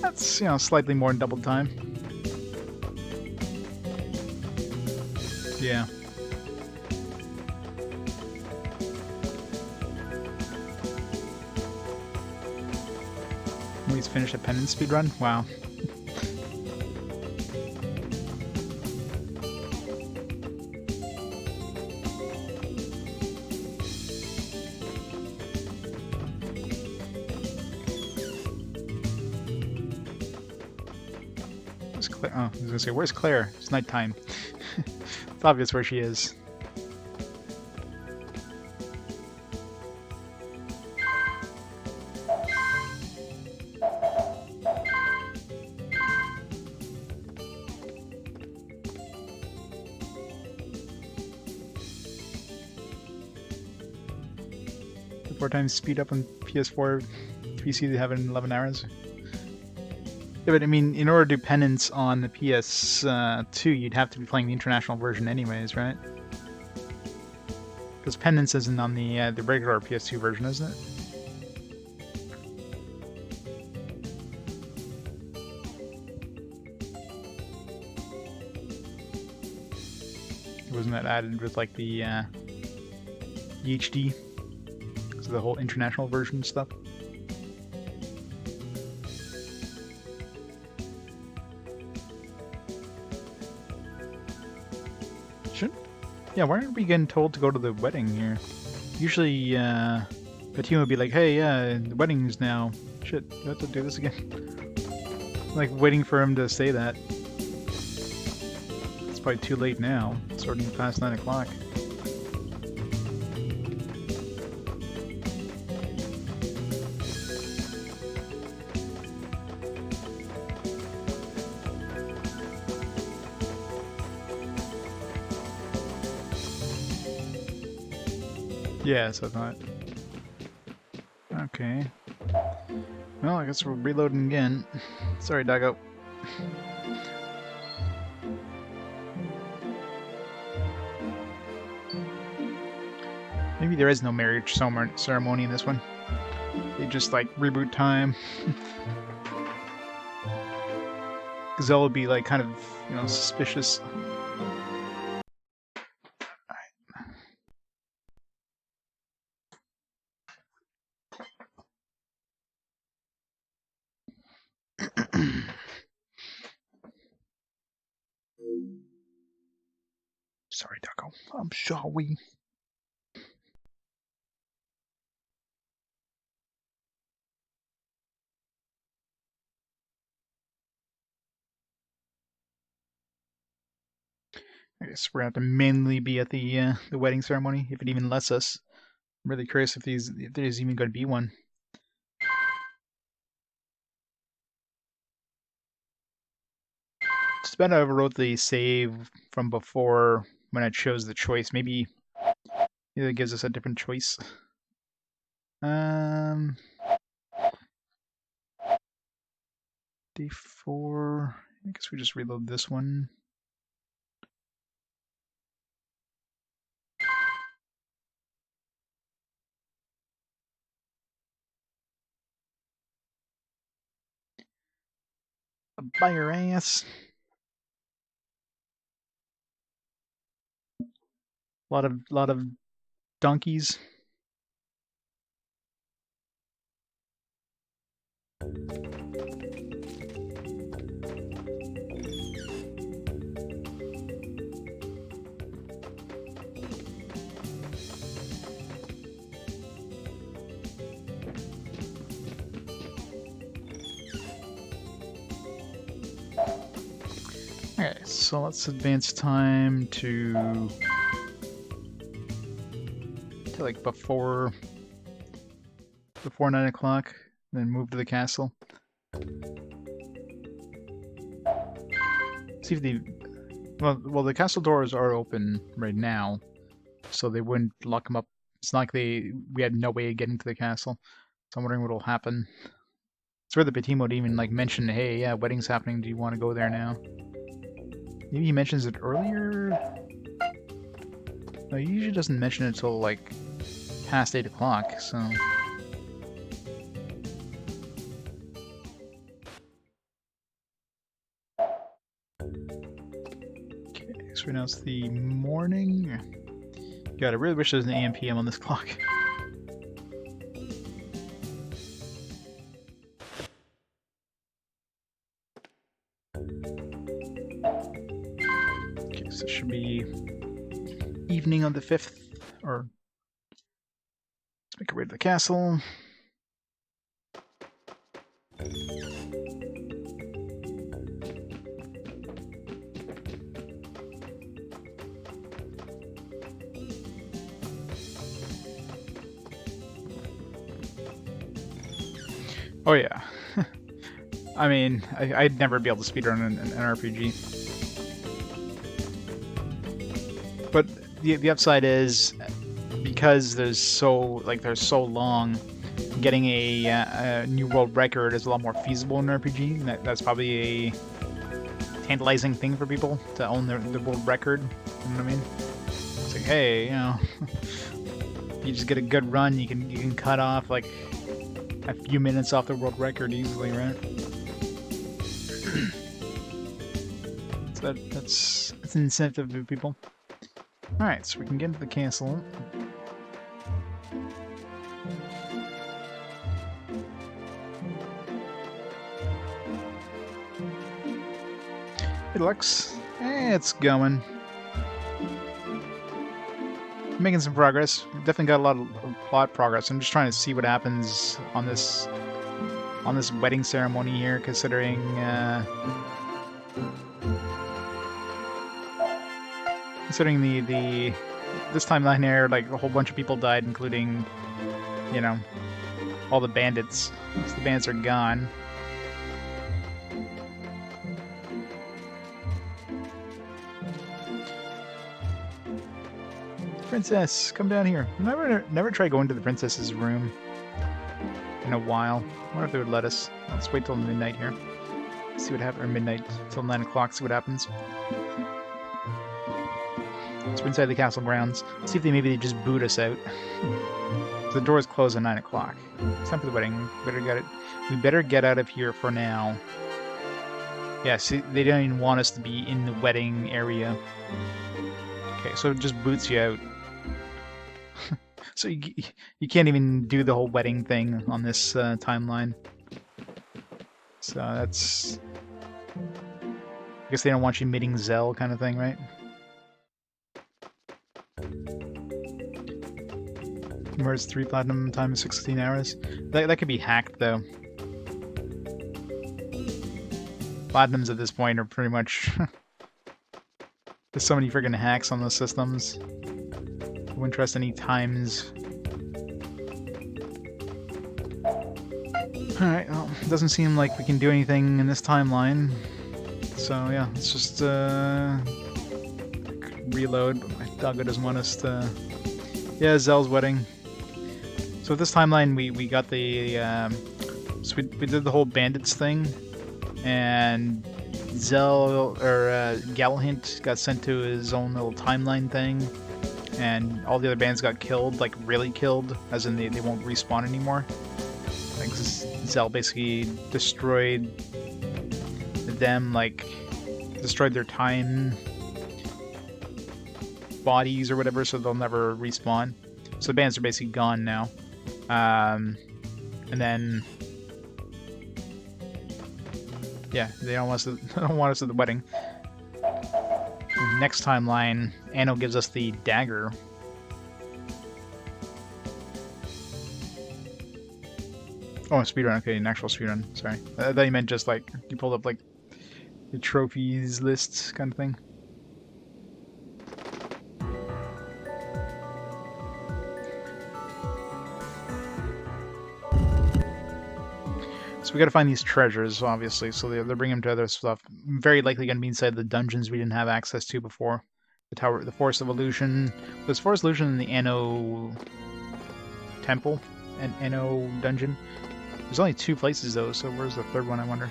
That's, you know, slightly more than double time. Yeah. He's finished a penance speedrun? Wow. Where's Claire? Oh, I was gonna say, where's Claire? It's nighttime. It's obvious where she is. Four times speed up on PS4, PC they have it in 11 hours. Yeah, but I mean, in order to do penance on the PS2, you'd have to be playing the international version anyways, right? Because penance isn't on the regular PS2 version, isn't it? Wasn't that added with like the HD? Because of the whole international version stuff. Yeah, why aren't we getting told to go to the wedding here? Usually, Pattimo would be like, hey, yeah, the wedding's now. Shit, do I have to do this again? Like, waiting for him to say that. It's probably too late now. It's already past 9 o'clock. Yeah, so I thought. Okay. Well, I guess we're reloading again. Sorry, Doggo. Maybe there is no marriage ceremony in this one. They just, like, reboot time. Gazelle would be, like, kind of, you know, suspicious. Sorry, Doggo. I'm sorry. I guess we're gonna have to mainly be at the wedding ceremony, if it even lets us. I'm really curious if there's even going to be one. Just about I overwrote the save from before when I chose the choice. Maybe it gives us a different choice. D4. I guess we just reload this one. By your ass. Lot of donkeys. so let's advance time to like before 9 o'clock, then move to the castle. See if the well the castle doors are open right now, so they wouldn't lock them up. It's not like we had no way of getting to the castle. So I'm wondering what will happen. It's where the Pattimo even like mentioned, hey, yeah, wedding's happening. Do you want to go there now? Maybe he mentions it earlier. No, he usually doesn't mention it until like past 8 o'clock. So. Okay, so right now it's the morning. God, I really wish there was an AM PM on this clock. Okay, so it should be evening on the 5th, or let's make our way to the castle. Oh yeah. I mean, I'd never be able to speedrun an RPG. But the upside is, because they're so long, getting a new world record is a lot more feasible in an RPG. And that's probably a tantalizing thing for people to own the world record. You know what I mean? It's like, hey, you know, you just get a good run, you can cut off like a few minutes off the world record easily, right? So that's an incentive for people. Alright, so we can get into the castle. It looks... it's going. Making some progress. We've definitely got a lot of plot progress. I'm just trying to see what happens on this wedding ceremony here, considering the this timeline here, like a whole bunch of people died, including, you know, all the bandits. So the bandits are gone. Princess, come down here. Never try going to the princess's room in a while. I wonder if they would let us. Let's wait till midnight here. See what happens. Or midnight till 9 o'clock. See what happens. So we're inside the castle grounds. See if maybe they just boot us out. The doors close at 9 o'clock. It's time for the wedding. We better get out of here for now. Yeah, see, they don't even want us to be in the wedding area. Okay, so it just boots you out. So you can't even do the whole wedding thing on this timeline. So that's... I guess they don't want you meeting Zell kind of thing, right? Where's 3 platinum times 16 hours? That could be hacked, though. Platinums at this point are pretty much... There's so many friggin' hacks on those systems. I wouldn't trust any times. Alright, well, it doesn't seem like we can do anything in this timeline. So yeah, let's just reload, but my doggo doesn't want us to... Yeah, Zell's wedding. So with this timeline, we got the... So we did the whole bandits thing, and Zell, or Galahint got sent to his own little timeline thing, and all the other bands got killed, like really killed, as in they won't respawn anymore. Like Zell basically destroyed them, like destroyed their time bodies or whatever, so they'll never respawn. So the bands are basically gone now. And then yeah, they don't want us at the wedding. Next timeline, Anno gives us the dagger. Oh, speedrun. Okay, an actual speedrun. Sorry. I thought you meant just like you pulled up like the trophies lists kind of thing. So we got to find these treasures, obviously. So they're bringing them to other stuff. Very likely going to be inside the dungeons we didn't have access to before. The tower, the Forest of Illusion. There's Forest of Illusion in the Anno Temple and Anno Dungeon. There's only 2 places though, so where's the third one, I wonder?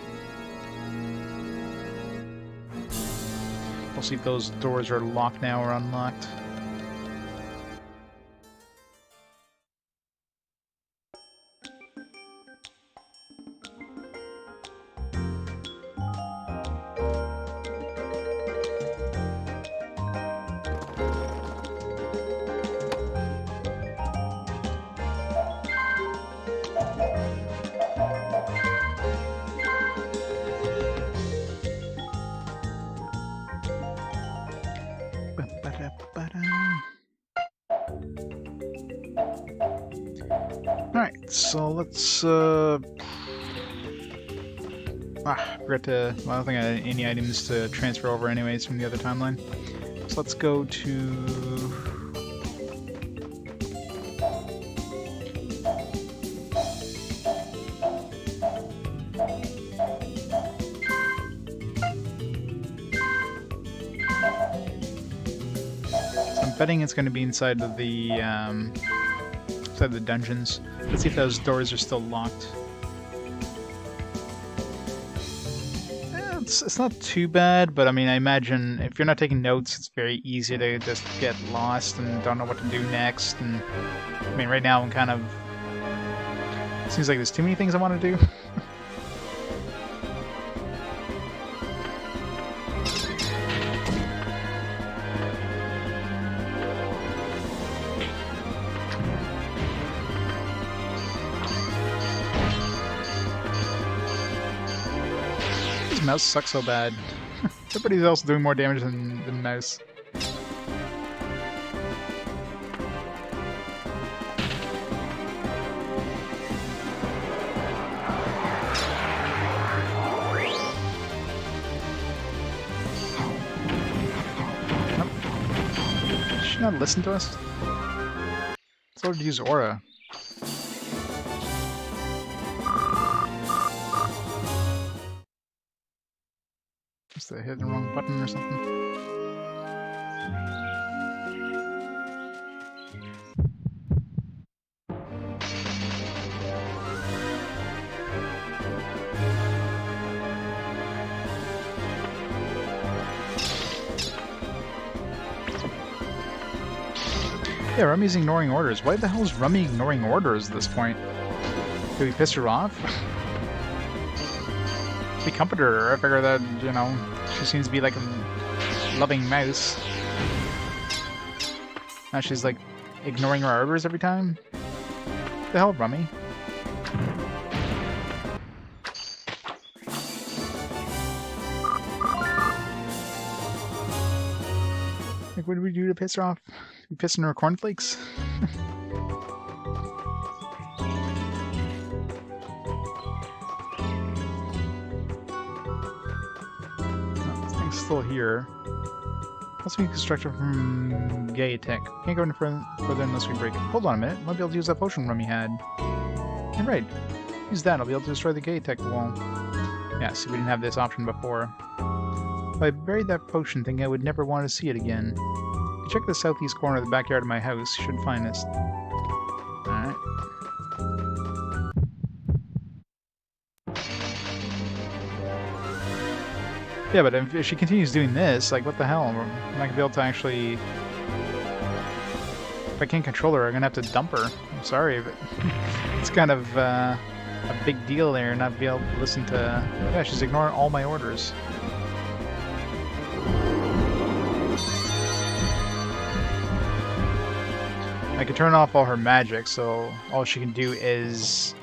We'll see if those doors are locked now or unlocked. Alright, so let's forgot to, well, I don't think I had any items to transfer over anyways from the other timeline. So let's go to I'm betting it's going to be inside of the dungeons. Let's see if those doors are still locked. It's not too bad, but I mean, I imagine if you're not taking notes, it's very easy to just get lost and don't know what to do next. And I mean, right now I'm kind of, it seems like there's too many things I want to do. Mouse sucks so bad. Everybody else doing more damage than mouse. Nope. Did she not listen to us? Let's order to use Aura. I hit the wrong button or something. Yeah, Rummy's ignoring orders. Why the hell is Rummy ignoring orders at this point? Did we piss her off? We comforted her. I figure that, you know, she seems to be like a loving mouse. Now she's like ignoring our orders every time. What the hell, Rummy? Like, what did we do to piss her off? We pissed in her cornflakes? Still here. Let's be constructed from Gay Tech. Can't go any further unless we break it. Hold on a minute. Might be able to use that potion Rummy had. You're right. Use that. I'll be able to destroy the Gay Tech wall. Yeah, see, we didn't have this option before. If I buried that potion, thinking I would never want to see it again. If you check the southeast corner of the backyard of my house, you should find this. Alright. Yeah, but if she continues doing this, like, what the hell? I'm not gonna be able to actually... If I can't control her, I'm gonna have to dump her. I'm sorry, but it's kind of a big deal there, not be able to listen to... Yeah, she's ignoring all my orders. I can turn off all her magic, so all she can do is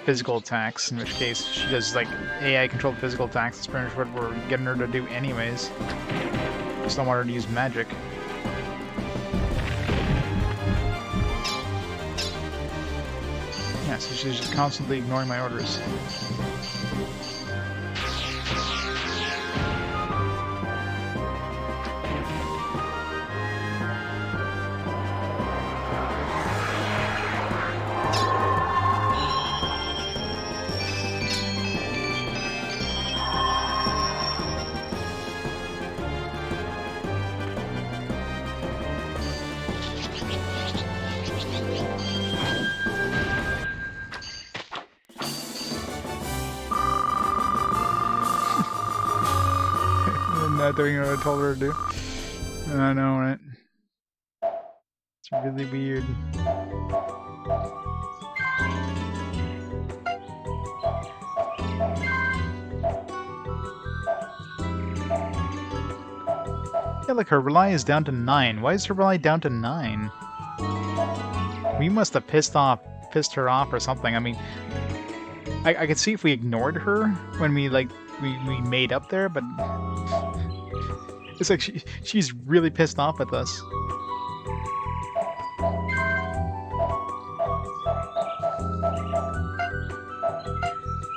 physical attacks, in which case she does like AI controlled physical attacks. That's pretty much what we're getting her to do anyways. Just don't want her to use magic. Yeah, so she's just constantly ignoring my orders. Not doing what I told her to do. I know, right? It's really weird. Yeah, look, her rely is down to 9. Why is her rely down to 9? We must have pissed her off or something. I mean, I could see if we ignored her when we made up there, but it's like she's really pissed off with us.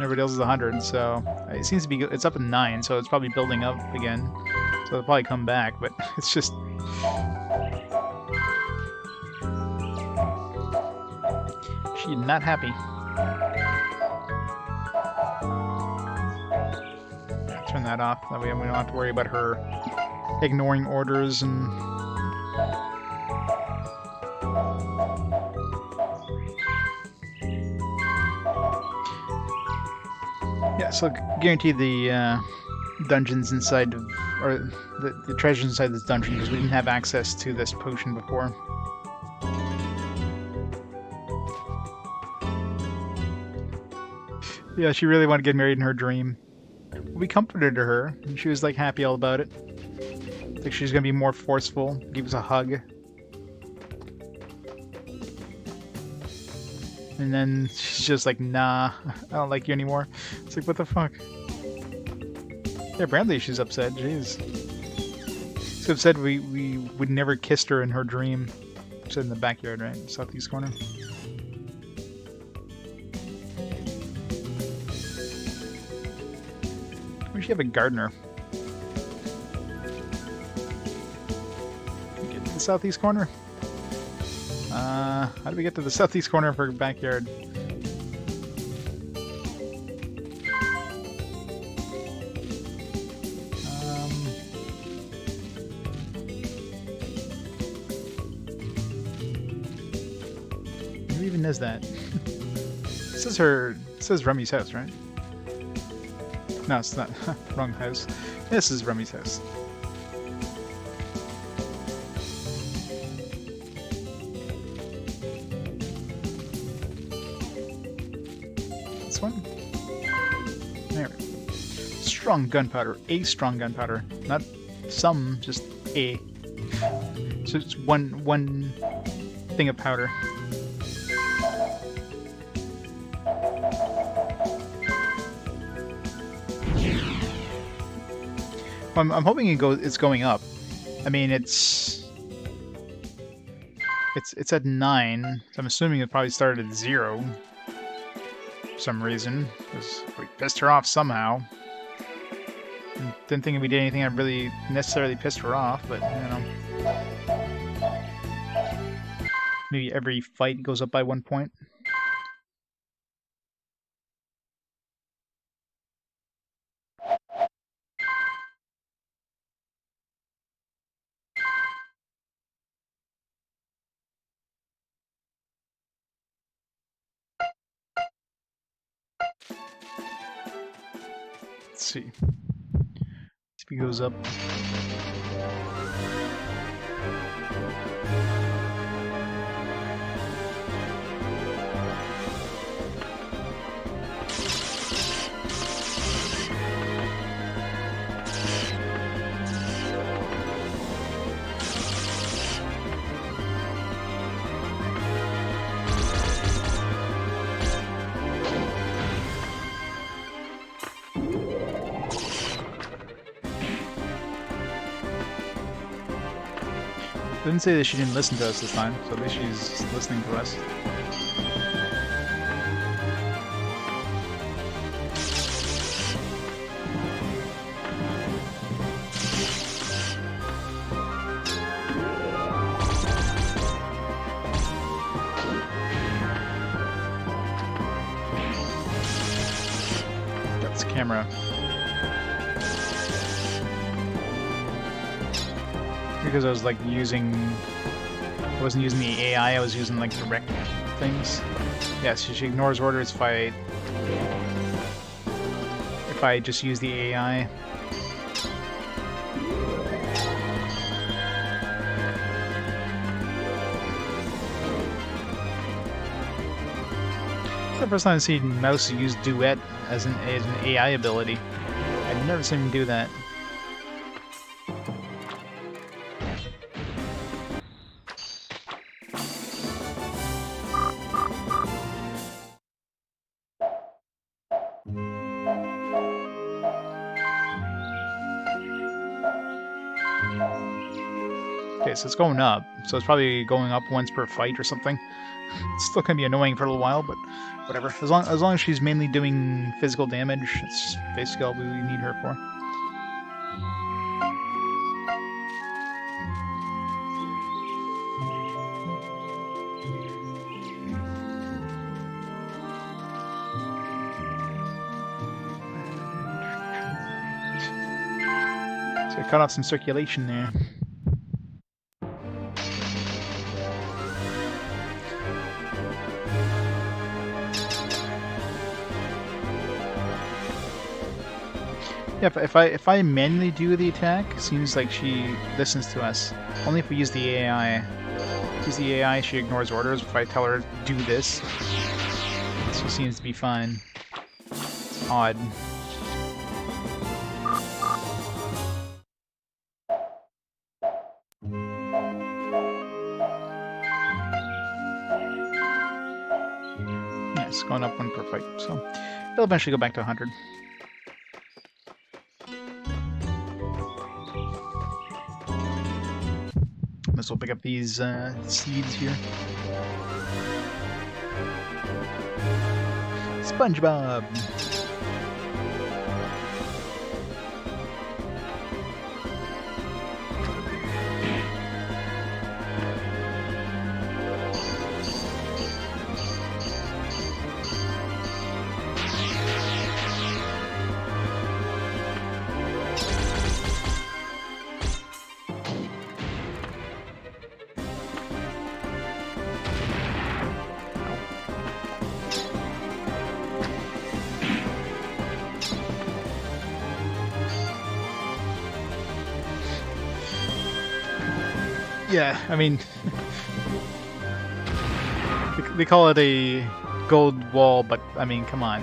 Everybody else is 100, so it seems to be. It's up at 9, so it's probably building up again. So they'll probably come back, but it's just. She's not happy. Turn that off. That way we don't have to worry about her ignoring orders and. Yeah, so guarantee the dungeons inside of, or the treasures inside this dungeon, because we didn't have access to this potion before. Yeah, she really wanted to get married in her dream. We comforted her, and she was like happy all about it. Like she's gonna be more forceful, give us a hug. And then she's just like, nah, I don't like you anymore. It's like, what the fuck? Yeah, apparently she's upset, jeez. She's upset we would never kissed her in her dream. She's in the backyard, right? Southeast corner. We should have a gardener. Get to the southeast corner. How do we get to the southeast corner of her backyard? Who even is that? This is her. This is Remy's house, right? No, it's not. Wrong house. This is Remy's house. This one? There we go. Strong gunpowder. A strong gunpowder. Not some, just a. So it's one thing of powder. I'm hoping it's going up. I mean, it's at 9, so I'm assuming it probably started at 0 for some reason, because we pissed her off somehow. Didn't think we did anything that really necessarily pissed her off, but, you know. Maybe every fight goes up by 1 point. Let's see. Speed goes up. Didn't say that she didn't listen to us this time, so at least she's listening to us. That's camera. Because I was like I wasn't using the AI, I was using like direct things. Yeah, so she ignores orders if I just use the AI. The first time I've seen Mouse use Duet as an AI ability. I've never seen him do that. Okay, so it's going up. So it's probably going up once per fight or something. It's still gonna be annoying for a little while, but whatever. As long as she's mainly doing physical damage, it's basically all we need her for. So I cut off some circulation there. Yeah, if I manually do the attack, it seems like she listens to us. Only if we use the AI. Use the AI, she ignores orders. If I tell her do this, she seems to be fine. It's odd. Yeah, it's going up one per fight, so it'll eventually go back to 100. This will pick up these seeds here. SpongeBob! Yeah, I mean, they call it a gold wall, but I mean, come on.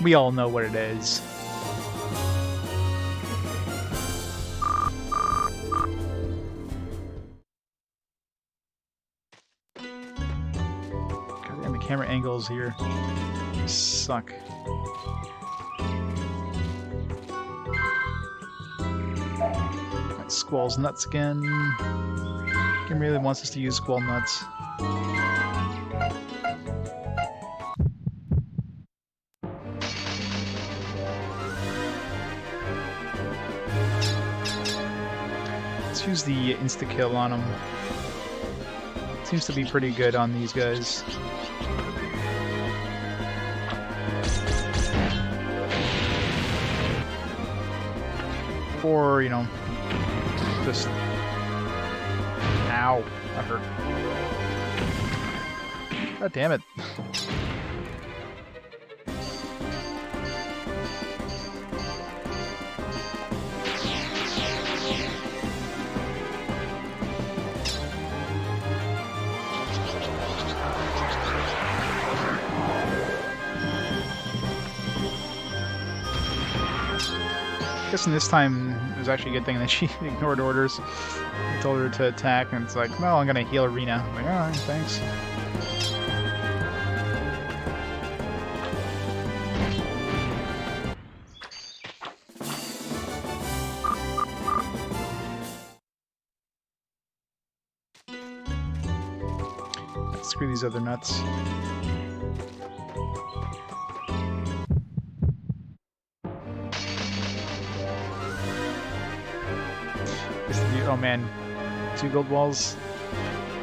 We all know what it is. God damn, the camera angles here suck. Squall's nuts again. Game really wants us to use squall nuts. Let's use the insta-kill on him. Seems to be pretty good on these guys. Or, you know, just... Ow. That hurt. God damn it. Guessing this time it was actually a good thing that she ignored orders. I told her to attack, and it's like, well, I'm gonna heal Arena. I'm like, alright, thanks. Screw these other nuts. Oh man, 2 gold walls.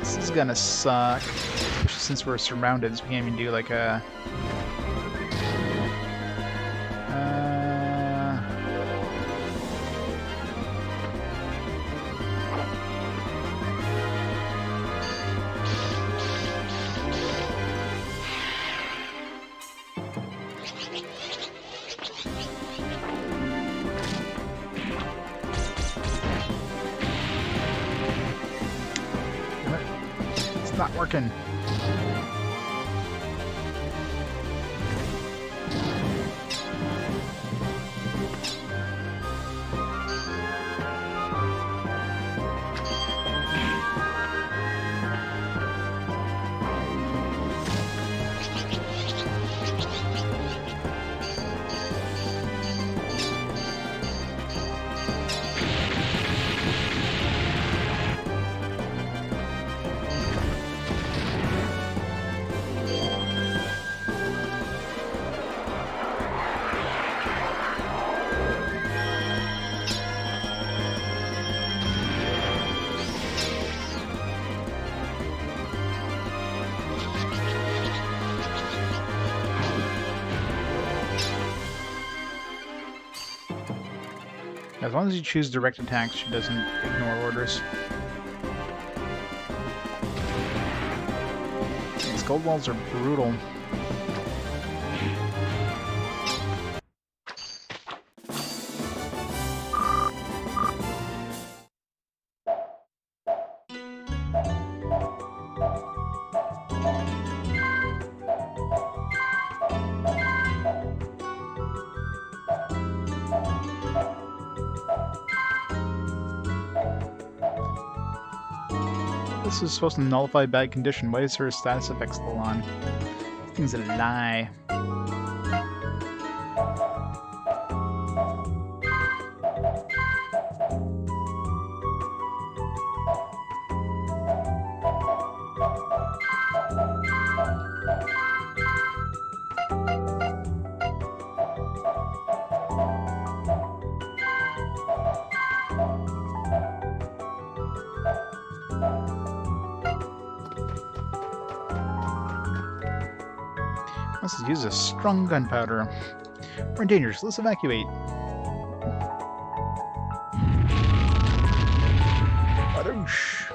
This is gonna suck. Especially since we're surrounded, so we can't even do like a... not working. As long as you choose direct attacks, she doesn't ignore orders. These gold walls are brutal. This is supposed to nullify bad condition. Why is her status effect still on? Thing's a lie. Let's use a strong gunpowder. We're in danger, so let's evacuate. Badoosh.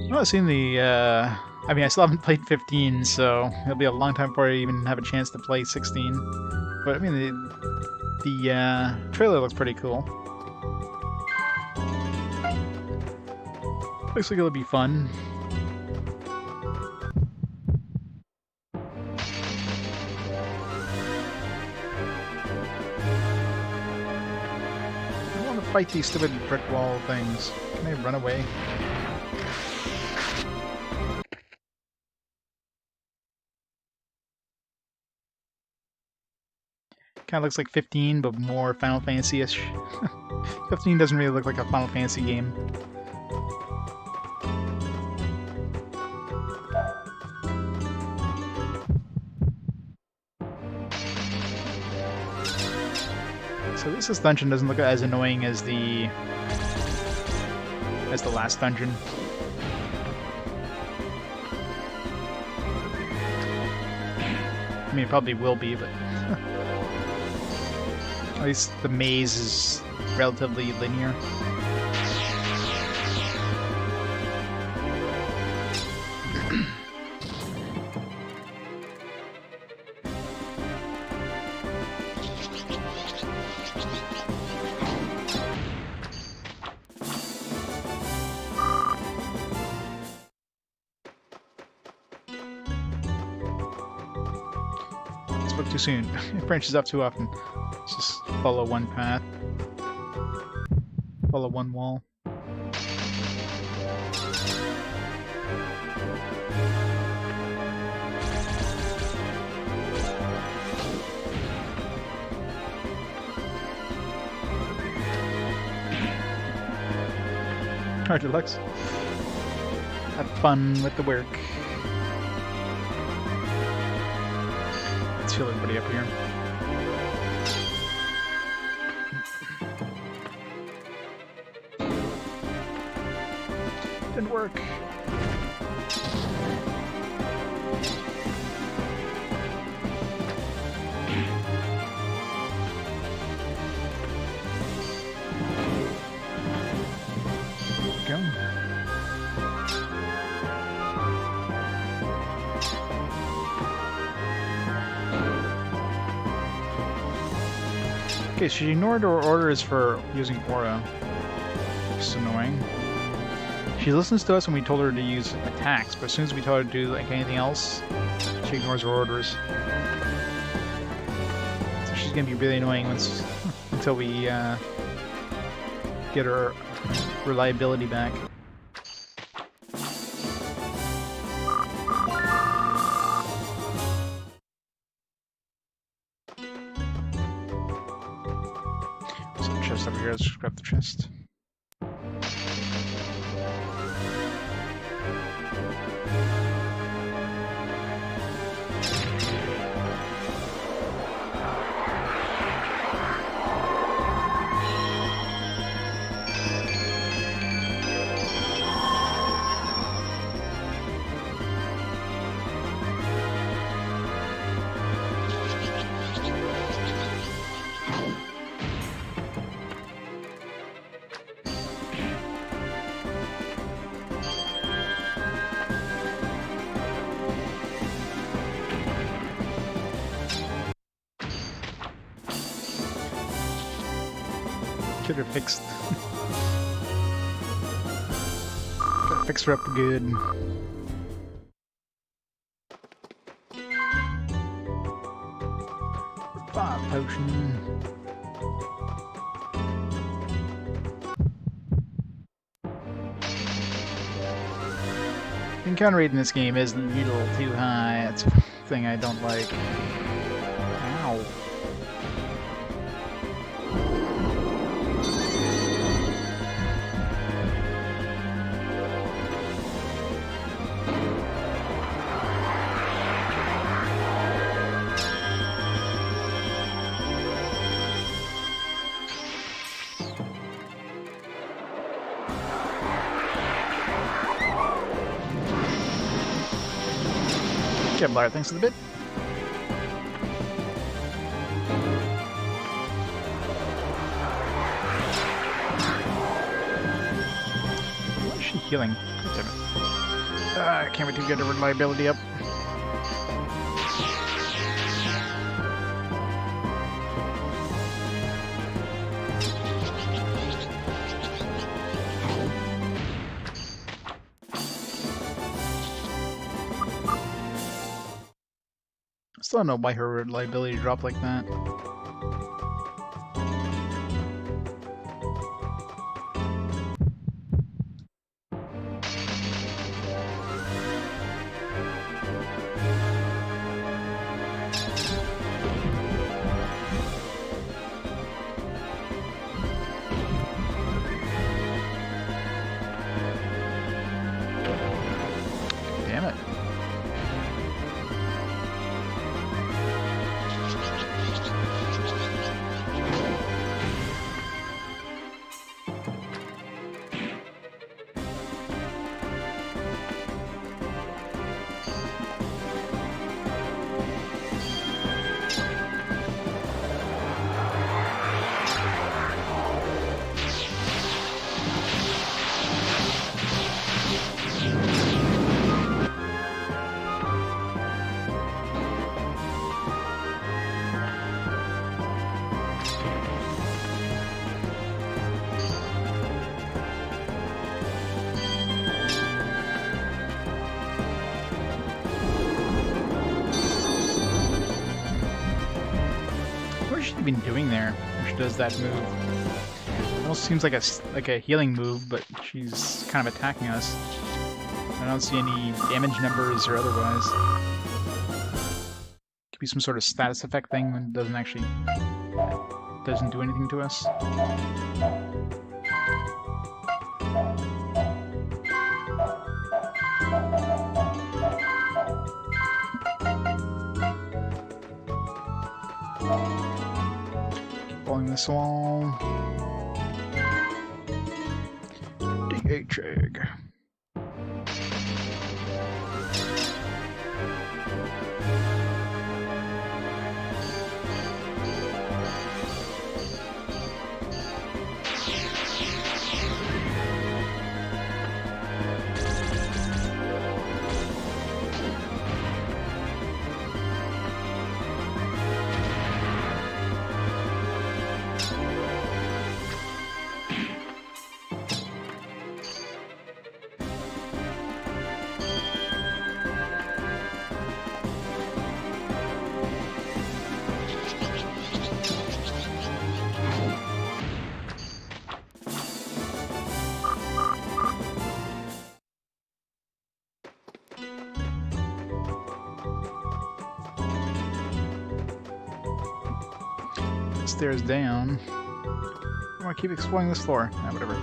Well, I've seen the, I mean, I still haven't played 15, so it'll be a long time before I even have a chance to play 16. But, I mean, the trailer looks pretty cool. Looks like it'll be fun. Fight these stupid brick wall things. Can they run away? Kinda looks like 15, but more Final Fantasy-ish. 15 doesn't really look like a Final Fantasy game. So at least this dungeon doesn't look as annoying as the last dungeon. I mean, it probably will be, but at least the maze is relatively linear. Too soon. It branches up too often. Let's just follow one path. Follow one wall. Alright, Deluxe. Have fun with the work. Let's heal everybody up here. Didn't work. Go. Okay, she ignored her orders for using aura. Which is annoying. She She listens to us when we told her to use attacks, but as soon as we told her to do like anything else, she ignores our orders. So she's gonna be really annoying once until we get her reliability back. There's a chest over here. Let's just grab the chest. Get her fixed. Gotta fix her up good. Revive potion. The encounter rate in this game is a little too high. That's a thing I don't like. Ow. Kevlar, thanks for the bit. What is she healing? God damn it. I can't wait to get her reliability up. Still don't know why her reliability dropped like that. Damn it. What is she even doing there when she does that move? It almost seems like a healing move, but she's kind of attacking us. I don't see any damage numbers or otherwise. Could be some sort of status effect thing when it doesn't do anything to us. Following this along. DH egg. stairs down. I want to keep exploring this floor. Ah, whatever.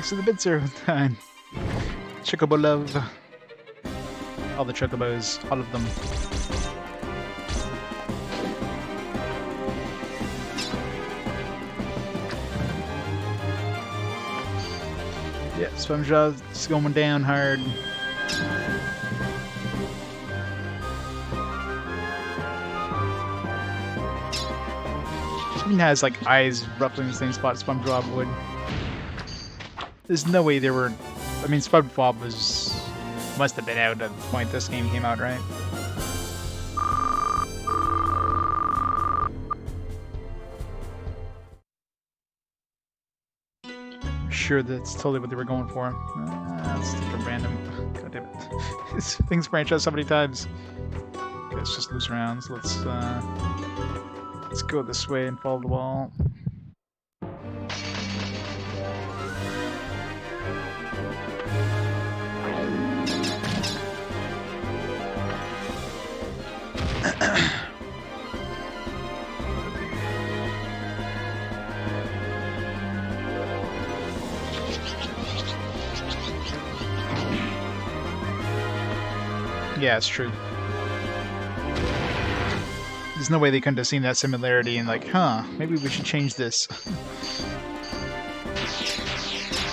So the bits are done. Chocobo love. All the chocobos, all of them. Yeah, SpongeBob's going down hard. He has like eyes roughly in the same spot SpongeBob would. There's no way there were... I mean, SpongeBob must have been out at the point this game came out, right? I'm sure that's totally what they were going for. Let's take a random... God damn it. These things branch out so many times. Okay, let's just loose around. So let's go this way and follow the wall. Yeah, it's true. There's no way they couldn't have seen that similarity and like, huh, maybe we should change this.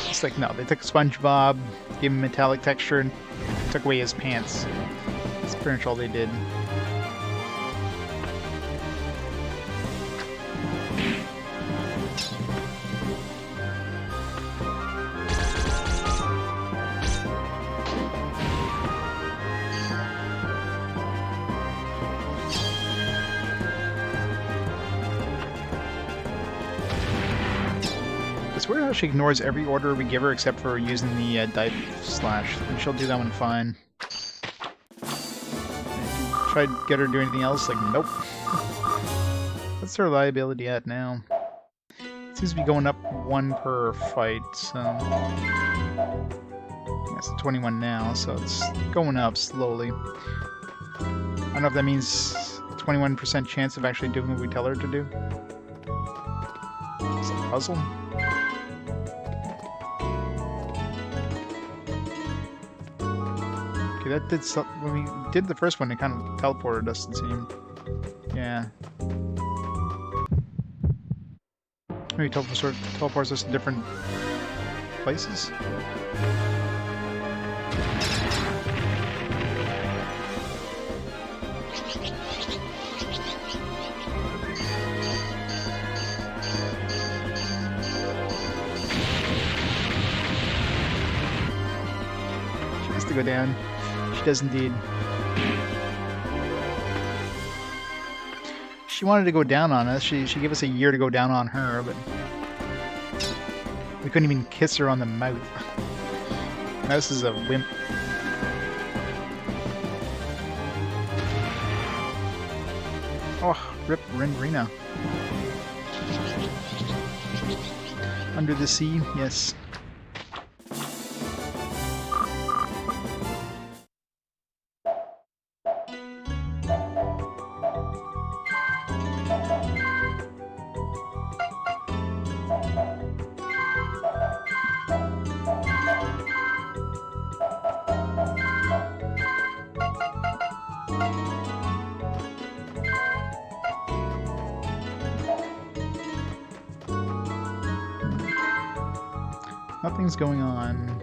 It's like, no, they took SpongeBob, gave him metallic texture, and took away his pants. That's pretty much all they did. It's weird how she ignores every order we give her except for using the dive slash. And she'll do that one fine. Try to get her to do anything else, like, nope. What's her reliability at now? It seems to be going up 1 per fight, so... Yeah, it's 21 now, so it's going up slowly. I don't know if that means 21% chance of actually doing what we tell her to do. It's a puzzle. That did something. When we did the first one, it kind of teleported us, it seemed. Yeah. Maybe teleports us to different places? She has to go down. She does indeed. She wanted to go down on us. She gave us a year to go down on her, but we couldn't even kiss her on the mouth. Mouse is a wimp. Oh, rip Rina. Under the sea, yes. Nothing's going on.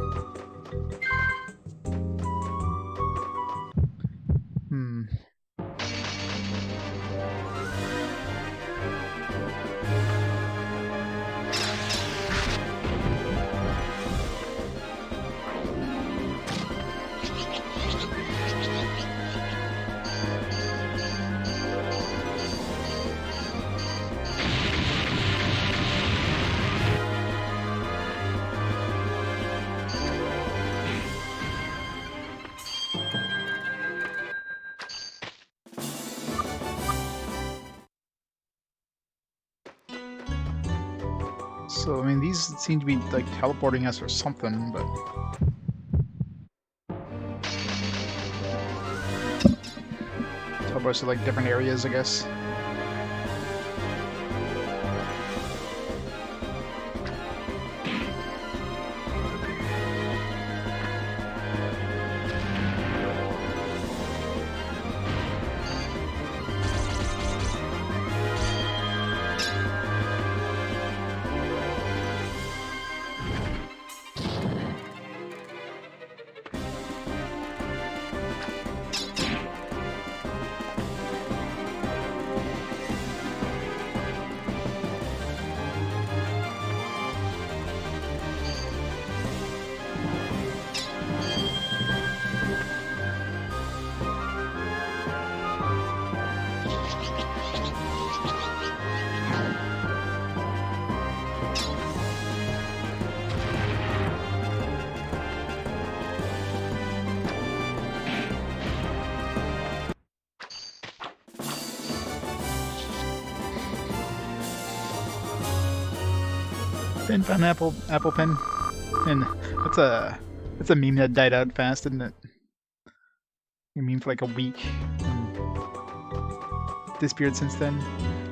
So, I mean, these seem to be, like, teleporting us or something, but... Teleport us to, like, different areas, I guess. Pen, found an apple pen. And that's a meme that died out fast, isn't it? A meme for like a week. And disappeared since then.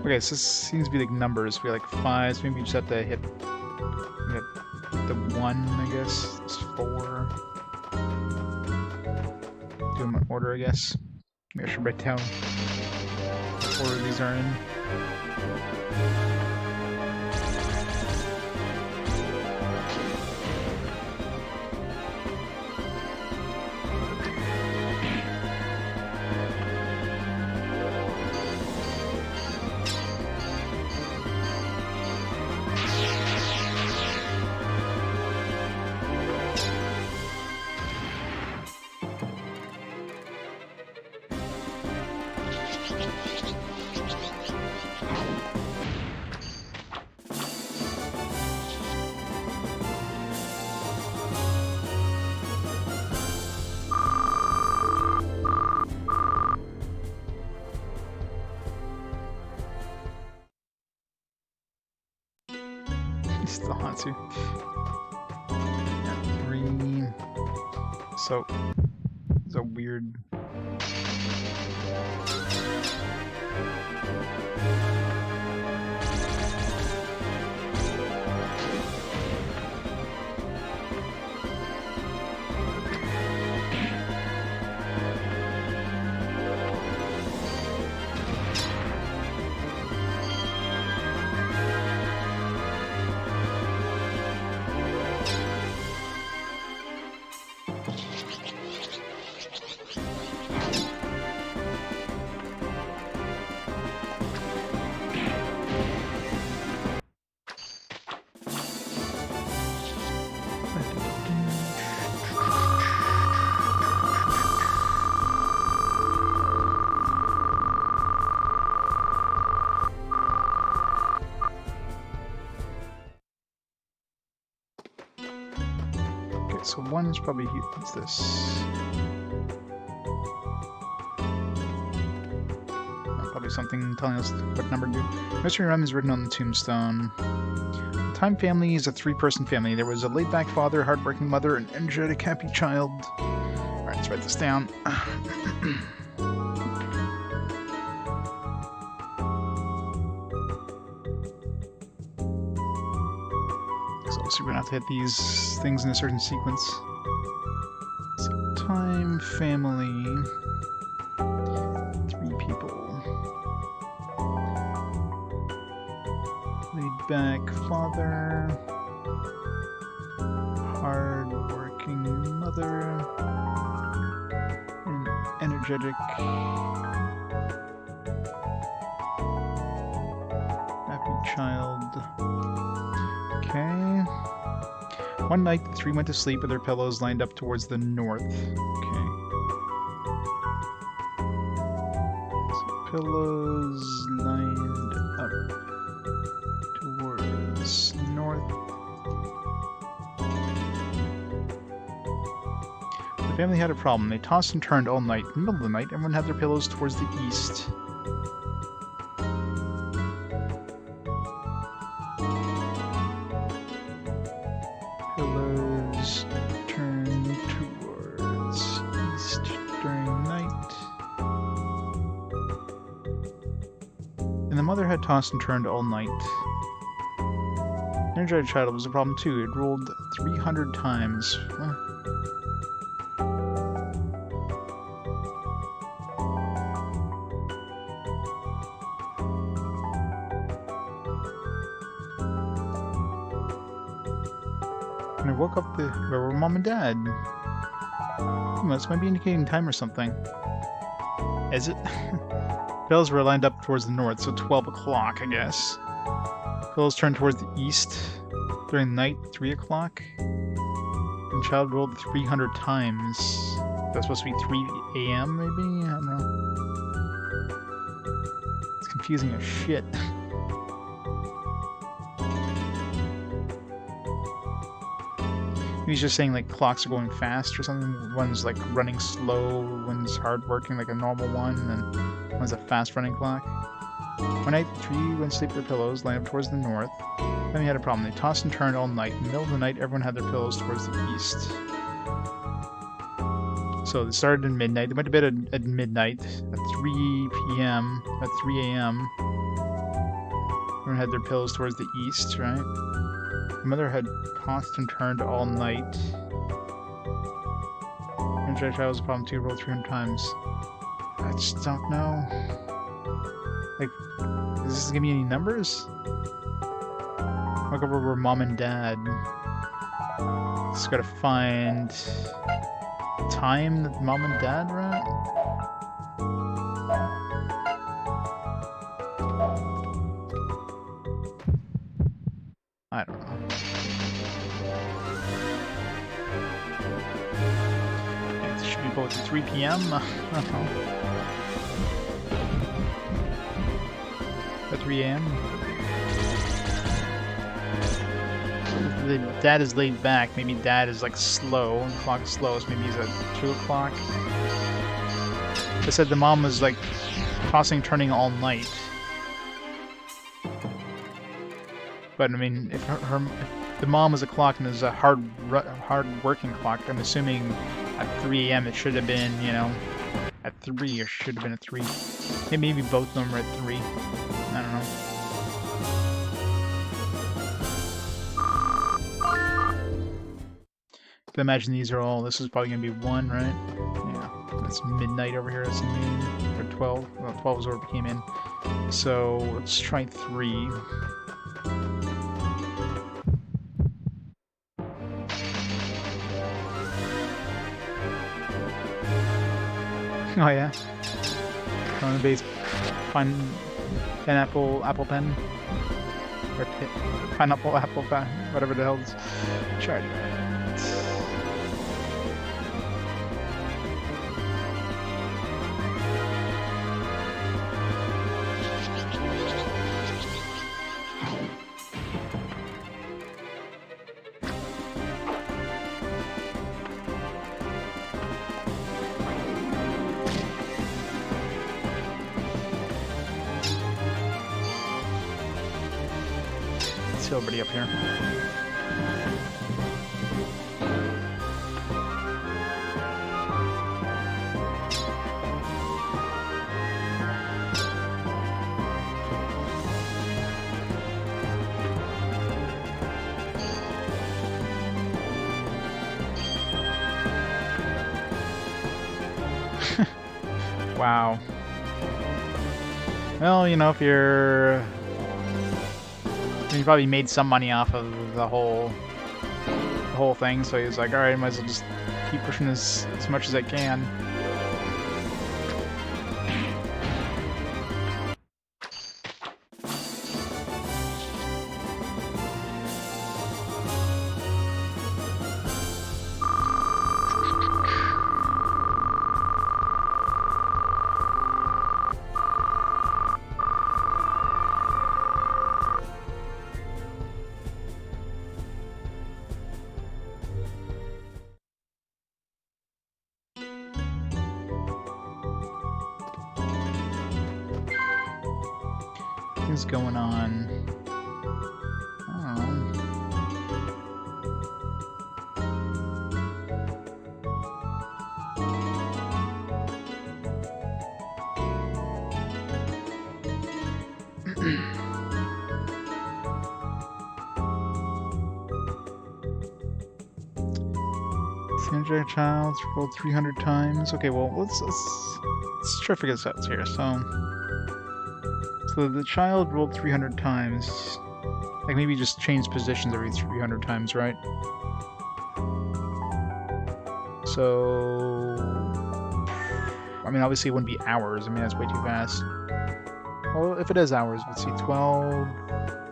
Okay, so this seems to be like numbers. We have like 5, so maybe we just have to hit the 1, I guess. It's 4. Do them in order, I guess. Maybe I should write down what order these are in. Still haunts you. Yeah, 3. So, it's a weird. So 1 is probably here. What's this? Probably something telling us what number to do. Mystery Rhyme is written on the tombstone. The Time family is a 3-person family. There was a laid-back father, hardworking mother, and energetic, happy child. Alright, let's write this down. So we're gonna have to hit these things in a certain sequence. So, Time family. 3 people. Laid back father. Hard-working mother. And energetic. Happy child. Okay. One night, the 3 went to sleep with their pillows lined up towards the north. Okay. So pillows lined up towards north. The family had a problem. They tossed and turned all night. In the middle of the night, everyone had their pillows towards the east. pillows turn towards east during night. And the mother had tossed and turned all night. Energized child was a problem too. It rolled 300 times. Huh. And I woke up where were Mom and Dad? This might be indicating time or something. Is it? Bells were lined up towards the north, so 12 o'clock, I guess. Pillows turned towards the east during the night, 3 o'clock. And child rolled 300 times. That's supposed to be 3 a.m. maybe? I don't know. It's confusing as shit. He's just saying like clocks are going fast or something. One's like running slow, one's hard working like a normal one, and one's a fast running clock. One night, the three went to sleep with their pillows, lined up towards the north. Then we had a problem. They tossed and turned all night. In the middle of the night, everyone had their pillows towards the east. So they started at midnight. They went to bed at midnight. At 3 p.m. At 3 a.m. Everyone had their pillows towards the east, right? The mother had tossed and turned all night. Energized child was a problem too. Rolled 300 times. I just don't know. Like, is this giving me any numbers? Look over where Mom and Dad. Just gotta find time that Mom and Dad were at. I don't know. It should be both at 3 p.m. I don't know. At 3 a.m. The dad is laid back. Maybe dad is like slow. The clock is slow, so maybe he's at 2 o'clock. They said the mom was like tossing, turning all night. But I mean, if the mom was a clock and it was a hard working clock, I'm assuming at 3 a.m. it should have been, you know, at 3 or should have been at 3. Maybe both of them were at 3. I don't know. I imagine these are all, this is probably going to be 1, right? Yeah, that's midnight over here, that's noon, or 12. Well, 12 is where we came in. So, let's try 3. Oh yeah. On the base, pineapple, apple pen. Or pineapple, apple pen, whatever the hell it's. Try it. Everybody up here. Wow. Well, you know, if you're... He probably made some money off of the whole thing, so he's like, alright, I might as well just keep pushing this as much as I can. What's going on? I don't know. Sentient child rolled 300 times. Okay, well, let's try to figure this out here. So the child rolled 300 times. Like, maybe just change positions every 300 times, right? So... I mean, obviously it wouldn't be hours. I mean, that's way too fast. Well, if it is hours, let's see, 12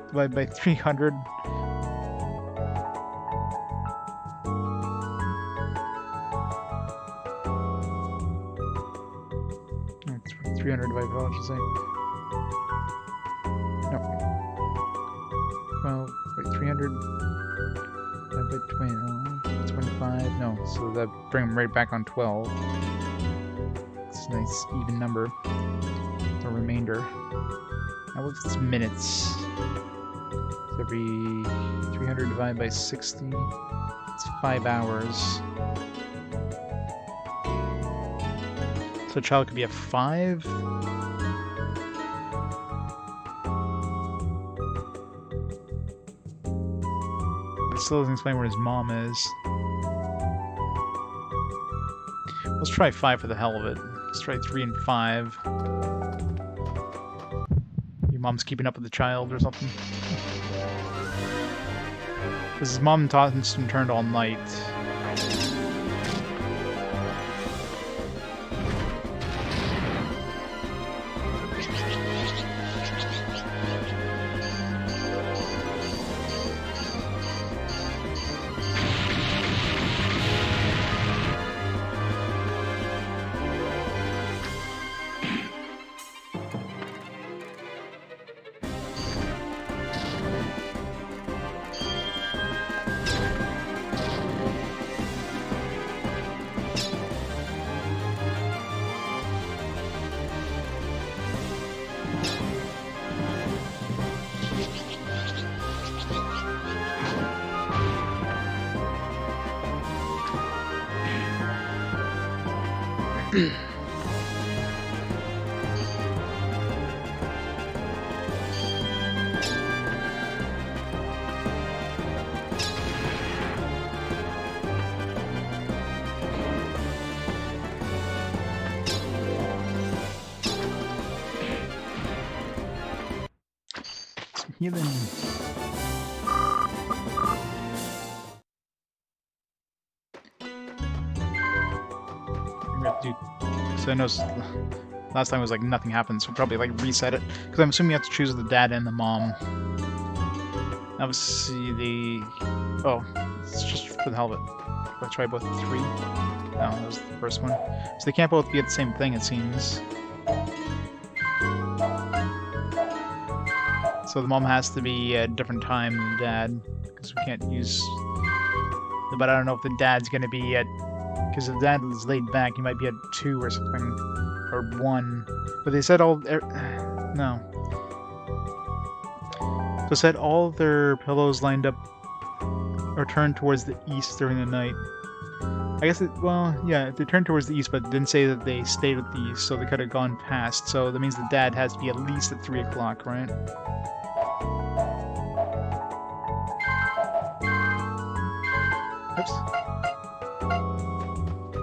divided by 300. It's 300 divided by, what should say? No. Well, wait, 300 divided by 25. No, so that bring them right back on 12. It's a nice even number. The remainder. Now what's its minutes? So every 300 divided by 60. It's 5 hours. So a child could be a 5. It still doesn't explain where his mom is. Let's try 5 for the hell of it. Let's try 3 and 5. Your mom's keeping up with the child or something. Because his mom tossed and turned all night. Healing. So I know last time was like nothing happened, so we'll probably like reset it. Because I'm assuming you have to choose the dad and the mom. Obviously the... Oh, it's just for the hell of it. Let's try both 3. No, that was the first one. So they can't both be at the same thing, it seems. So the mom has to be at a different time than the dad, because we can't use... But I don't know if the dad's going to be at... Because if the dad is laid back, he might be at 2 or something. Or 1. But they said all... No. So it said all their pillows lined up or turned towards the east during the night. I guess well, yeah, they turned towards the east, but it didn't say that they stayed at the east, so they could have gone past. So that means the dad has to be at least at 3 o'clock, right? Oops.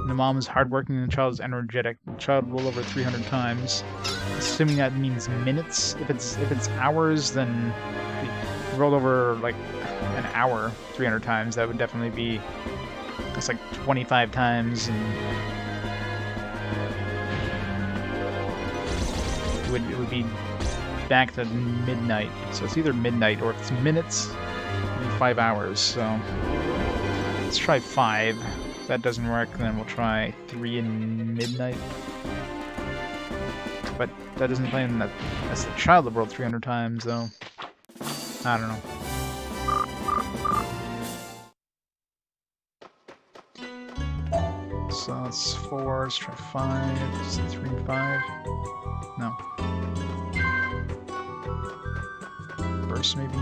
The mom is hardworking and the child is energetic. The child rolled over 300 times. Assuming that means minutes. If it's hours, then if you rolled over like an hour 300 times, that would definitely be... That's like 25 times, and it would be back to midnight. So it's either midnight, or if it's minutes, it'd be 5 hours. So let's try 5. If that doesn't work, then we'll try 3 and midnight. But that doesn't claim that that's the child that rolled 300 times, though. I don't know. So that's 4, let's try 5, just 3 and 5. No. Burst, maybe?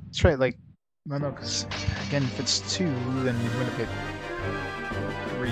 Let's try, like, no, because, again, if it's 2, then we're gonna get 3.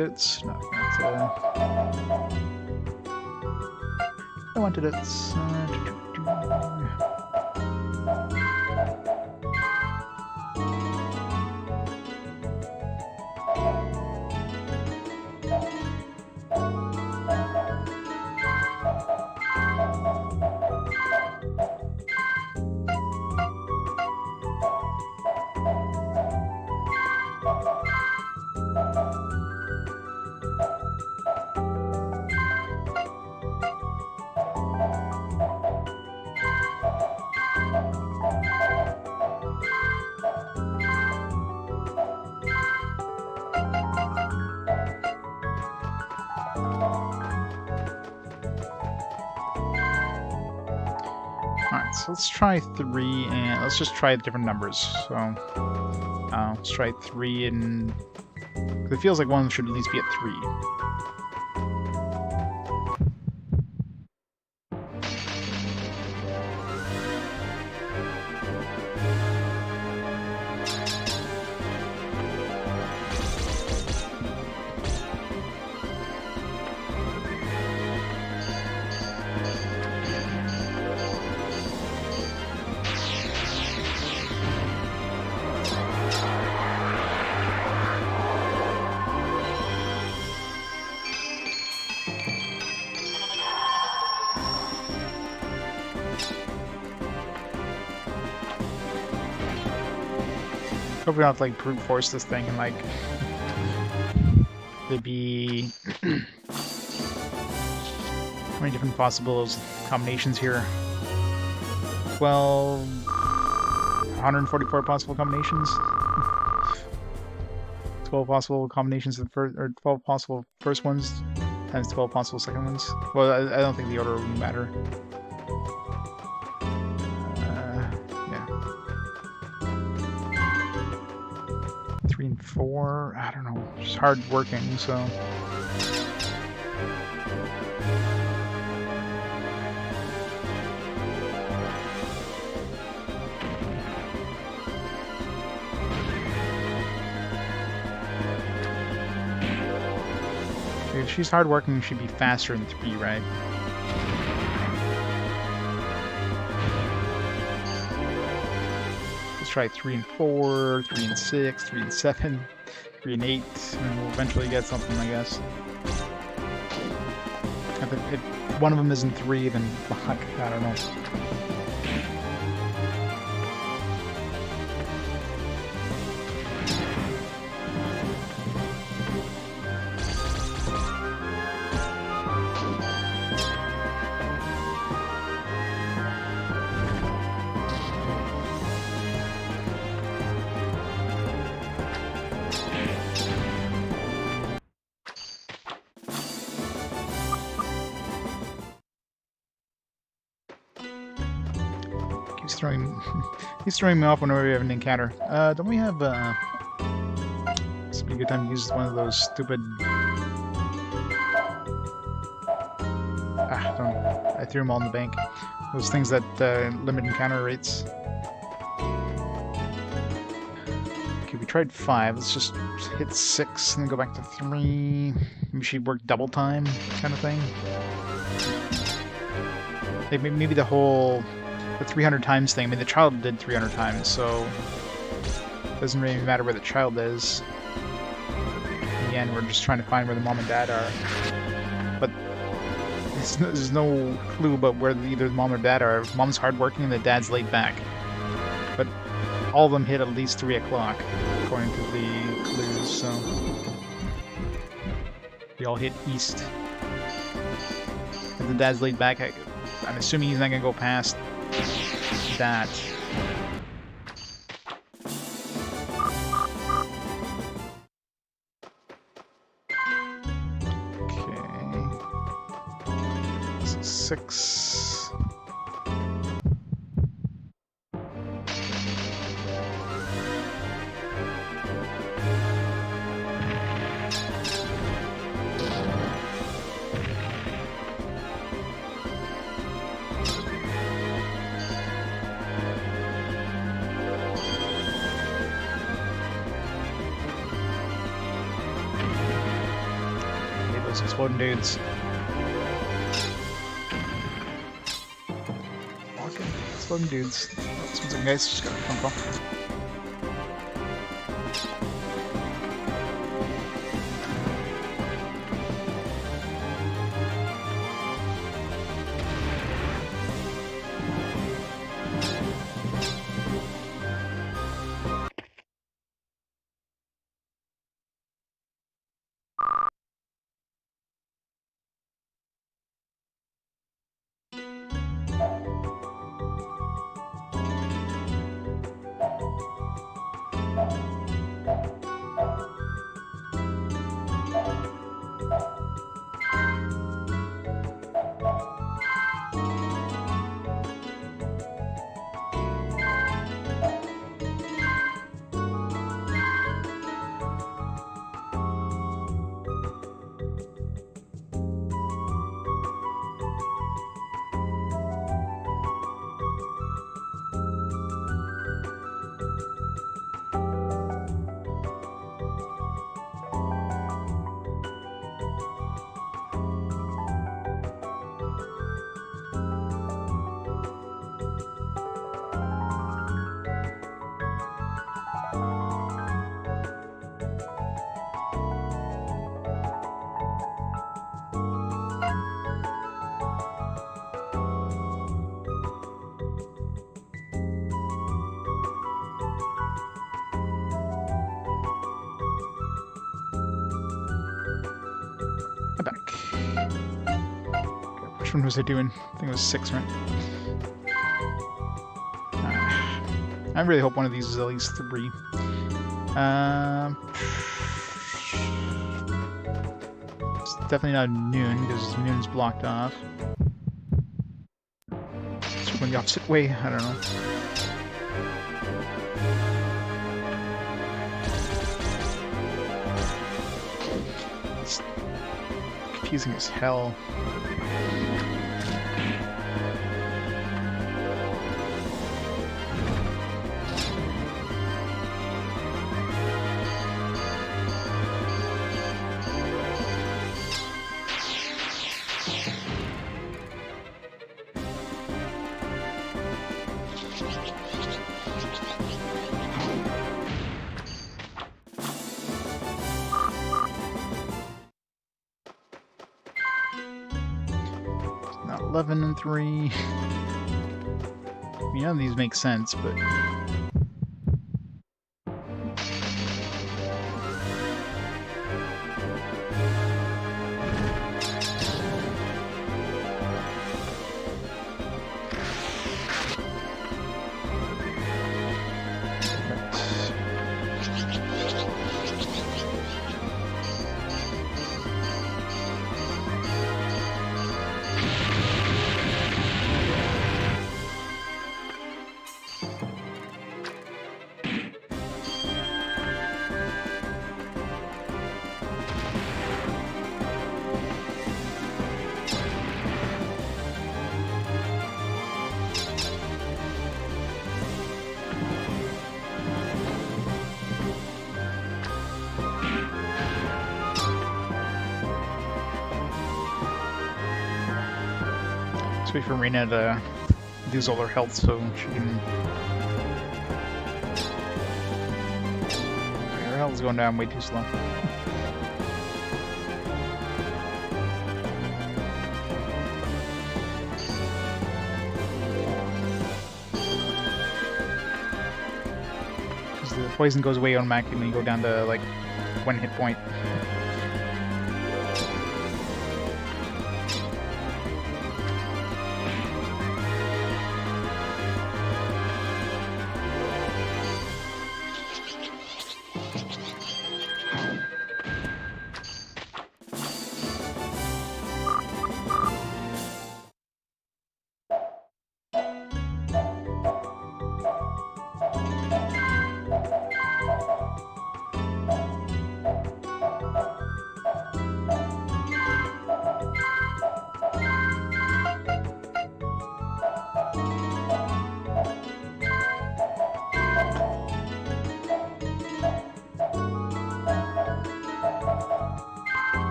it. No, I wanted it. Alright, so let's try 3, and let's just try different numbers. So, let's try 3, and it feels like one should at least be at 3. Hope we don't have to like brute force this thing and like there'd be how many different possible combinations here? 144 possible combinations. 12 possible combinations of the first, or 12 possible first ones times 12 possible second ones. Well, I don't think the order would matter. 3 and 4, I don't know, it's hard working, so... If she's hard working, she'd be faster than 3, right? Try 3 and 4, 3 and 6, 3 and 7, 3 and 8, and we'll eventually get something, I guess. If one of them isn't 3, then fuck, I don't know. He's throwing me off whenever we have an encounter. Don't we have, this would be a good time to use one of those stupid... I threw them all in the bank. Those things that limit encounter rates. Okay, we tried 5. Let's just hit 6 and then go back to 3. Maybe she'd work double time, kind of thing. Like, maybe the 300 times thing. I mean, the child did 300 times, so it doesn't really matter where the child is. In the end, we're just trying to find where the mom and dad are. But there's no clue about where either the mom or dad are. Mom's hardworking and the dad's laid back. But all of them hit at least 3 o'clock, according to the clues, so... They all hit east. If the dad's laid back, I'm assuming he's not going to go past that. Okay. So 6. It's exploding dudes. Walking, exploding dudes. Oh, sounds like guys just got a phone call. I'm back. Which one was I doing? I think it was 6, right? I really hope one of these is at least 3. It's definitely not noon because noon's blocked off. It's going the opposite way. I don't know. It's confusing as hell. Not 11 and 3. None of these make sense, but let's wait for Rena to lose all her health so she can. Her health is going down way too slow. Because the poison goes away automatically when you go down to like 1 hit point.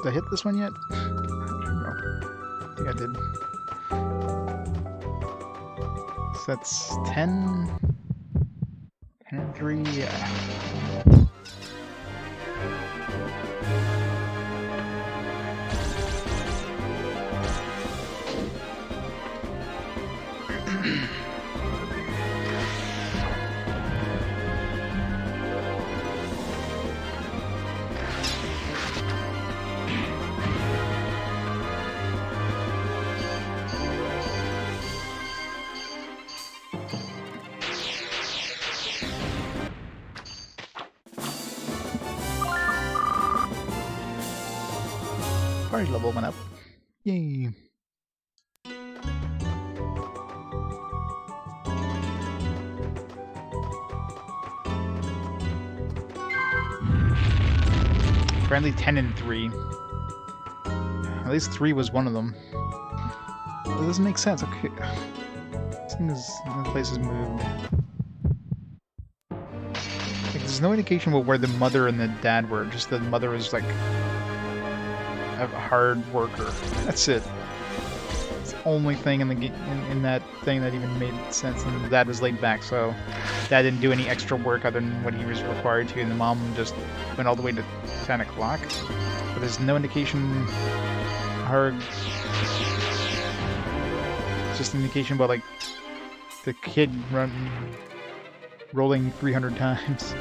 Did I hit this one yet? I don't know. I think I did. So that's 10. 10 and 3, yeah. Party level went up. Yay. Apparently 10 and 3. At least 3 was one of them. That doesn't make sense. Okay. As soon as the place is moved. Like, there's no indication about where the mother and the dad were. Just that the mother was like a hard worker. That's it. It's the only thing in the in that thing that even made sense. And the dad was laid back, so dad didn't do any extra work other than what he was required to, and the mom just went all the way to 10 o'clock. But there's no indication her. It's just an indication about like the kid rolling 300 times.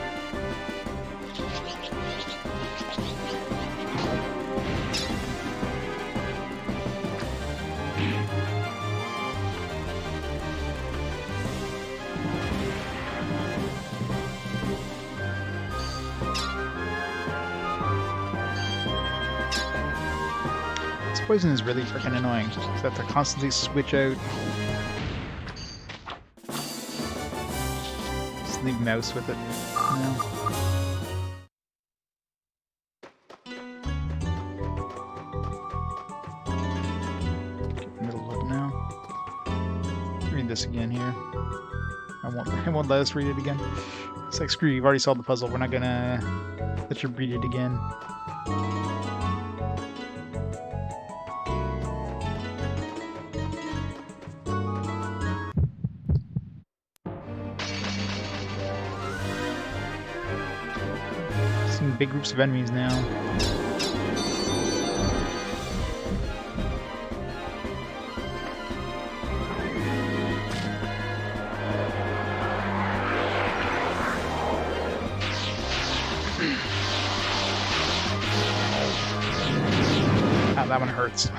Poison is really freaking annoying. You have to constantly switch out. Just leave mouse with it. No. Get the middle look now. Read this again here. I won't let us read it again. It's like, screw you, you've already solved the puzzle. We're not gonna let you read it again. Big groups of enemies now. Ah, that one hurts.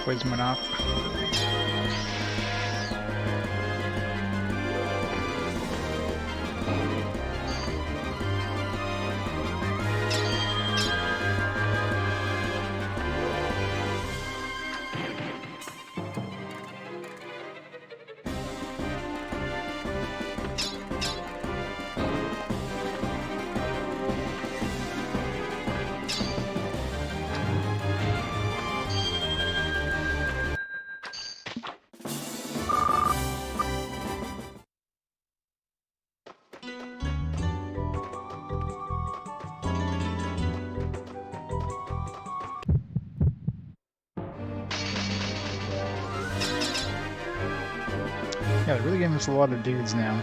Poison went off. Yeah, they're really giving us a lot of dudes now.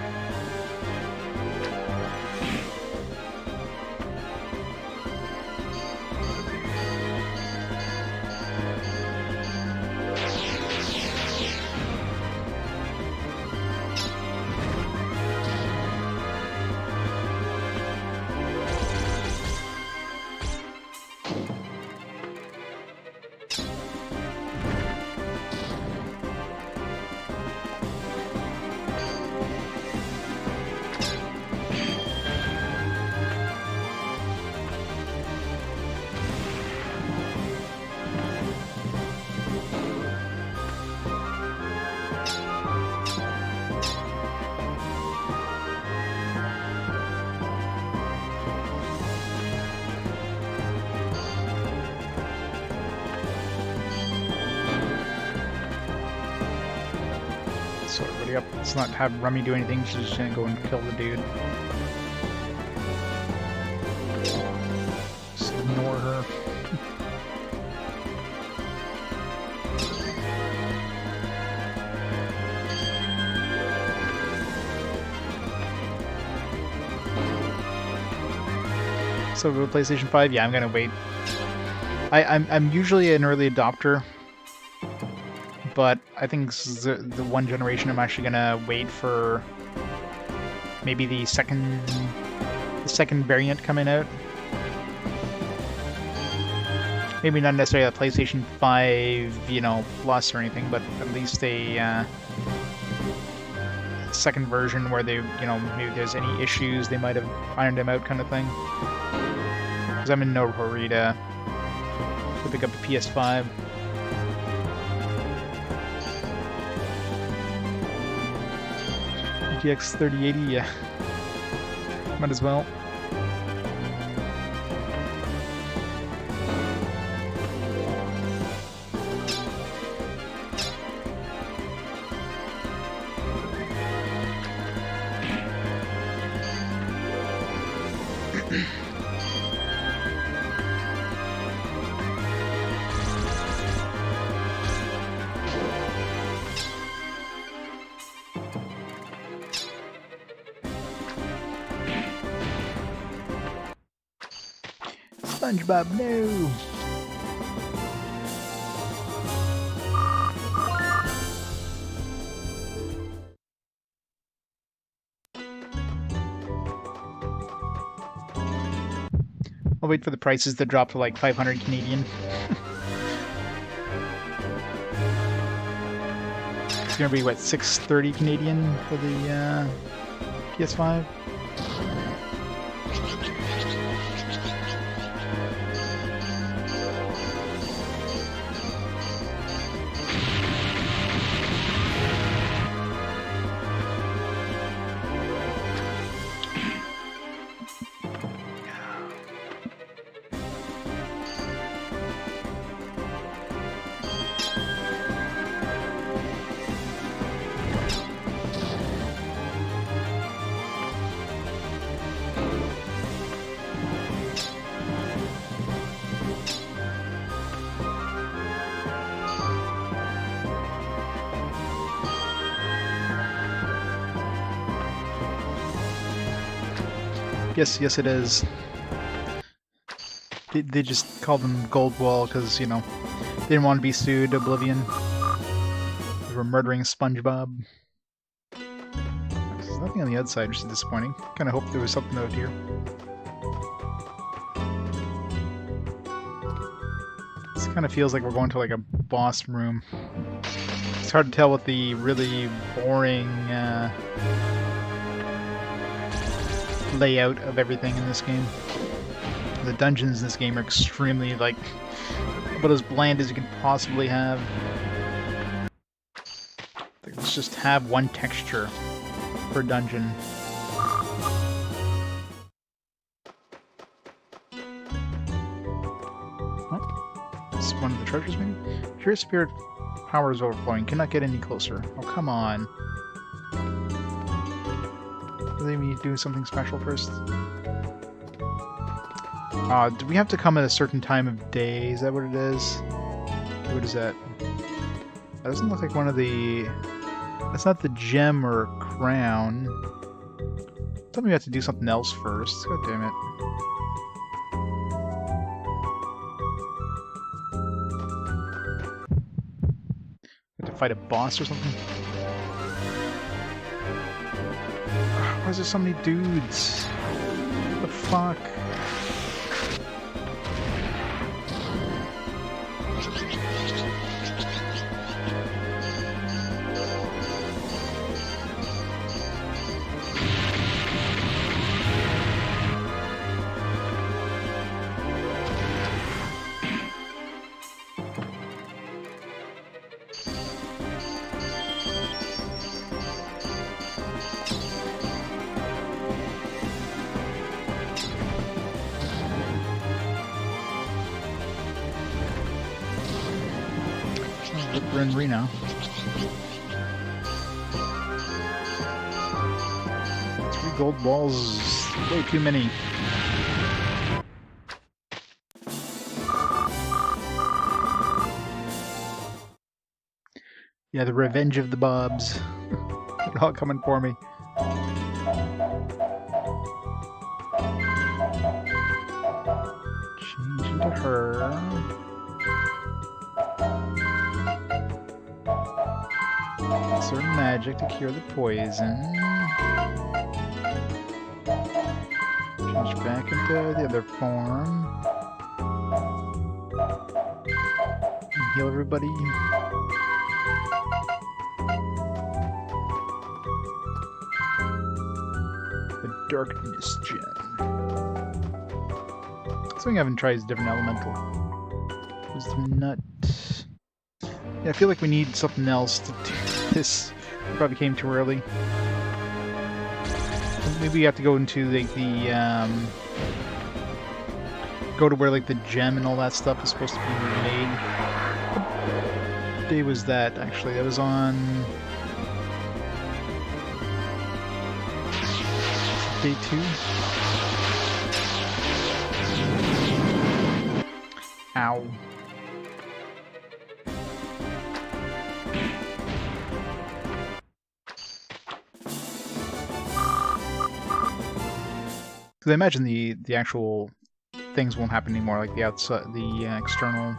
So everybody up. Let's not have Rummy do anything. She's just gonna go and kill the dude. Just ignore her. So with PlayStation 5, yeah, I'm gonna wait. I'm usually an early adopter, but I think this is the one generation I'm actually gonna wait for. Maybe the second variant coming out. Maybe not necessarily a PlayStation 5, you know, Plus or anything, but at least a second version where they, you know, maybe there's any issues they might have ironed them out, kind of thing. Because I'm in no hurry to pick up a PS5. GTX 3080, yeah. Might as well. SpongeBob, no! I'll wait for the prices to drop to like 500 Canadian. It's gonna be what, 630 Canadian for the PS5? Yes, it is. They just called them Gold Wall because, you know, they didn't want to be sued Oblivion. They were murdering SpongeBob. There's nothing on the outside, which is disappointing. Kind of hoped there was something out here. This kind of feels like we're going to like a boss room. It's hard to tell with the really boring layout of everything in this game. The dungeons in this game are extremely, like, about as bland as you can possibly have. Like, let's just have one texture per dungeon. What? This is one of the treasures, maybe? Pure spirit power is overflowing. Cannot get any closer. Oh, come on. Really, we need to do something special first? Do we have to come at a certain time of day? Is that what it is? What is that? That doesn't look like one of the... That's not the gem or crown. Tell me we have to do something else first. God damn it. We have to fight a boss or something? Why is there so many dudes? What the fuck? We're in Reno. gold balls is way too many. Yeah, the revenge of the Bobs. They're all coming for me. Change into her. Certain magic to cure the poison. Change back into the other form. And heal everybody. The Darkness Gem. Something I haven't tried is different elemental. Wisdom Nut. Yeah, I feel like we need something else to do this. We probably came too early. Maybe we have to go into like the go to where like the gem and all that stuff is supposed to be made. What day was that actually? That was on day 2. Ow. Because I imagine the actual things won't happen anymore, like the outside, the external.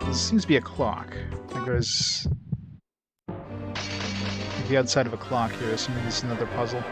This seems to be a clock. Like there's like the outside of a clock here, assuming this is another puzzle.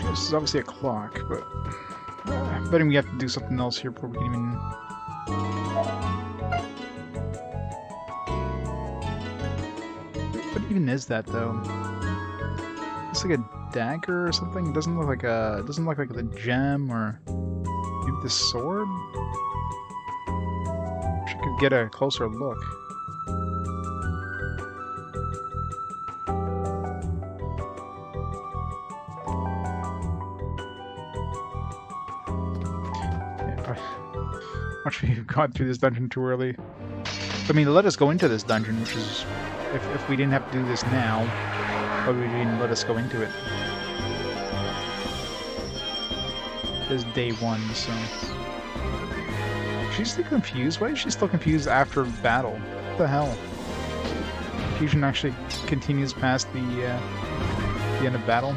This is obviously a clock, but I'm betting we have to do something else here before we can even... What even is that, though? It's like a dagger or something? It doesn't look like a... It doesn't look like the gem or... Maybe the sword? Wish I could get a closer look. Much we've gone through this dungeon too early. I mean, let us go into this dungeon, which is... If we didn't have to do this now, why would we even let us go into it? It's day 1, so... She's still confused? Why is she still confused after battle? What the hell? Confusion actually continues past the end of battle.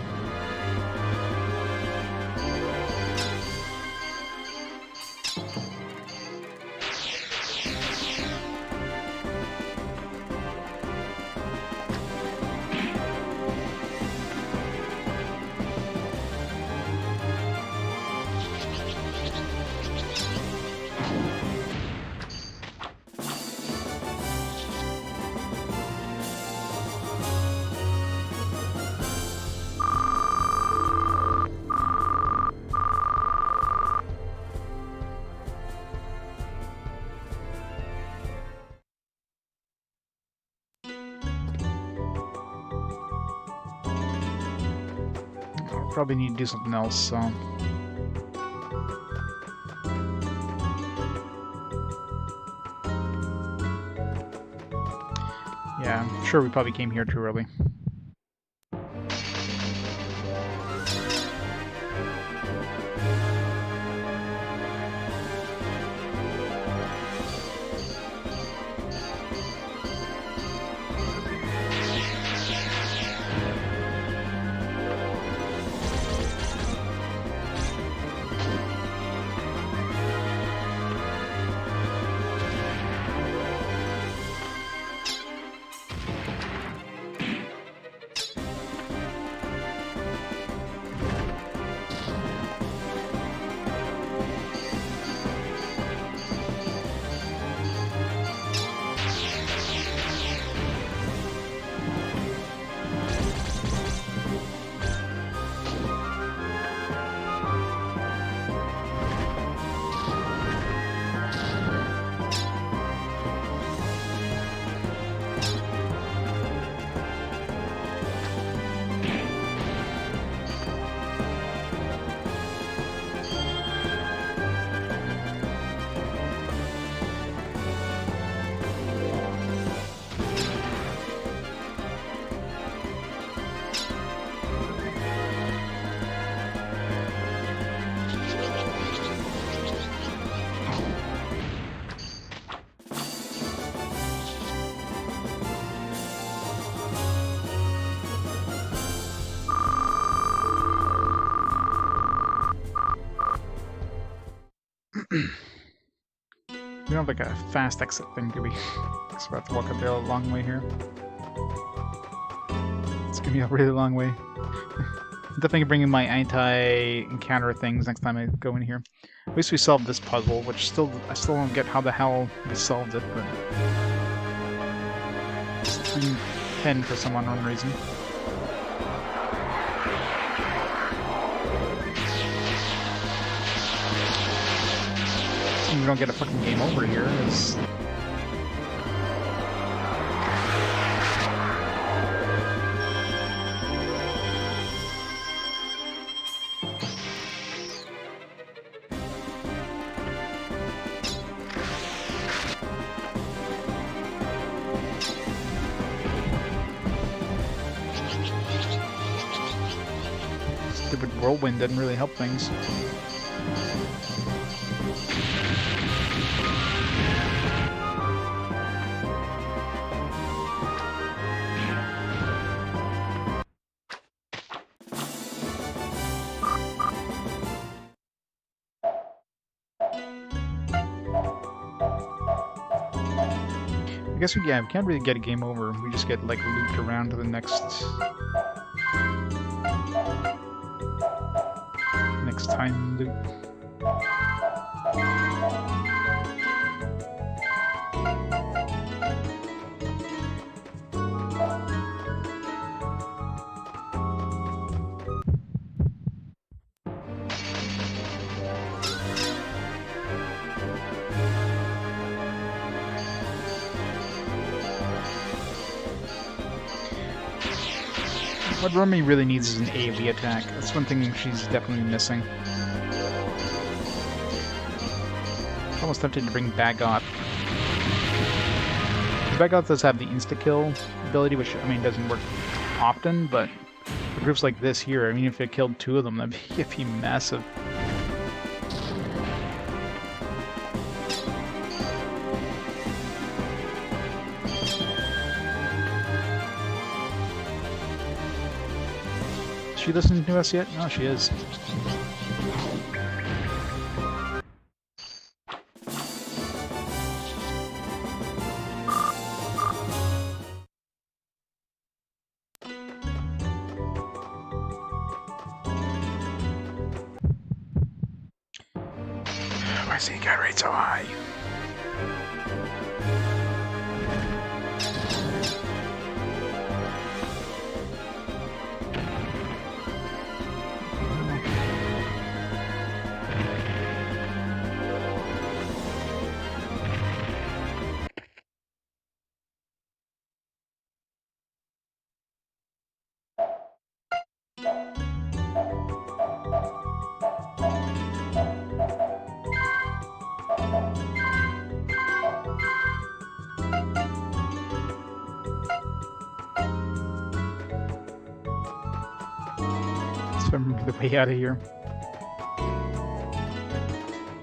probably need to do something else, so... Yeah, I'm sure we probably came here too early. We don't have like a fast exit thing, do we? Because we have to walk a real long way here. It's gonna be a really long way. I'm definitely bringing my anti-encounter things next time I go in here. At least we solved this puzzle, which I still don't get how the hell we solved it, but it's 310 for some unknown reason. We don't get a fucking game over here. It's... Stupid whirlwind didn't really help things. I guess we can't really get a game over. We just get like looped around to the next time loop. What Romy really needs is an AoE attack. That's one thing she's definitely missing. I'm almost tempted to bring Bagot. Bagot does have the insta-kill ability, which, I mean, doesn't work often, but for groups like this here, I mean, if it killed 2 of them, that'd be massive. Is she listening to us yet? No, she is. Why is the encounter rate so high? So I'm the way out of here.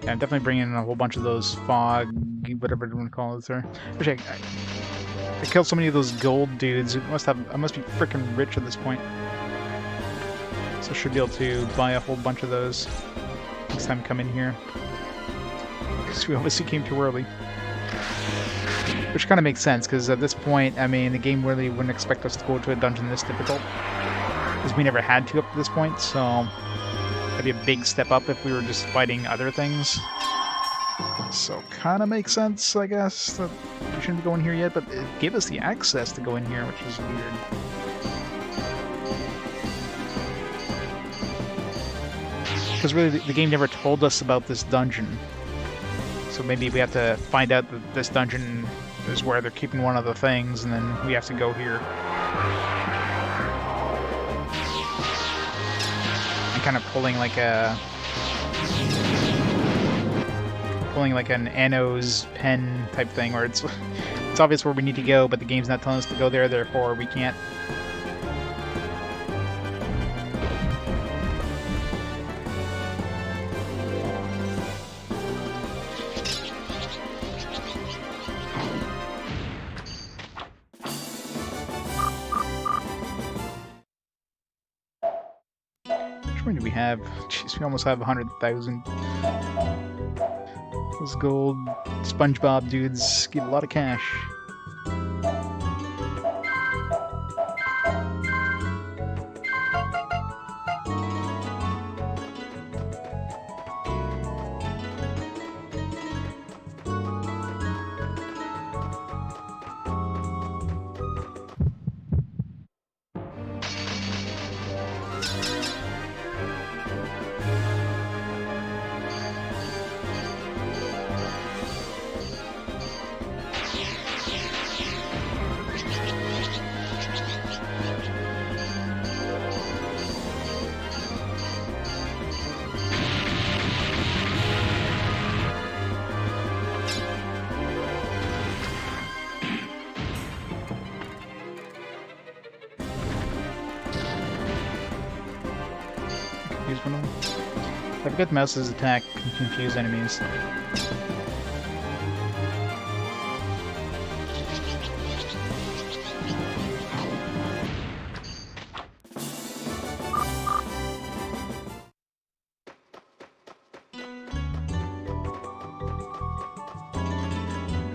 Yeah, I'm definitely bringing in a whole bunch of those fog, whatever you want to call it there. Actually, I killed so many of those gold dudes. I must be freaking rich at this point. So I should be able to buy a whole bunch of those next time I come in here. Because we obviously came too early. Which kind of makes sense, because at this point, I mean, the game really wouldn't expect us to go to a dungeon this difficult. Because we never had to up to this point, so that'd be a big step up if we were just fighting other things. So kind of makes sense, I guess, that we shouldn't be going here yet, but it gave us the access to go in here, which is weird. Because really, the game never told us about this dungeon. So maybe we have to find out that this dungeon is where they're keeping one of the things, and then we have to go here. I'm kind of pulling like an Anno's pen type thing, where it's obvious where we need to go, but the game's not telling us to go there, therefore we can't. Which one do we have? Jeez, we almost have 100,000. Those gold SpongeBob dudes give a lot of cash. I forget mouse's attack can confuse enemies.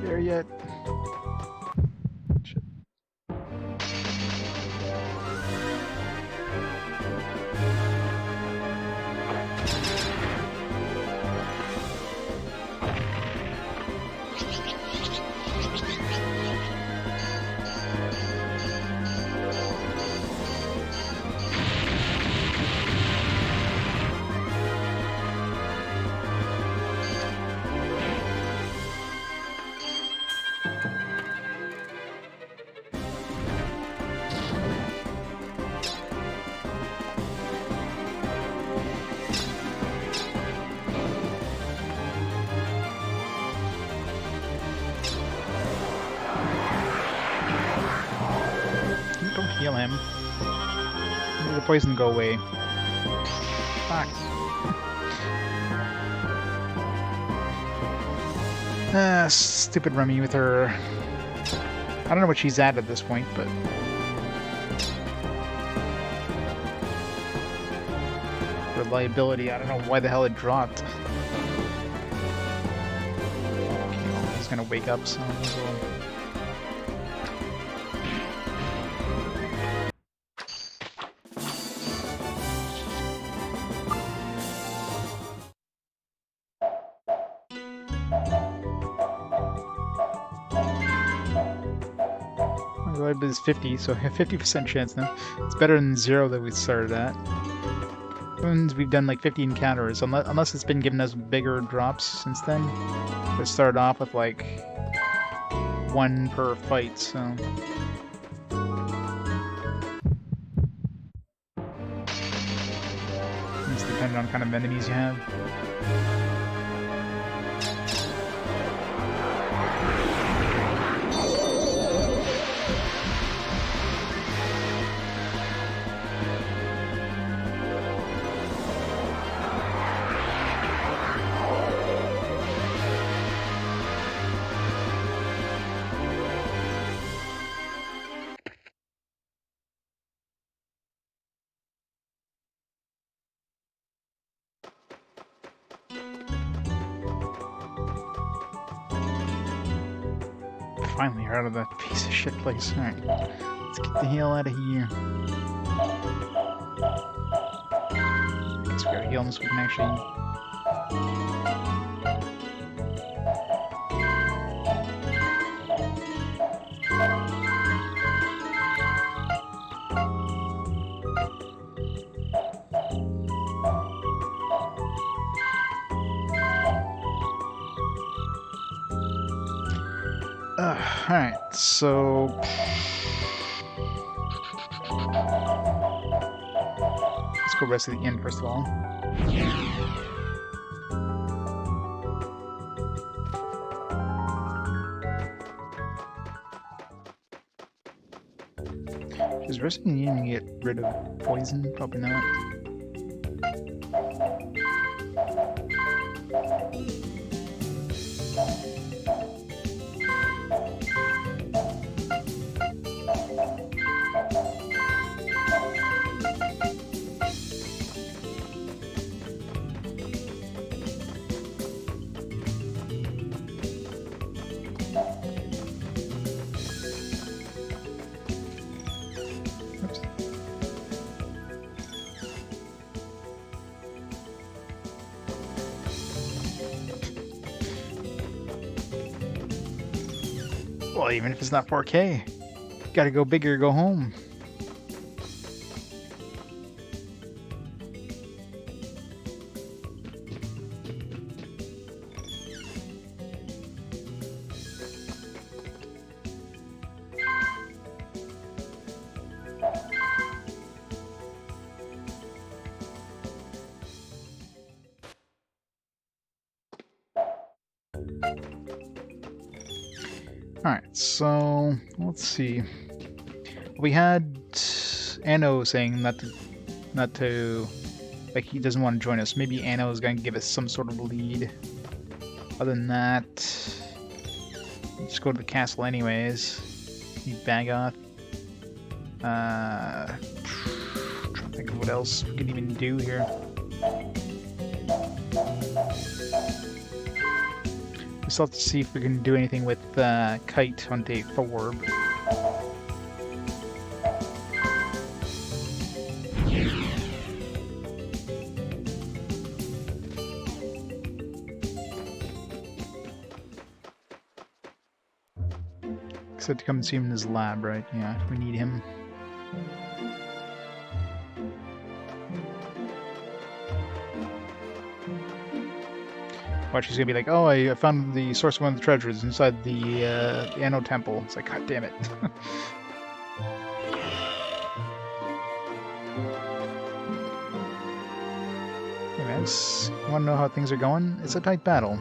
There yet? Shit. Don't heal him. Let the poison go away. Fuck. Stupid Remy with her... I don't know what she's at this point, but... Reliability, I don't know why the hell it dropped. Okay, he's gonna wake up soon. Reliability is 50, so I have 50% chance now. It's better than 0 that we started at. And we've done like 50 encounters, unless it's been giving us bigger drops since then. We started off with like 1 per fight, so... It's depending on kind of enemies you have. Finally, you're out of that piece of shit place. Alright, let's get the hell out of here. I guess we gotta heal him so we can actually... Alright, so... let's go rest of the inn first of all. Does resting the inn get rid of poison? Probably not. Well, even if it's not 4K, gotta go big or go home. Alright, so let's see. We had Anno saying not to like he doesn't want to join us. Maybe Anno is going to give us some sort of lead. Other than that, just go to the castle anyways. Need Bagoth. Trying to think of what else we can even do here. We still have to see if we can do anything with Kite on day 4. Except to come and see him in his lab, right? Yeah, we need him. Watch, he's gonna be like, oh, I found the source of one of the treasures inside the Anno Temple. It's like, god damn it. Anyways, you wanna know how things are going? It's a tight battle.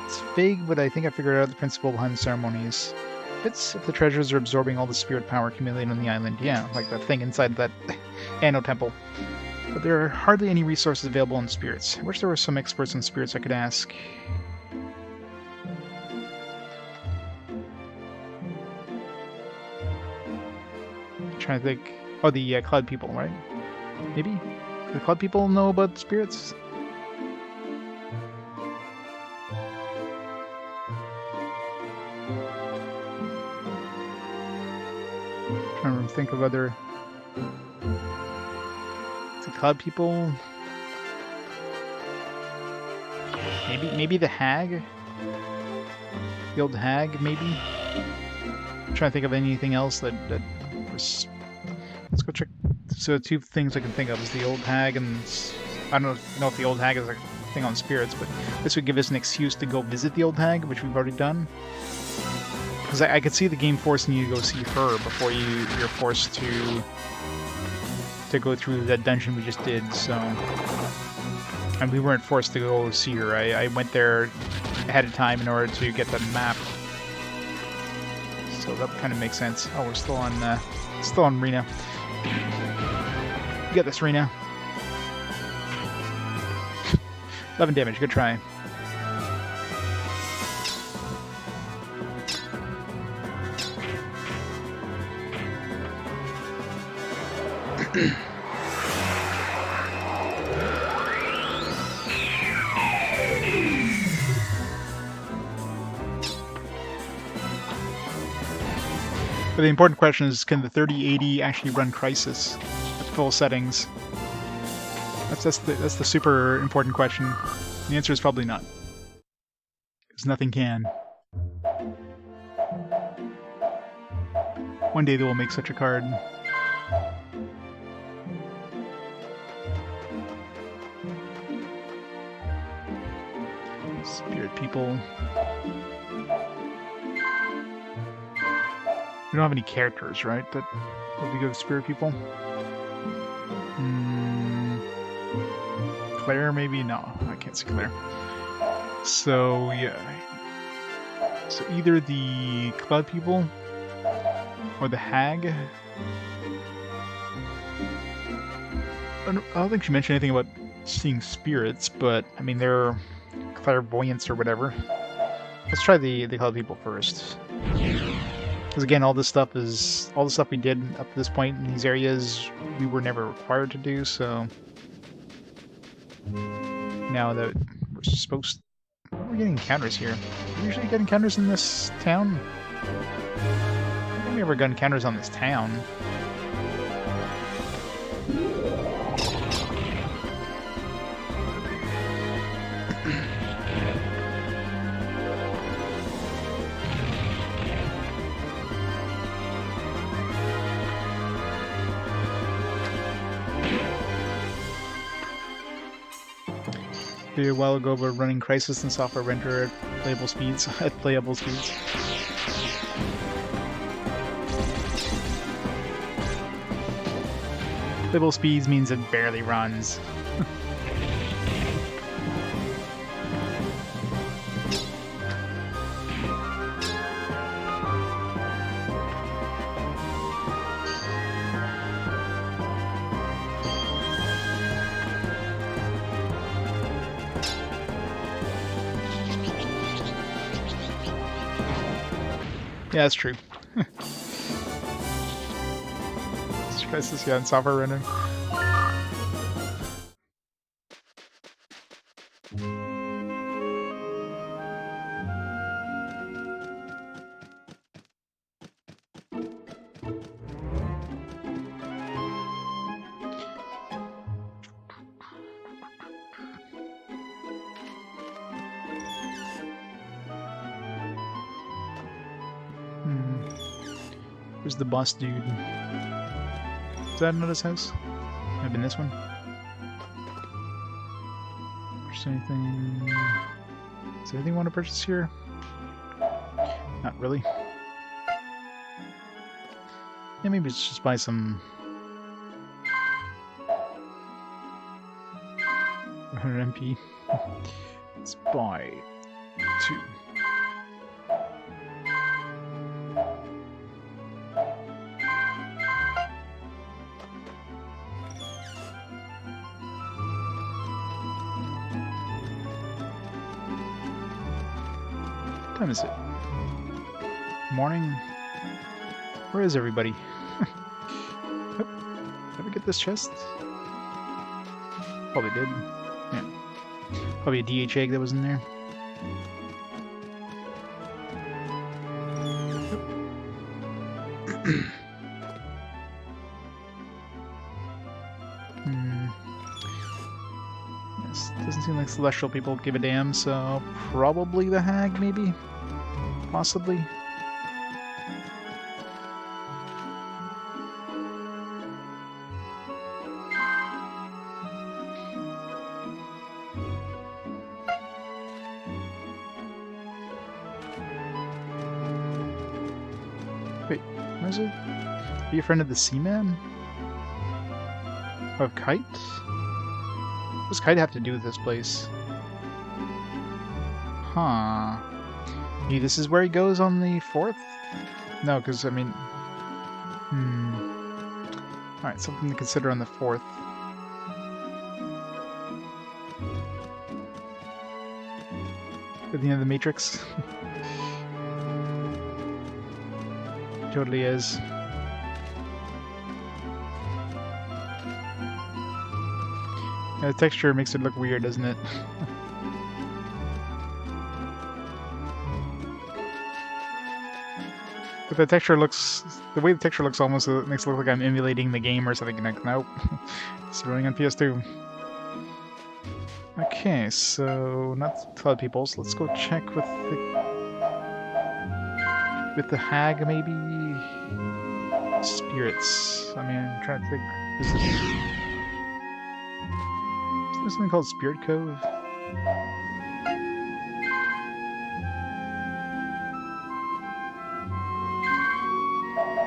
It's vague, but I think I figured out the principle behind the ceremonies. It's if the treasures are absorbing all the spirit power accumulated on the island. Yeah, like that thing inside that Anno Temple. But there are hardly any resources available on spirits. I wish there were some experts on spirits I could ask. I'm trying to think. Oh, the cloud people, right? Maybe? Do the cloud people know about spirits? I'm trying to think of other... cloud people. Maybe the hag? The old hag, maybe? I'm trying to think of anything else that was... Let's go check. So 2 things I can think of is the old hag and... I don't know if the old hag is a thing on spirits, but this would give us an excuse to go visit the old hag, which we've already done. Because I could see the game forcing you to go see her before you're forced to go through that dungeon we just did, so... And we weren't forced to go see her. I went there ahead of time in order to get the map. So that kind of makes sense. Oh, we're still on Rena. You got this, Rena. 11 damage, good try. But the important question is, can the 3080 actually run Crysis at full settings? That's the super important question. The answer is probably not. Because nothing can. One day they will make such a card. Spirit people. We don't have any characters, right? That will be good with spirit people. Claire, maybe? No, I can't see Claire. So, yeah. So either the cloud people or the hag. I don't think she mentioned anything about seeing spirits, but I mean they're clairvoyance or whatever. Let's try the cloud people first. Because again, all the stuff we did up to this point in these areas we were never required to do, so now that we're supposed we're getting encounters here. Do we usually get encounters in this town? I don't think we ever got encounters on this town. A while ago, we're running Crysis and software render at playable speeds. Playable speeds means it barely runs. Yeah, that's true. Crysis, yeah, and software rendering. Where's the boss dude? Is that another house? Maybe in this one? Purchase anything? Is there anything you want to purchase here? Not really. Yeah, maybe let's just buy some 100 MP. Let's buy 2. What time is it? Morning? Where is everybody? Oh, did we get this chest? Probably did. Yeah. Probably a DH egg that was in there. Yes, doesn't seem like celestial people give a damn, so probably the hag, maybe? Possibly. Wait, what is it? Be a friend of the Seaman? Of Kite? What does Kite have to do with this place? Huh. Maybe this is where he goes on the 4th? No, because, I mean... Alright, something to consider on the 4th. At the end of the Matrix? Totally is. Yeah, the texture makes it look weird, doesn't it? But the texture looks, the way the texture looks almost makes it look like I'm emulating the game or something. Like, nope, it's running on PS2. Okay, so not Cloud Peoples. Let's go check with the hag, maybe spirits. I mean, I'm trying to think. Is there something called Spirit Cove?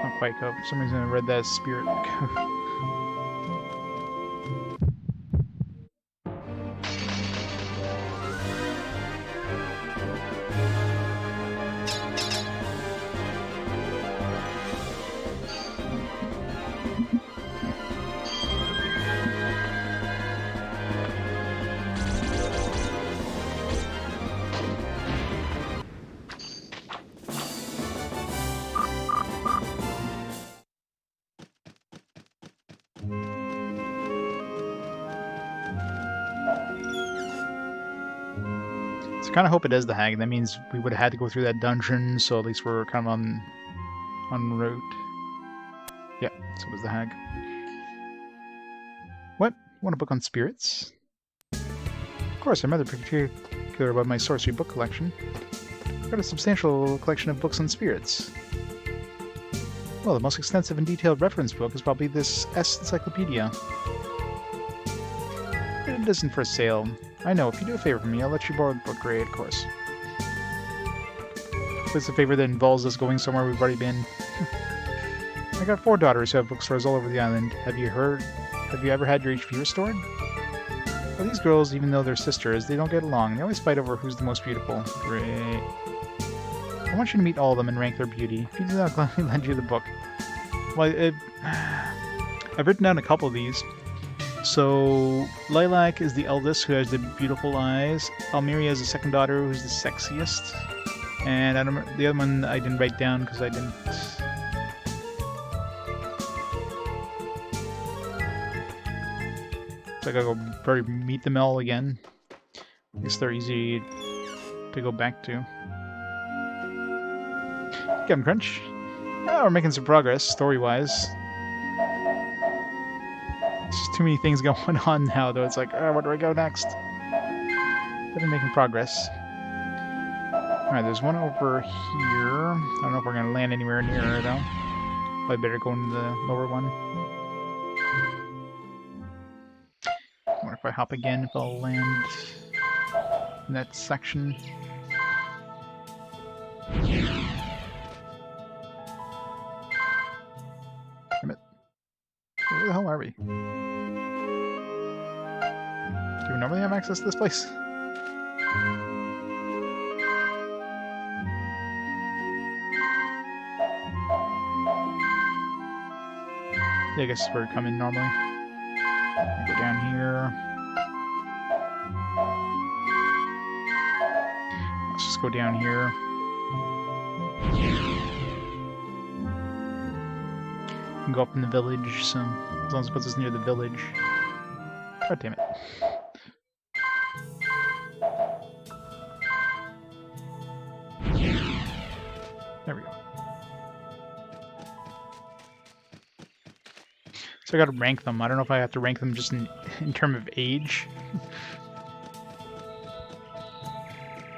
Not quite Cove. For some reason, I read that as Spirit Cove. So I kind of hope it is the hag. That means we would have had to go through that dungeon, so at least we're kind of on route. Yeah, so it was the hag. What? Want a book on spirits? Of course, I'm rather particular about my sorcery book collection. I've got a substantial collection of books on spirits. Well, the most extensive and detailed reference book is probably this encyclopedia. It isn't for sale. I know, if you do a favor for me, I'll let you borrow the book, Ray, of course. If it's a favor that involves us going somewhere we've already been. I got 4 daughters who have bookstores all over the island. Have you ever had your HP restored? Well, these girls, even though they're sisters, they don't get along. They always fight over who's the most beautiful. Great. I want you to meet all of them and rank their beauty. If you do that, I'll gladly lend you the book. Well, I've written down a couple of these. So, Lilac is the eldest, who has the beautiful eyes. Almeria is the second daughter, who's the sexiest. And I don't remember, the other one I didn't write down because I didn't... So I gotta go probably meet them all again. I guess they're easy to go back to. Captain Crunch. Oh, we're making some progress, story-wise. There's just too many things going on now, though. It's like, oh, where do I go next? But I'm making progress. Alright, there's one over here. I don't know if we're going to land anywhere near her, though. Probably better go into the lower one. I wonder if I hop again, if I'll land in that section. Damn it. Where the hell are we? Do we normally have access to this place? Yeah, I guess we're coming normally. Go down here. Let's just go down here. We can go up in the village, so as long as it puts us near the village. God damn it. There we go. So I gotta rank them. I don't know if I have to rank them just in terms of age.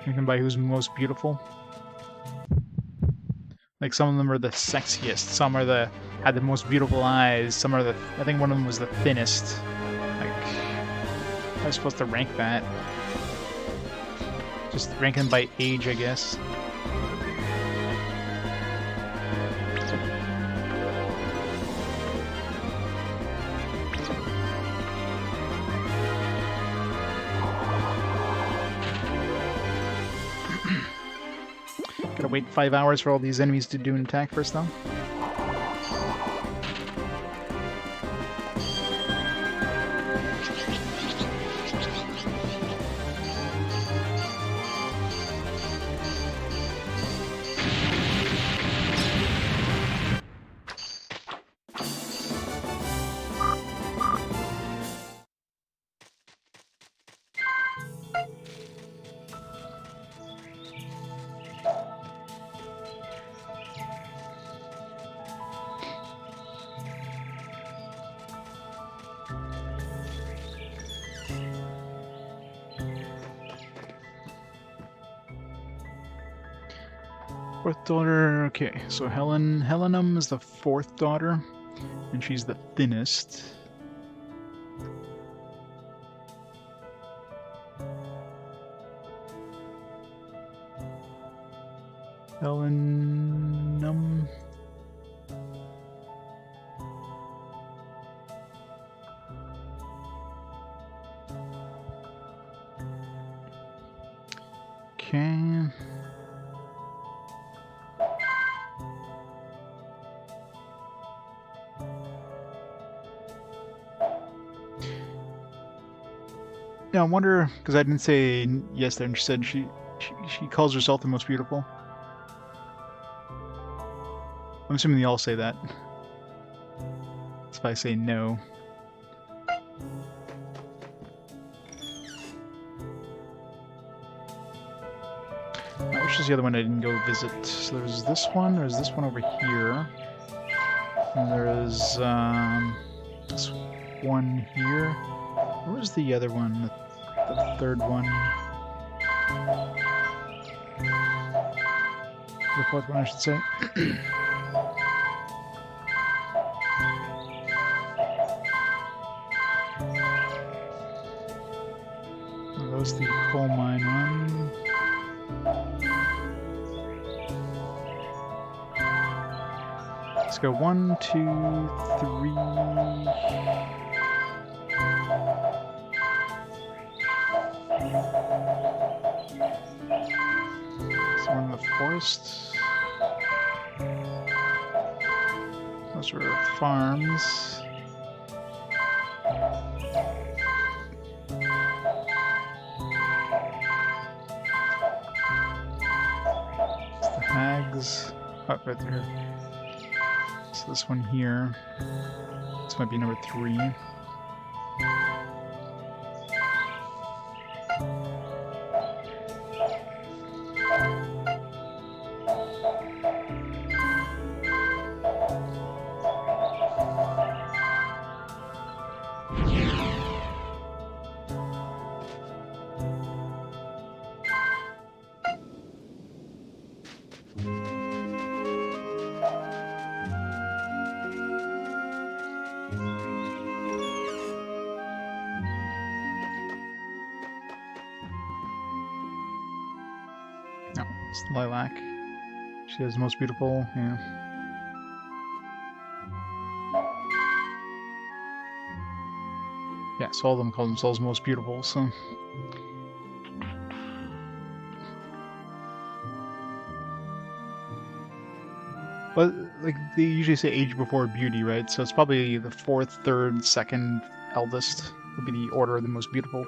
Rank them by who's most beautiful. Like, some of them are the sexiest, some are had the most beautiful eyes, some are I think one of them was the thinnest. Like, I was supposed to rank that. Just rank them by age, I guess. Gotta wait 5 hours for all these enemies to do an attack first, though. Fourth daughter. Okay, so Helenum is the fourth daughter, and she's the thinnest. Helenum. Okay. Yeah, I wonder, because I didn't say yes there, and she said she calls herself the most beautiful. I'm assuming they all say that. That's if I say no. Now, which is the other one I didn't go visit? So there's this one, there's this one over here. And there's this one here. Where's the other one? The third one? The fourth one, I should say. That was the coal mine one. Let's go 1, 2, 3. This one in the forest. Those are farms. It's the hags. Oh, right there. So this one here. This might be number 3. No, it's Lilac. She is the most beautiful, yeah. Yeah, so all of them call themselves most beautiful, so... But, like, they usually say age before beauty, right? So it's probably the fourth, third, second eldest would be the order of the most beautiful.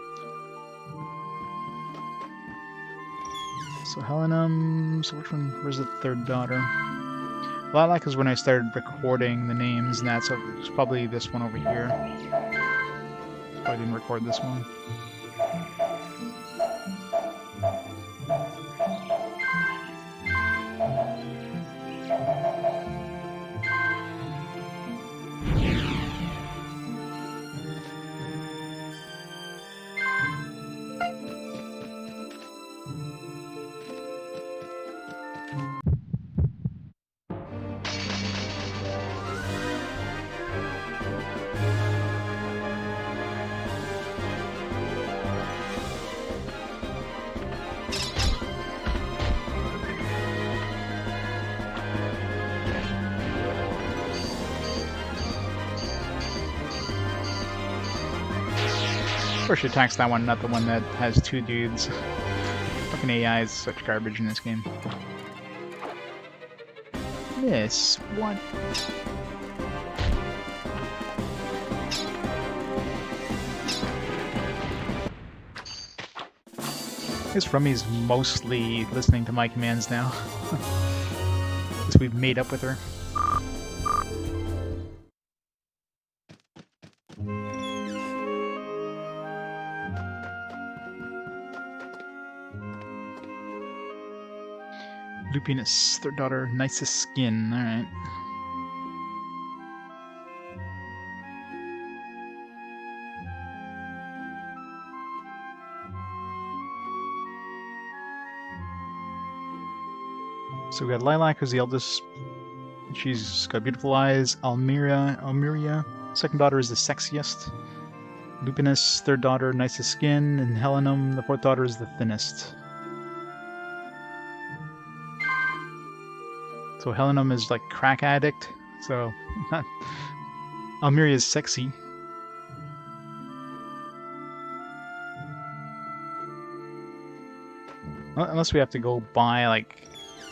So Helenum, so which one, where's the third daughter? Lilac is when I started recording the names and that, so it's probably this one over here. I didn't record this one. Of course, she attacks that one, not the one that has 2 dudes. Fucking AI is such garbage in this game. Miss, what? I guess Rummy's mostly listening to my commands now. Because we've made up with her. Lupinus, their daughter, nicest skin, alright. So we got Lilac, who's the eldest. She's got beautiful eyes. Almeria, second daughter, is the sexiest. Lupinus, third daughter, nicest skin. And Helenum, the fourth daughter, is the thinnest. So Helenum is like crack addict. So Almeria is sexy. Unless we have to go buy, like,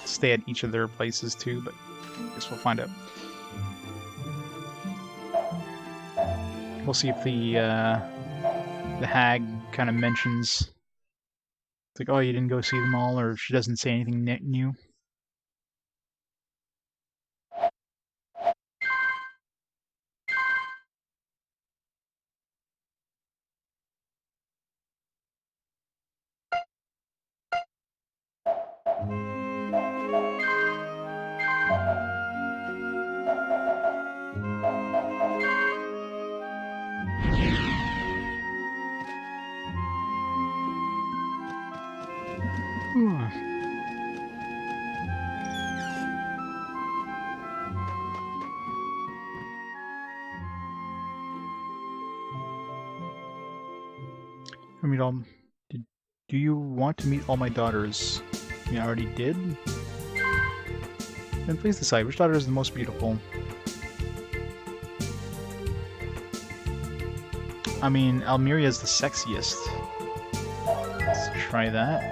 stay at each of their places too, but I guess we'll find out. We'll see if the hag kind of mentions, it's like, oh, you didn't go see them all, or she doesn't say anything new. I mean, do you want to meet all my daughters? I mean, I already did. Then please decide which daughter is the most beautiful. I mean, Almeria is the sexiest. Let's try that.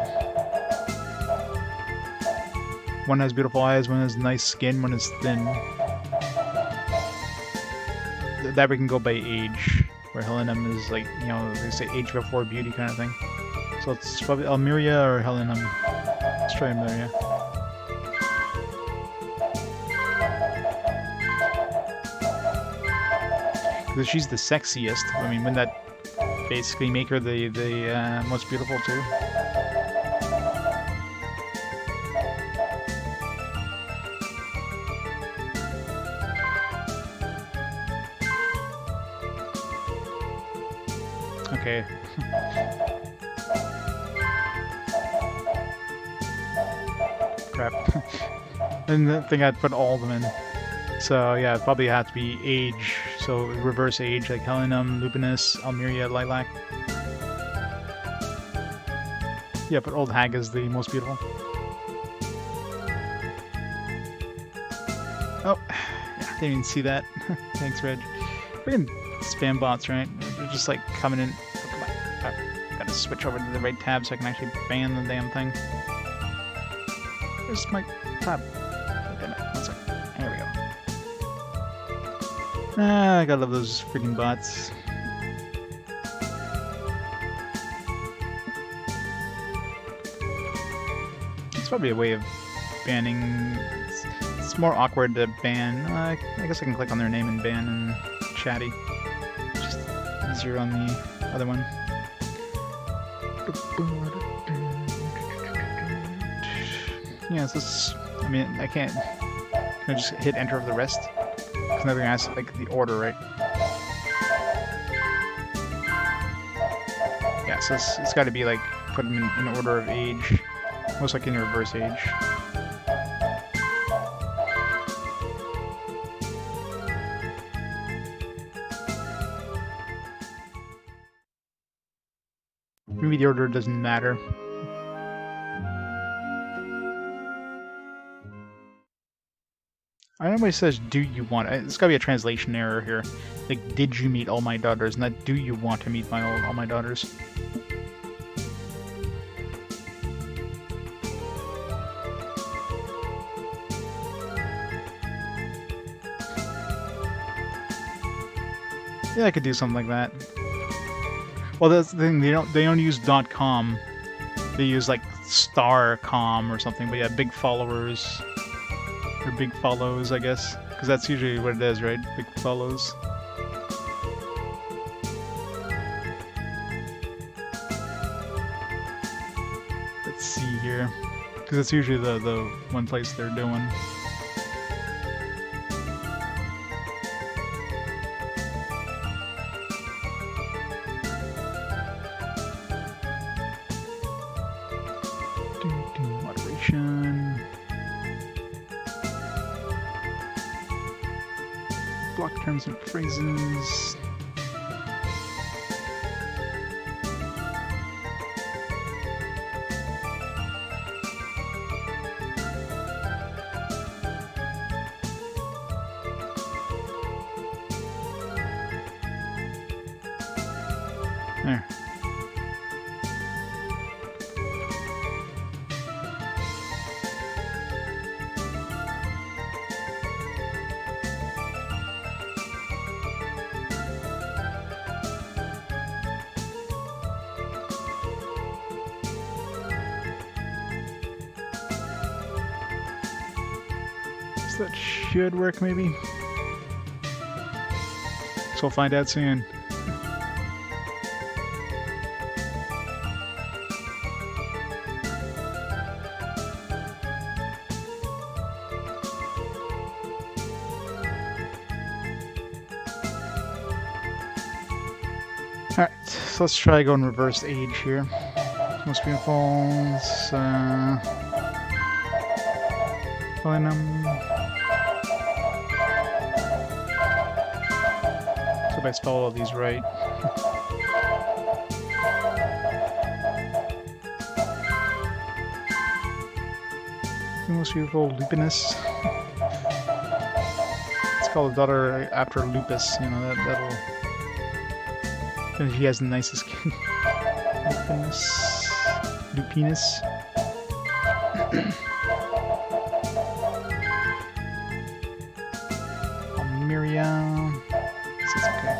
One has beautiful eyes, one has nice skin, one is thin. That we can go by age, where Helenum is like, you know, they say age before beauty kind of thing. So it's probably Almeria or Helenum. Let's try Almeria. Because she's the sexiest. I mean, wouldn't that basically make her the most beautiful too? Okay. Crap. I didn't think I'd put all of them in. So yeah, it'd probably have to be age. So reverse age, like Helenum, Lupinus, Almeria, Lilac. Yeah, but Old Hag is the most beautiful. Oh, yeah, didn't even see that. Thanks, Reg. Freaking spam bots, right? They're just like coming in. Oh, come on. Oh, gotta switch over to the right tab so I can actually ban the damn thing. Where's my tab? Oh, damn it. 1 second. There we go. Ah, I gotta love those freaking bots. It's probably a way of banning. It's more awkward to ban. I guess I can click on their name and ban and chatty. Just easier on the other one. Yeah, so this. I mean, I can't. Can I just hit enter of the rest? Because now they're gonna ask like the order, right? Yeah, so it's got to be like put them in order of age, most likely in reverse age. Maybe the order doesn't matter. I know it says, do you want... It's gotta be a translation error here. Like, did you meet all my daughters? Not, do you want to meet all my daughters? Yeah, I could do something like that. Well, that's the thing. They don't use .com. They use like .com or something. But yeah, big followers or big follows, I guess, because that's usually what it is, right? Big follows. Let's see here, because it's usually the one place they're doing. Moderation. Block terms and phrases. There. So that should work, maybe. So we'll find out soon. Alright, so let's try going reverse age here. Most beautiful. Plenum. So if I spell all these right. Most beautiful lupinus. Let's call the daughter after lupus, you know, that'll. And she has the nicest skin. Lupinus. Miriam. This is okay.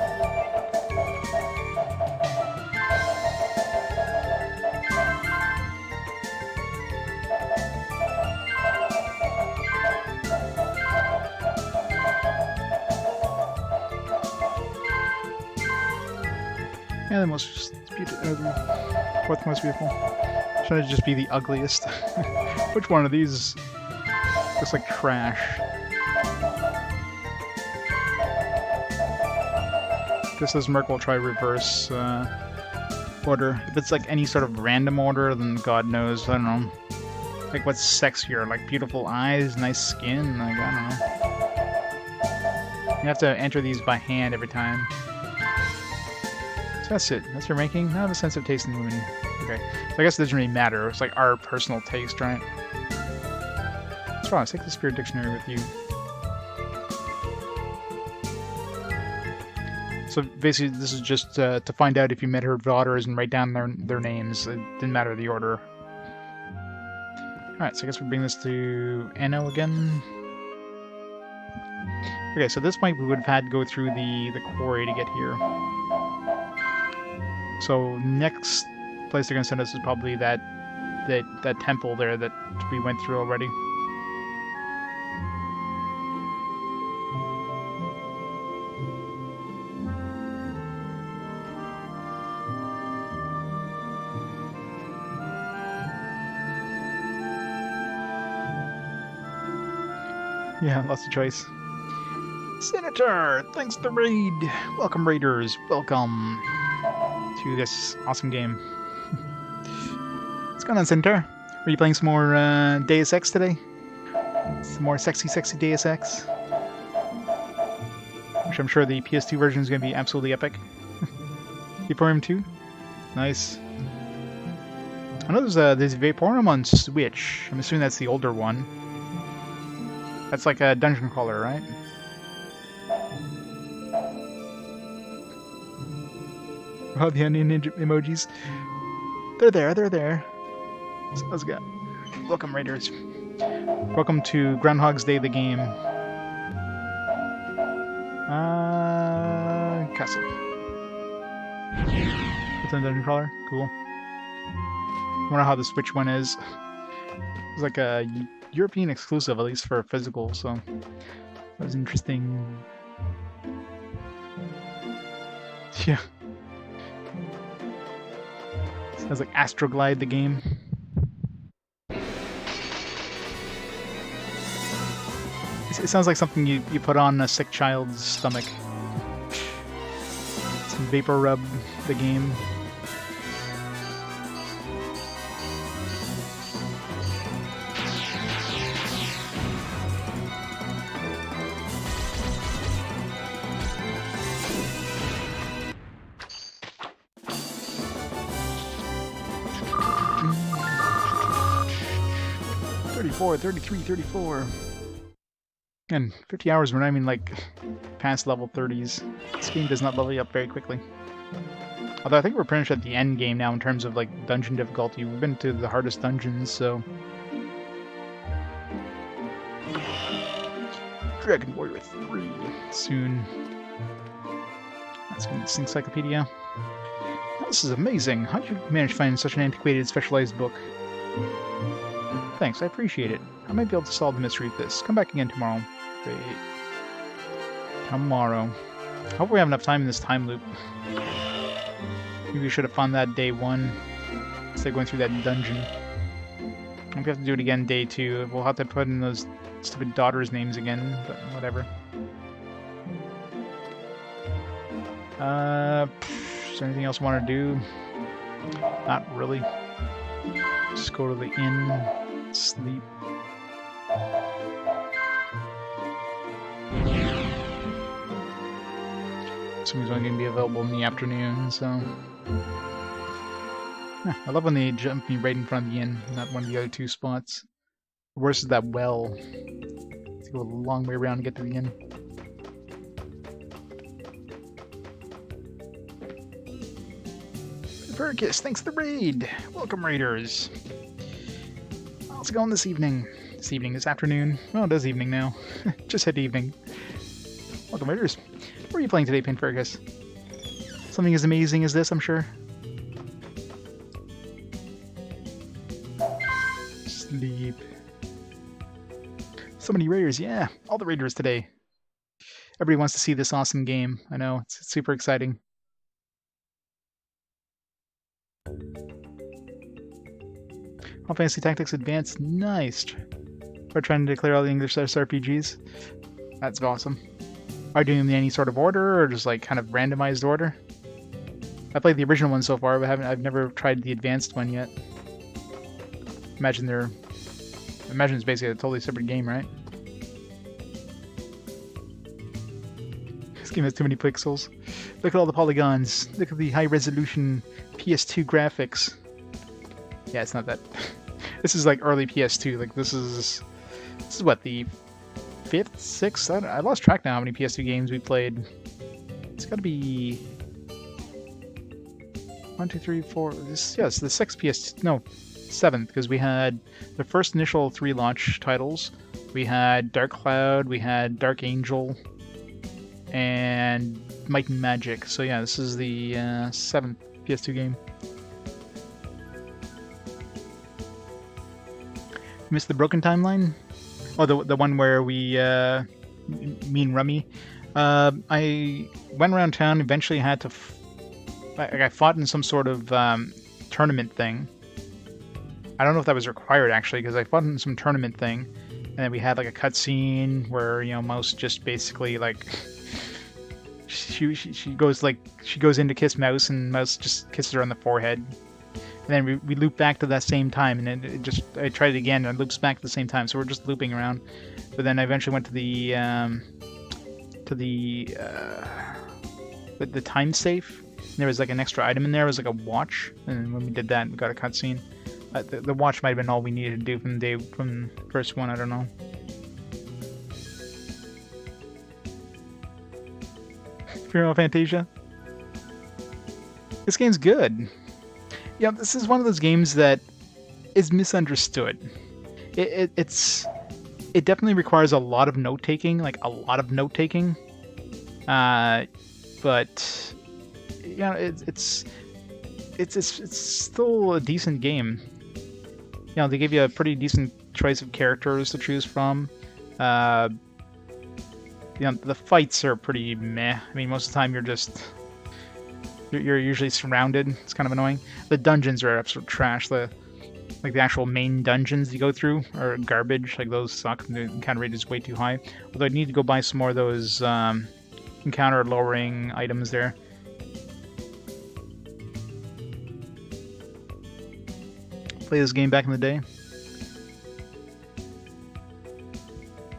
Yeah, the most beautiful, fourth most beautiful. Should I just be the ugliest? Which one of these looks like trash? This is Merc will try reverse order. If it's like any sort of random order, then God knows, I don't know. Like what's sexier? Like beautiful eyes, nice skin? Like, I don't know. You have to enter these by hand every time. So that's it. That's your ranking? I have a sense of taste in women. Okay. So I guess it doesn't really matter. It's like our personal taste, right? What's wrong? Let's take the Spirit Dictionary with you. So basically, this is just to find out if you met her daughters and write down their names. It didn't matter the order. Alright, so I guess we bring this to Anno again. Okay, so this point we would have had to go through the quarry to get here. So next place they're gonna send us is probably that temple there that we went through already. Yeah, lots of choice. Senator, thanks for the raid. Welcome, raiders. Welcome to this awesome game. What's going on, Senator? Are you playing some more Deus Ex today? Some more sexy Deus Ex? Which I'm sure the PS2 version is going to be absolutely epic. Vaporeum 2? Nice. I know there's Vaporeum on Switch. I'm assuming that's the older one. That's like a dungeon crawler, right? Oh, the onion emojis. They're there. So let's go. Welcome, raiders. Welcome to Groundhog's Day, the game. Castle. It's a dungeon crawler. Cool. I wonder how the Switch one is. It's like a European exclusive, at least for physical, so that was interesting. Yeah. Sounds like Astroglide, the game. It sounds like something you put on a sick child's stomach. Some Vapor Rub, the game. 34, 33, 34. And 50 hours, we're not even, like, past level 30s. This game does not level you up very quickly. Although I think we're pretty much at the end game now in terms of, like, dungeon difficulty. We've been to the hardest dungeons, so... Dragon Warrior 3 soon. That's gonna be this encyclopedia. Oh, this is amazing. How did you manage to find such an antiquated, specialized book? Thanks, I appreciate it. I might be able to solve the mystery of this. Come back again tomorrow. Great. Tomorrow. I hope we have enough time in this time loop. Maybe we should have found that day 1 instead of going through that dungeon. Maybe we have to do it again day 2. We'll have to put in those stupid daughters' names again, but whatever. Is there anything else I want to do? Not really. Just go to the inn, sleep. Somebody's only going to be available in the afternoon, so... Yeah, I love when they jump me right in front of the inn, not one of the other 2 spots. The worst is that well. It's go a long way around to get to the inn. Fergus, thanks for the raid! Welcome, raiders! How's it going this evening? This afternoon? Oh, it is evening now. Just hit evening. Welcome, raiders. What are you playing today, Pin Fergus? Something as amazing as this, I'm sure. Sleep. So many raiders, yeah! All the raiders today. Everybody wants to see this awesome game. I know, it's super exciting. Final Fantasy Tactics Advanced, nice. We're trying to declare all the English RPGs. That's awesome. Are you doing them in any sort of order, or just like kind of randomized order? I played the original one so far, but I've never tried the advanced one yet. Imagine it's basically a totally separate game, right? This game has too many pixels. Look at all the polygons. Look at the high resolution PS2 graphics. Yeah, it's not that. This is like early PS2. Like this is what, the 5th, 6th? I lost track now how many PS2 games we played. It's got to be 1, 2, 3, 4. Yes, the 6th PS2. No, 7th, because we had the first initial 3 launch titles. We had Dark Cloud, we had Dark Angel, and Might and Magic. So yeah, this is the 7th PS2 game. Missed the Broken Timeline? Oh, the one where we, me and Rummy. I went around town, eventually had to... I fought in some sort of tournament thing. I don't know if that was required, actually, because I fought in some tournament thing, and then we had, like, a cutscene where, you know, Mouse just basically, like... She goes in to kiss Mouse, and Mouse just kisses her on the forehead. And then we loop back to that same time, and then I tried it again, and it loops back to the same time. So we're just looping around. But then I eventually went to the time safe. And there was like an extra item in there. It was like a watch, and when we did that, we got a cutscene. The watch might have been all we needed to do from the first one. I don't know. Ephemeral Fantasia. This game's good. Yeah, this is one of those games that is misunderstood. It definitely requires a lot of note taking, but you know, it's still a decent game. You know, they give you a pretty decent choice of characters to choose from. You know, the fights are pretty meh. I mean, most of the time you're usually surrounded. It's kind of annoying. The dungeons are absolute trash. The actual main dungeons you go through are garbage. Like, those suck. The encounter rate is way too high. Although I need to go buy some more of those encounter lowering items there. Play this game back in the day.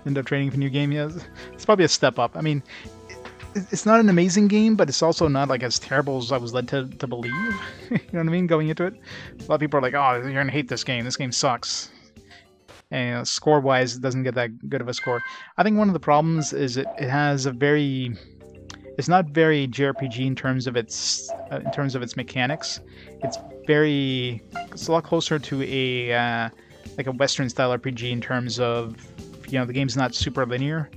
End up training for a new game. Yeah, it's probably a step up. I mean, it's not an amazing game, but it's also not like as terrible as I was led to believe. You know what I mean? Going into it, a lot of people are like, "Oh, you're gonna hate this game. This game sucks." And score-wise, it doesn't get that good of a score. I think one of the problems is it has a very... It's not very JRPG in terms of its mechanics. It's a lot closer to a like a Western style RPG in terms of, you know, the game's not super linear.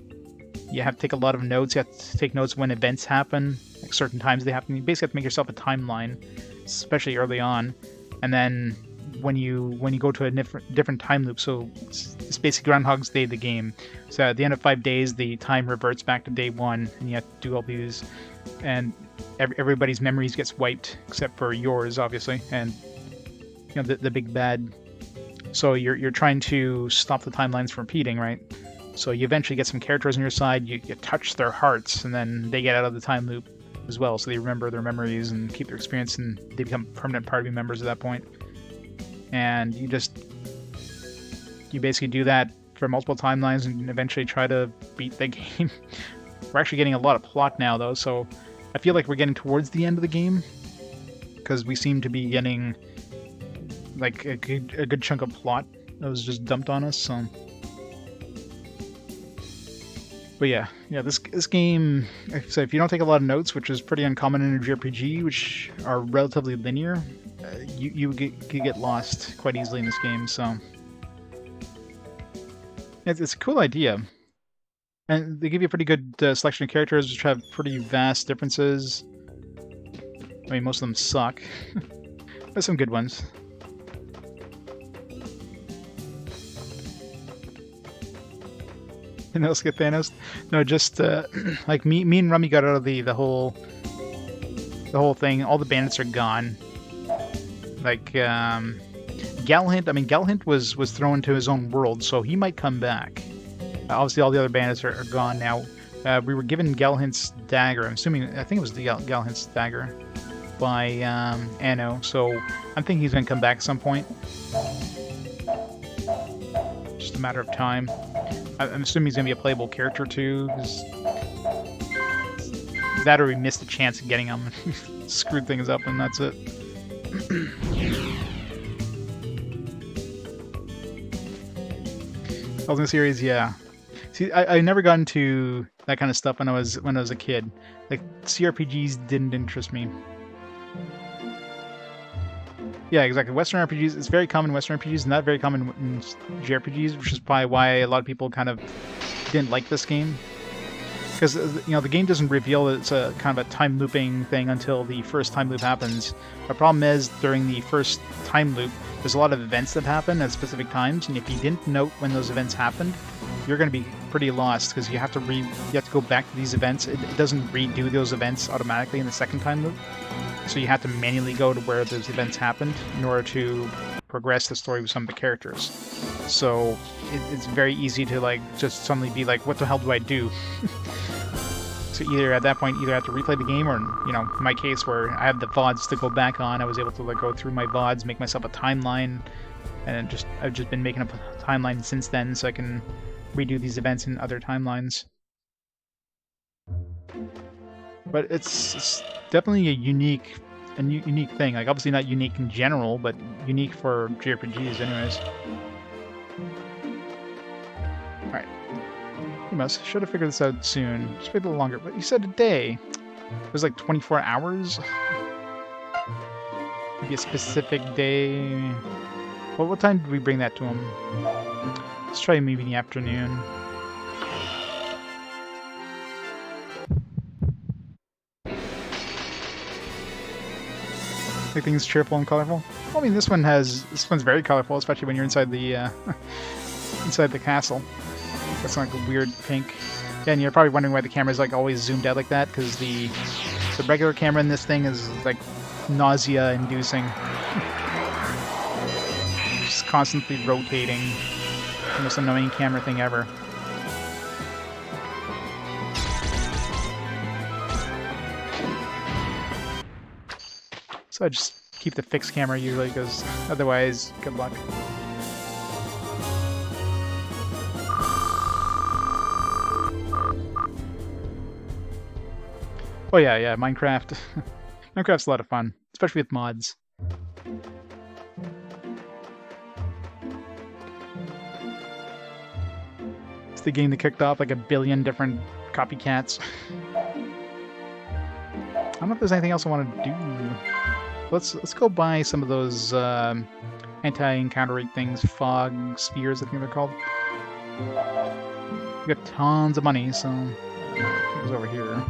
You have to take a lot of notes. You have to take notes when events happen, like certain times they happen. You basically have to make yourself a timeline, especially early on, and then when you go to a different time loop. So it's basically Groundhog's Day, the game. So at the end of 5 days, the time reverts back to day 1, and you have to do all these, and everybody's memories gets wiped except for yours, obviously, and you know the big bad. So you're trying to stop the timelines from repeating, right? So you eventually get some characters on your side. You touch their hearts, and then they get out of the time loop as well. So they remember their memories and keep their experience, and they become permanent party members at that point. And you basically do that for multiple timelines and eventually try to beat the game. We're actually getting a lot of plot now, though, so I feel like we're getting towards the end of the game, because we seem to be getting like a good chunk of plot that was just dumped on us. So, but yeah, this game. So if you don't take a lot of notes, which is pretty uncommon in a JRPG, which are relatively linear, you get lost quite easily in this game. So it's a cool idea, and they give you a pretty good selection of characters, which have pretty vast differences. I mean, most of them suck. There's some good ones. And they'll skip Thanos. No, just like me and Rummy got out of the whole thing. All the bandits are gone. Like Galhint. I mean, Galhint was thrown into his own world, so he might come back. Obviously, all the other bandits are gone now. We were given Galhint's dagger. I think it was the Galhint's dagger by Anno. So I'm thinking he's gonna come back at some point. Just a matter of time. I'm assuming he's going to be a playable character, too, because that or we missed a chance of getting him and screwed things up, and that's it. Ultimate series, yeah. See, I never got into that kind of stuff when I was a kid. Like, CRPGs didn't interest me. Yeah, exactly. Western RPGs, it's very common in Western RPGs, not very common in JRPGs, which is probably why a lot of people kind of didn't like this game. Because, you know, the game doesn't reveal that it's a kind of a time looping thing until the first time loop happens. The problem is, during the first time loop, there's a lot of events that happen at specific times, and if you didn't note when those events happened, you're going to be pretty lost, because you have to go back to these events. It doesn't redo those events automatically in the second time loop. So you have to manually go to where those events happened in order to progress the story with some of the characters. So it's very easy to like just suddenly be like, what the hell do I do? So either at that point, I have to replay the game, or, you know, in my case where I have the VODs to go back on, I was able to like go through my VODs, make myself a timeline, and I've just been making up a timeline since then, so I can redo these events in other timelines. But it's definitely a unique thing. Like, obviously not unique in general, but unique for JRPGs anyways. Alright. You should have figured this out soon. Just wait a little longer. But you said a day. It was like 24 hours? Maybe a specific day. Well, what time did we bring that to him? Let's try maybe in the afternoon. Make things cheerful and colorful. Well, I mean, this one's very colorful, especially when you're inside the inside the castle. That's like a weird pink. Yeah, and you're probably wondering why the camera's like always zoomed out like that, because the regular camera in this thing is like nausea-inducing. Just constantly rotating. The most annoying camera thing ever. So I just keep the fixed camera usually, because otherwise, good luck. Oh yeah, Minecraft. Minecraft's a lot of fun, especially with mods. It's the game that kicked off like a billion different copycats. I don't know if there's anything else I want to do. Let's go buy some of those anti-encounter rate things, fog spheres, I think they're called. We got tons of money, so it goes over here.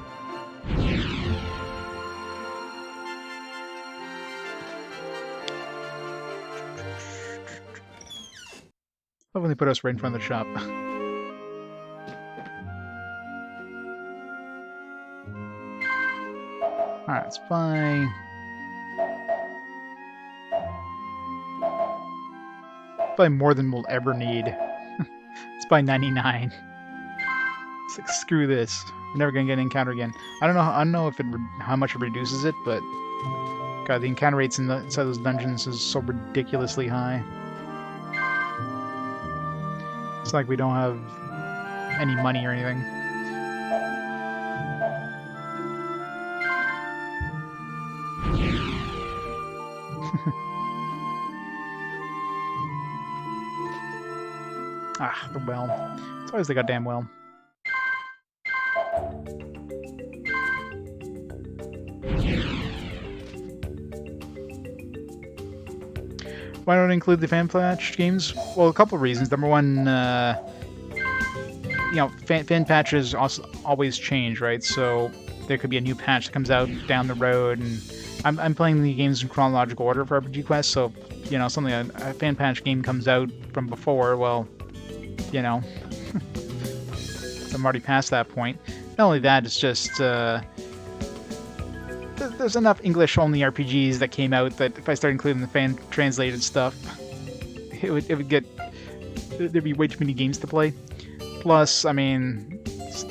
Love when they put us right in front of the shop. Alright, let's buy... Buy more than we'll ever need. Let's buy 99. It's like, screw this. We're never gonna get an encounter again. I don't know if how much it reduces it, but God, the encounter rates inside those dungeons is so ridiculously high. It's like we don't have any money or anything. Ah, the well. It's always the goddamn well. Why don't I include the fan patch games? Well, a couple of reasons. Number one, you know, fan patches also always change, right? So there could be a new patch that comes out down the road, and I'm playing the games in chronological order for RPG Quest, so, you know, something a fan patch game comes out from before, well, you know, I'm already past that point. Not only that, it's just, there's enough English-only RPGs that came out that if I start including the fan-translated stuff, it would get... There'd be way too many games to play. Plus, I mean,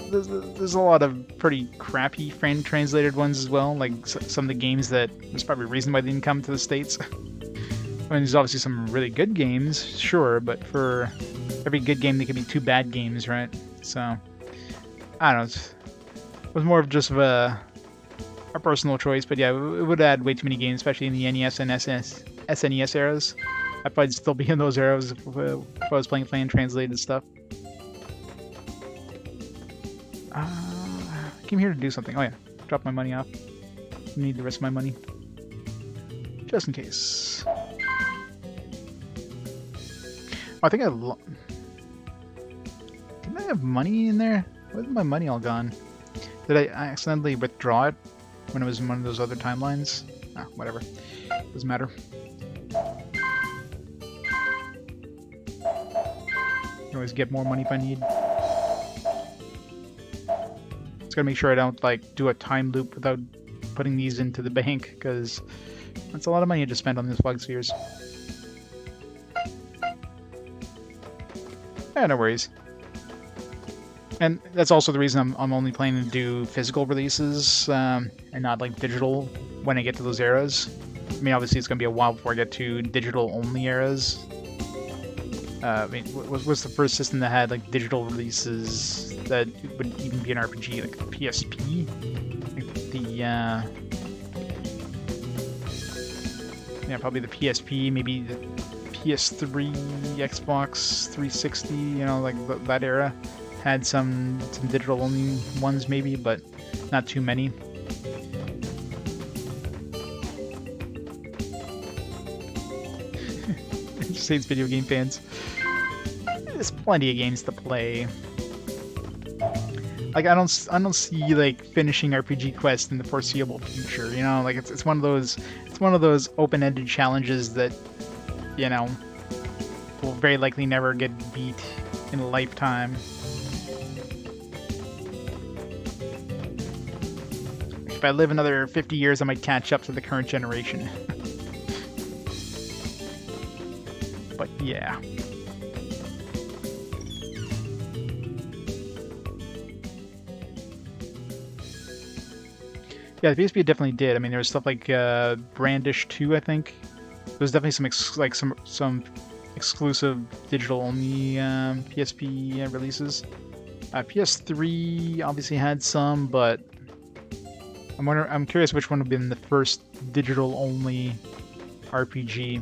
there's a lot of pretty crappy fan-translated ones as well, like some of the games that... There's probably a reason why they didn't come to the States. I mean, there's obviously some really good games, sure, but for every good game, there could be 2 bad games, right? So, I don't know. It was more of just of a personal choice, but yeah, it would add way too many games, especially in the NES and SNES eras. I'd probably still be in those eras if I was playing fan-translated stuff. I came here to do something. Oh yeah, drop my money off. Need the rest of my money. Just in case. Oh, I think didn't I have money in there? Where's my money all gone? Did I accidentally withdraw it when it was in one of those other timelines? Ah, whatever. Doesn't matter. You can always get more money if I need. Just gotta make sure I don't, like, do a time loop without putting these into the bank, because that's a lot of money to spend on these fog spheres. Yeah, no worries. And that's also the reason I'm only planning to do physical releases and not like digital when I get to those eras. I mean, obviously it's going to be a while before I get to digital-only eras. I mean, what's the first system that had like digital releases that would even be an RPG? Like the PSP? Like the, yeah, probably the PSP, maybe the PS3, Xbox 360, you know, like that era. Had some digital only ones maybe, but not too many. Just hates video game fans. There's plenty of games to play. Like I don't see like finishing RPG Quest in the foreseeable future. You know, like it's one of those open-ended challenges that, you know, will very likely never get beat in a lifetime. If I live another 50 years, I might catch up to the current generation. But yeah. Yeah, the PSP definitely did. I mean, there was stuff like Brandish 2, I think. There's definitely some exclusive digital-only PSP releases. PS3 obviously had some, but I'm curious which one would have been the first digital-only RPG.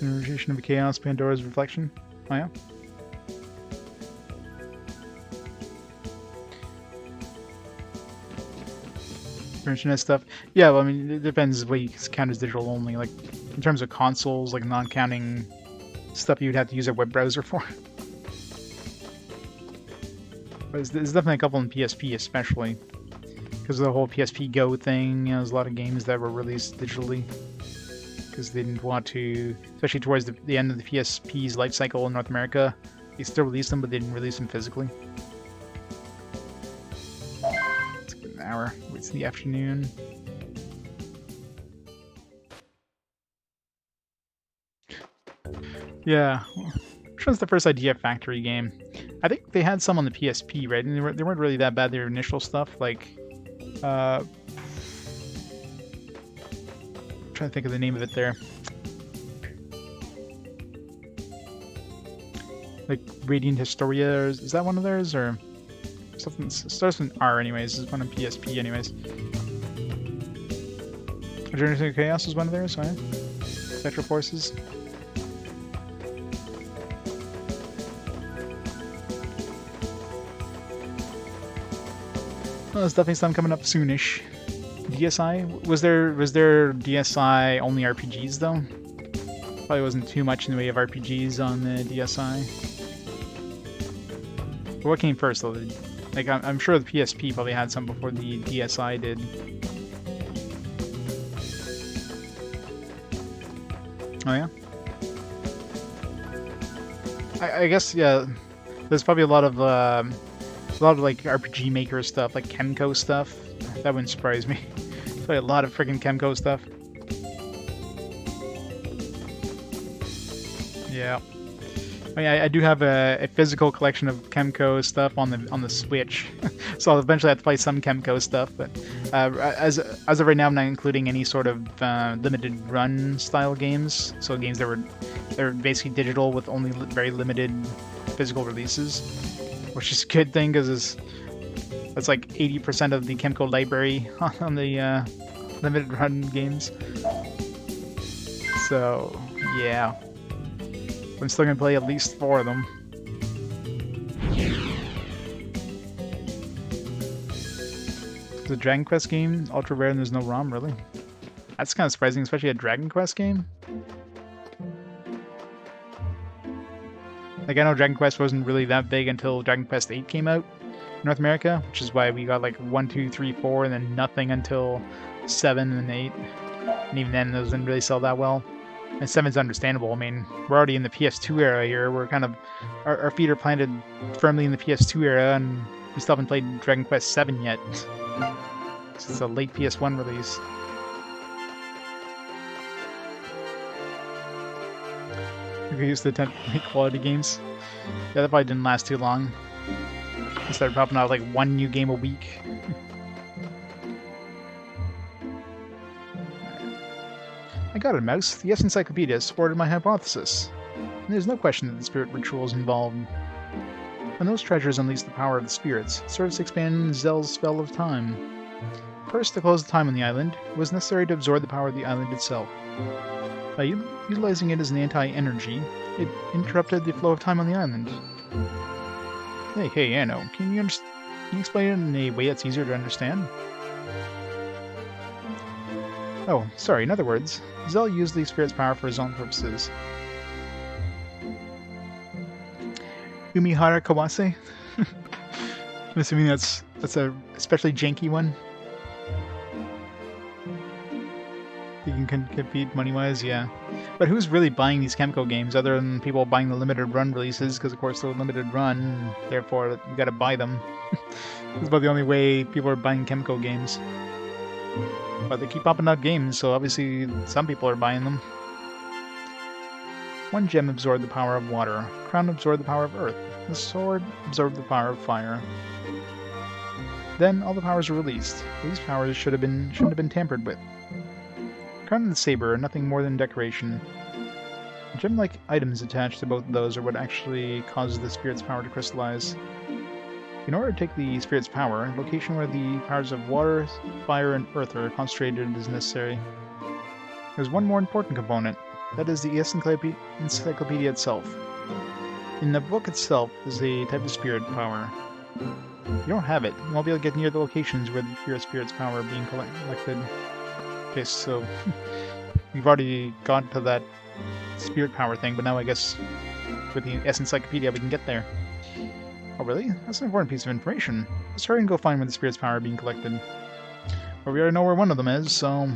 Invocation of Chaos, Pandora's Reflection. Oh yeah. Internet stuff. Yeah, well, I mean, it depends what you count as digital only. Like, in terms of consoles, like non-counting stuff you'd have to use a web browser for. But there's definitely a couple in PSP, especially. Because of the whole PSP Go thing, there's a lot of games that were released digitally. Because they didn't want to, especially towards the end of the PSP's life cycle in North America, they still released them, but they didn't release them physically. It's an hour. It's the afternoon. Yeah. Which one's the first Idea Factory game? I think they had some on the PSP, right? And they weren't really that bad, their initial stuff. Like, I'm trying to think of the name of it there. Like Radiant Historia, is that one of theirs, or something? It starts with an R, anyways. This is one on PSP, anyways. Journey of Chaos is one of theirs, right? Spectral Forces. Well, there's definitely some coming up soonish. DSi? Was there DSi only RPGs though? Probably wasn't too much in the way of RPGs on the DSi. But what came first though? Like I'm sure the PSP probably had some before the DSi did. Oh yeah. I guess yeah. There's probably a lot of like RPG Maker stuff, like Chemco stuff. That wouldn't surprise me. Probably a lot of freaking Chemco stuff. Yeah. I mean, I do have a physical collection of Chemco stuff on the Switch, so I'll eventually have to play some Chemco stuff. But as of right now, I'm not including any sort of limited run style games. So games that they're basically digital with only very limited physical releases, which is a good thing because that's like 80% of the Chemco library on the limited run games. So yeah. I'm still gonna play at least 4 of them. The Dragon Quest game, ultra rare and there's no ROM, really? That's kind of surprising, especially a Dragon Quest game. Like, I know Dragon Quest wasn't really that big until Dragon Quest 8 came out in North America, which is why we got like 1, 2, 3, 4, and then nothing until 7 and 8. And even then, those didn't really sell that well. And 7's understandable. I mean, we're already in the PS2 era here. We're kind of... Our feet are planted firmly in the PS2 era, and we still haven't played Dragon Quest 7 yet. It's a late PS1 release. We used to make quality games. Yeah, that probably didn't last too long. It started popping out like 1 new game a week. I got it, Mouse. The Encyclopedia supported my hypothesis. And there's no question that the spirit ritual is involved. When those treasures unleash the power of the spirits, it serves to expand Zel's spell of time. First, to close the time on the island, it was necessary to absorb the power of the island itself. By utilizing it as an anti-energy, it interrupted the flow of time on the island. Hey, Anno, can you explain it in a way that's easier to understand? Oh, sorry, in other words, Zel used the spirit's power for his own purposes. Umihara Kawase? I'm assuming that's a especially janky one. You can compete money-wise, yeah. But who's really buying these Chemco games other than people buying the limited run releases? Because of course they're limited run, therefore you gotta buy them. That's about the only way people are buying Chemco games. But they keep popping out games, so obviously some people are buying them. 1 gem absorbed the power of water. Crown absorbed the power of earth. The sword absorbed the power of fire. Then all the powers were released. These powers shouldn't have been tampered with. Crown and the saber are nothing more than decoration. Gem-like items attached to both of those are what actually causes the spirit's power to crystallize. In order to take the spirit's power, a location where the powers of water, fire, and earth are concentrated is necessary. There's one more important component. That is the encyclopedia itself. In the book itself is a type of spirit power. You don't have it. You won't be able to get near the locations where your spirit's power are being collected. Okay, so we've already gone to that spirit power thing, but now I guess with the encyclopedia we can get there. Oh really? That's an important piece of information. Let's hurry and go find where the spirit's power are being collected. Well, we already know where one of them is, so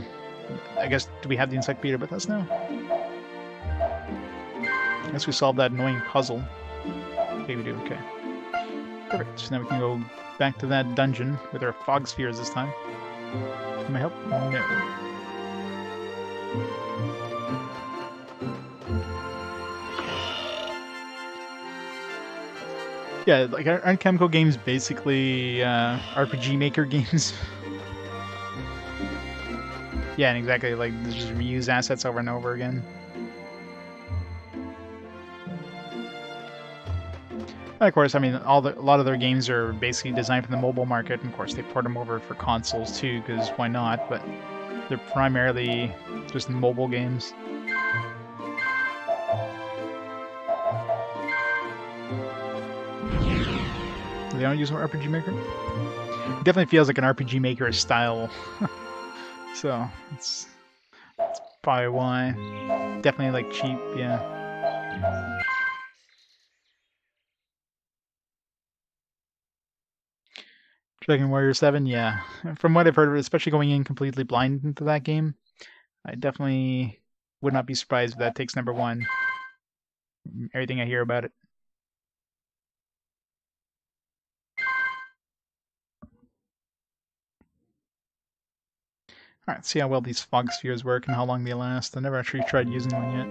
I guess, do we have the encyclopedia with us now? I guess we solved that annoying puzzle. Okay, we do, okay. Perfect, so now we can go back to that dungeon with our fog spheres this time. Can I help? No. Yeah, like, aren't chemical games basically RPG Maker games? Yeah, and exactly, like, just reuse assets over and over again. And of course, I mean, a lot of their games are basically designed for the mobile market, and of course they port them over for consoles too, because why not? But they're primarily just mobile games. They don't use an RPG Maker? It definitely feels like an RPG Maker style. So, that's probably why. Definitely, like, cheap, yeah. Dragon Warrior 7, yeah. From what I've heard, especially going in completely blind into that game, I definitely would not be surprised if that takes #1. Everything I hear about it. Alright, see how well these fog spheres work and how long they last. I never actually tried using one yet.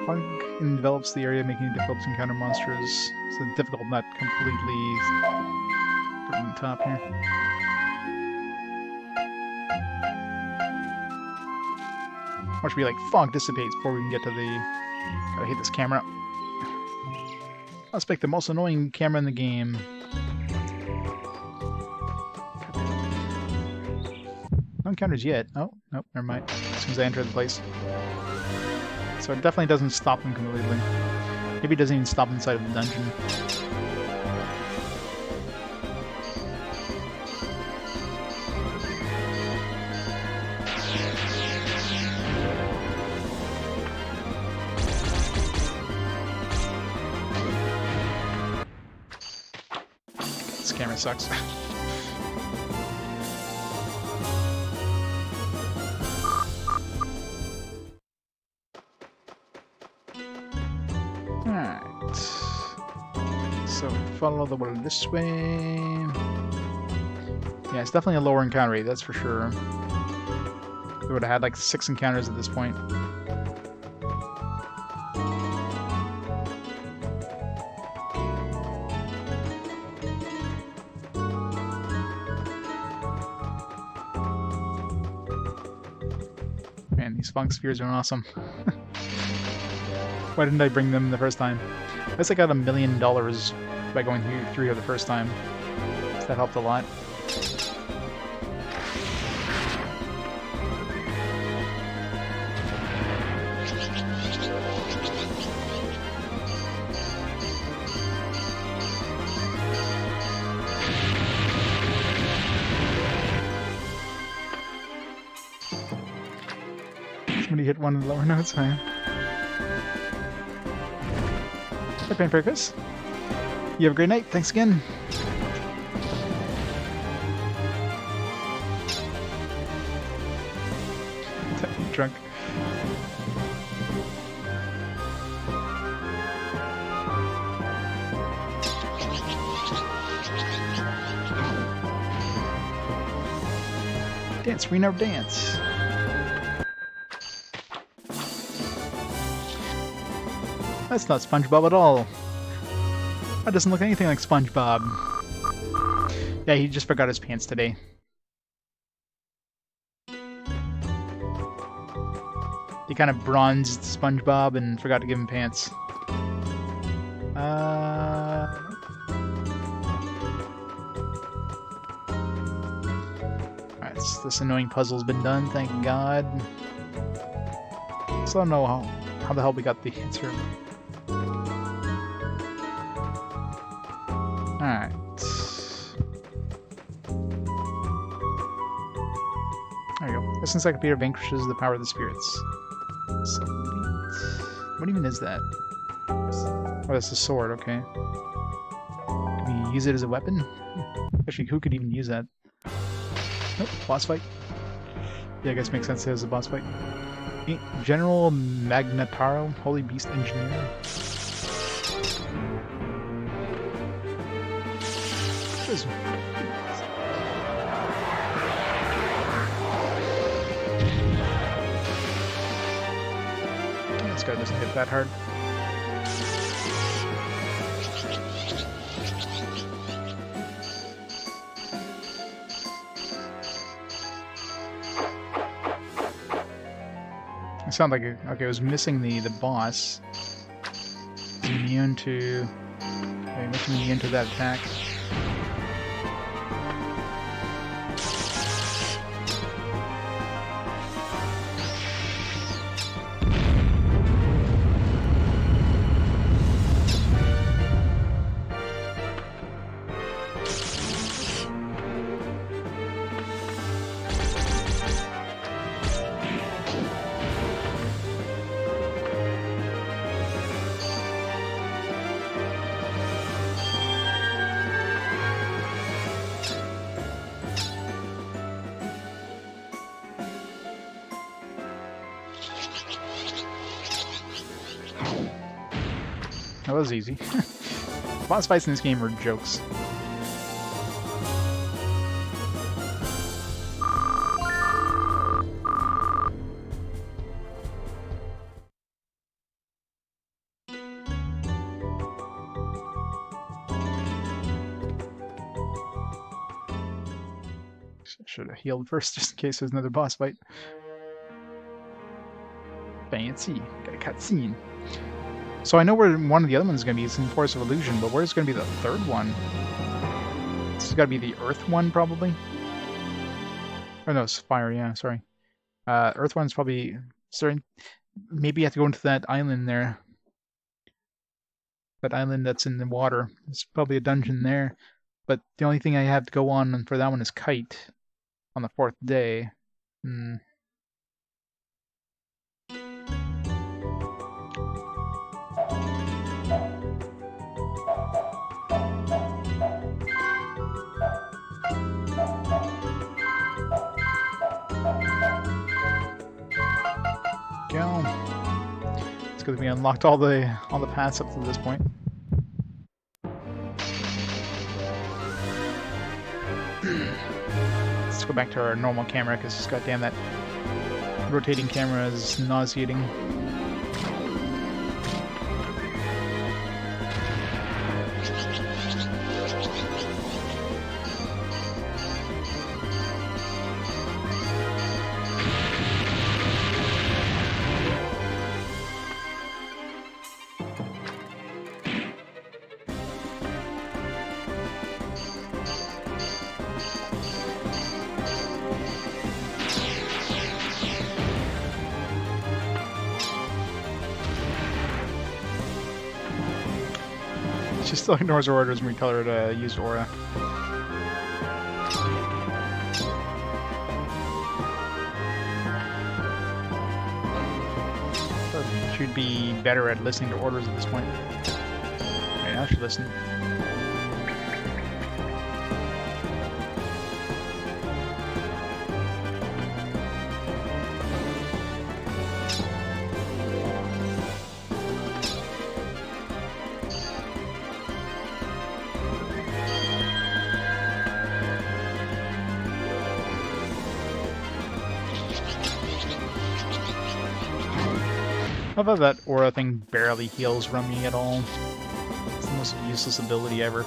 Fog envelops the area, making it difficult to encounter monsters. So difficult, not completely from the top here. Watch me like fog dissipates before we can get to the... Gotta hit this camera. Let's pick the most annoying camera in the game. No encounters yet. Oh, nope, never mind. As soon as I enter the place. So it definitely doesn't stop them completely. Maybe it doesn't even stop inside of the dungeon. This camera sucks. Alright. So follow the world this way. Yeah, it's definitely a lower encounter rate, that's for sure. We would have had like 6 encounters at this point. Man, these fog spheres are awesome. Why didn't I bring them the first time? I guess I got $1 million by going through here the first time. So that helped a lot. Somebody hit one of the lower notes, huh? Hi, Pancreas. You have a great night. Thanks again. Drunk. Dance, Reno, dance. That's not SpongeBob at all. That doesn't look anything like SpongeBob. Yeah, he just forgot his pants today. He kind of bronzed SpongeBob and forgot to give him pants. Alright, This annoying puzzle's been done, thank God. Still don't know how the hell we got the answer. Alright. There you go. This encyclopedia vanquishes the power of the spirits. Sweet. What even is that? Oh, that's a sword, okay. Can we use it as a weapon? Actually, who could even use that? Nope, boss fight. Yeah, I guess it makes sense as a boss fight. General Magnetaro, Holy Beast Engineer. What is... This guy doesn't hit that hard. It sounded like okay, it was missing the boss. Immune to making me immune to that attack. That was easy. Boss fights in this game are jokes. Should have healed first just in case there's another boss fight. Fancy. Got a cutscene. So I know where one of the other ones is going to be. It's in Forest of Illusion, but where's going to be the third one? This has got to be the Earth one, probably. Oh no, it's Fire. Yeah, sorry. Earth one's probably starting. Maybe you have to go into that island there. That island that's in the water. There's probably a dungeon there. But the only thing I have to go on for that one is Kite on the 4th day. Go. It's because we unlocked all the paths up to this point. Let's go back to our normal camera because goddamn that rotating camera is nauseating. She still ignores her orders when we tell her to use Aura. She'd be better at listening to orders at this point. Okay, now she listens. I love that Aura thing barely heals Rummy at all. It's the most useless ability ever.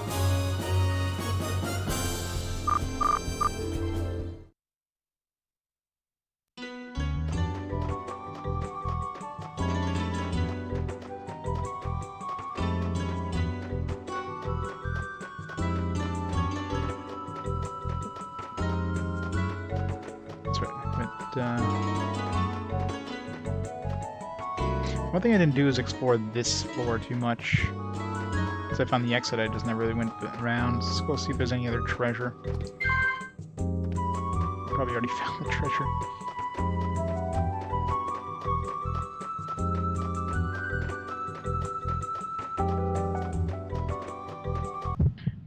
One thing I didn't do is explore this floor too much. Because I found the exit, I just never really went around. Let's go see if there's any other treasure. Probably already found the treasure.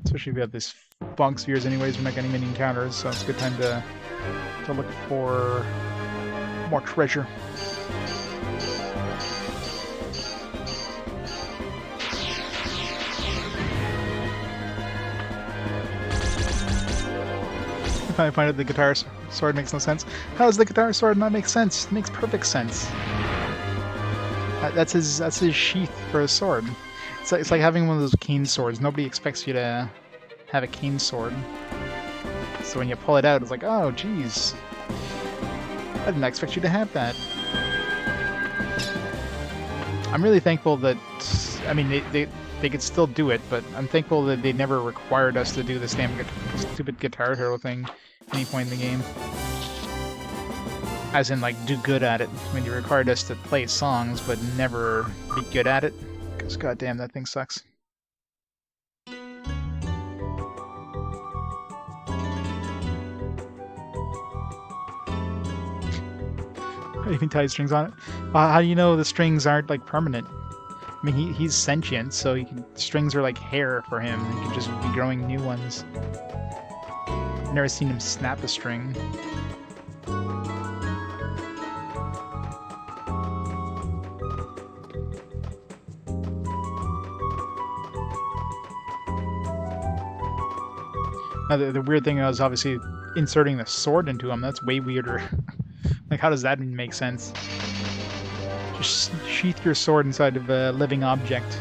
Especially if we have this fog spheres anyways, we're not getting many encounters, so it's a good time to look for more treasure. I find out the guitar sword makes no sense. How does the guitar sword not make sense? It makes perfect sense. That's his sheath for a sword. It's like having one of those cane swords. Nobody expects you to have a cane sword. So when you pull it out, it's like, oh, geez. I didn't expect you to have that. I'm really thankful that, I mean, they could still do it, but I'm thankful that they never required us to do this damn stupid Guitar Hero thing at any point in the game. As in, like, do good at it. When you required us to play songs, but never be good at it. Because, goddamn, that thing sucks. You can tie strings on it. How do you know the strings aren't, like, permanent? I mean, he's sentient, so strings are like hair for him. He can just be growing new ones. I've never seen him snap a string. Now, the weird thing was obviously inserting the sword into him. That's way weirder. Like, how does that even make sense? Just sheath your sword inside of a living object.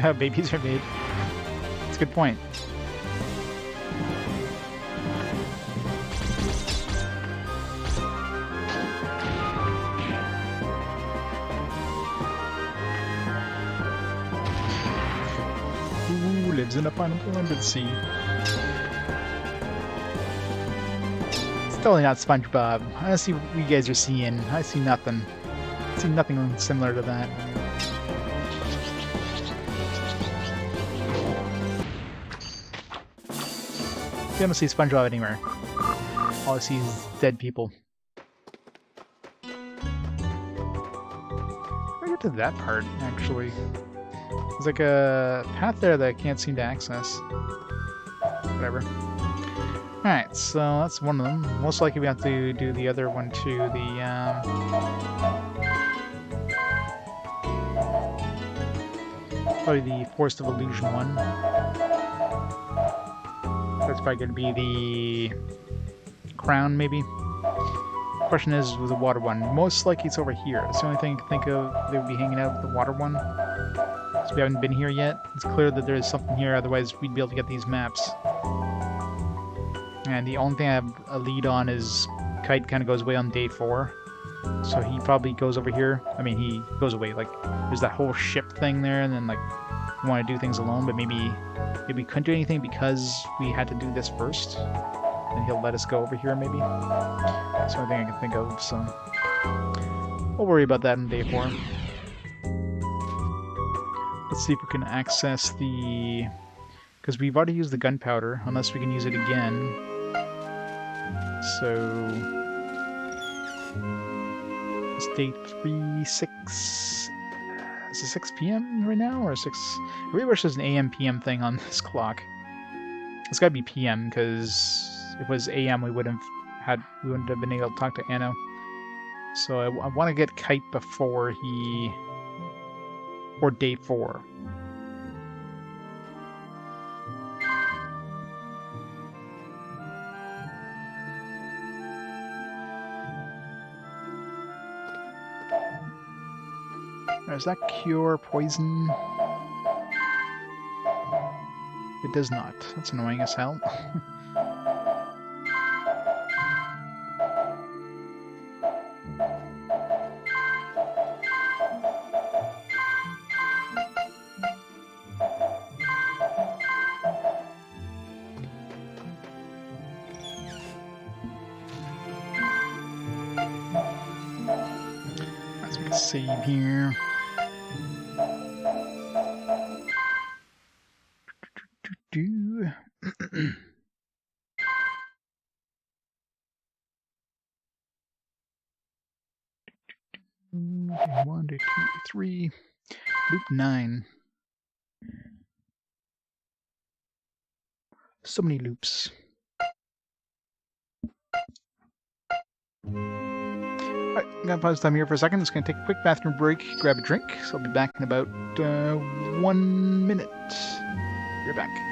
How babies are made. That's a good point. Who lives in a pineapple under the sea? It's totally not SpongeBob. I see what you guys are seeing. I see nothing. I see nothing similar to that. I don't see SpongeBob anywhere. All I see is dead people. I get to that part, actually. There's like a path there that I can't seem to access. Whatever. Alright, so that's one of them. Most likely we have to do the other one too. Probably the Forest of Illusion one. That's probably going to be the crown, maybe. Question is with the water one. Most likely it's over here. That's the only thing I can think of. They would be hanging out with the water one. So we haven't been here yet. It's clear that there is something here, otherwise we'd be able to get these maps. And the only thing I have a lead on is Kite kind of goes away on day 4. So he probably goes over here. I mean, he goes away. Like, there's that whole ship thing there, and then, like, we want to do things alone, but maybe we couldn't do anything because we had to do this first. And he'll let us go over here, maybe. That's the only thing I can think of, so... we'll worry about that in day 4. Let's see if we can access the... because we've already used the gunpowder, unless we can use it again. So... it's day 3, 6... is it 6 p.m. right now, or 6... I really wish there's an AM PM thing on this clock. It's gotta be PM, because if it was AM we wouldn't have been able to talk to Anno. So I want to get Kite before day 4. Does that cure poison? It does not. That's annoying as hell. Let's make a save here. Do. 1, 2, 3. Loop 9. So many loops. Alright, I'm gonna pause time here for a second. It's gonna take a quick bathroom break, grab a drink. So I'll be back in about 1 minute. Be right back.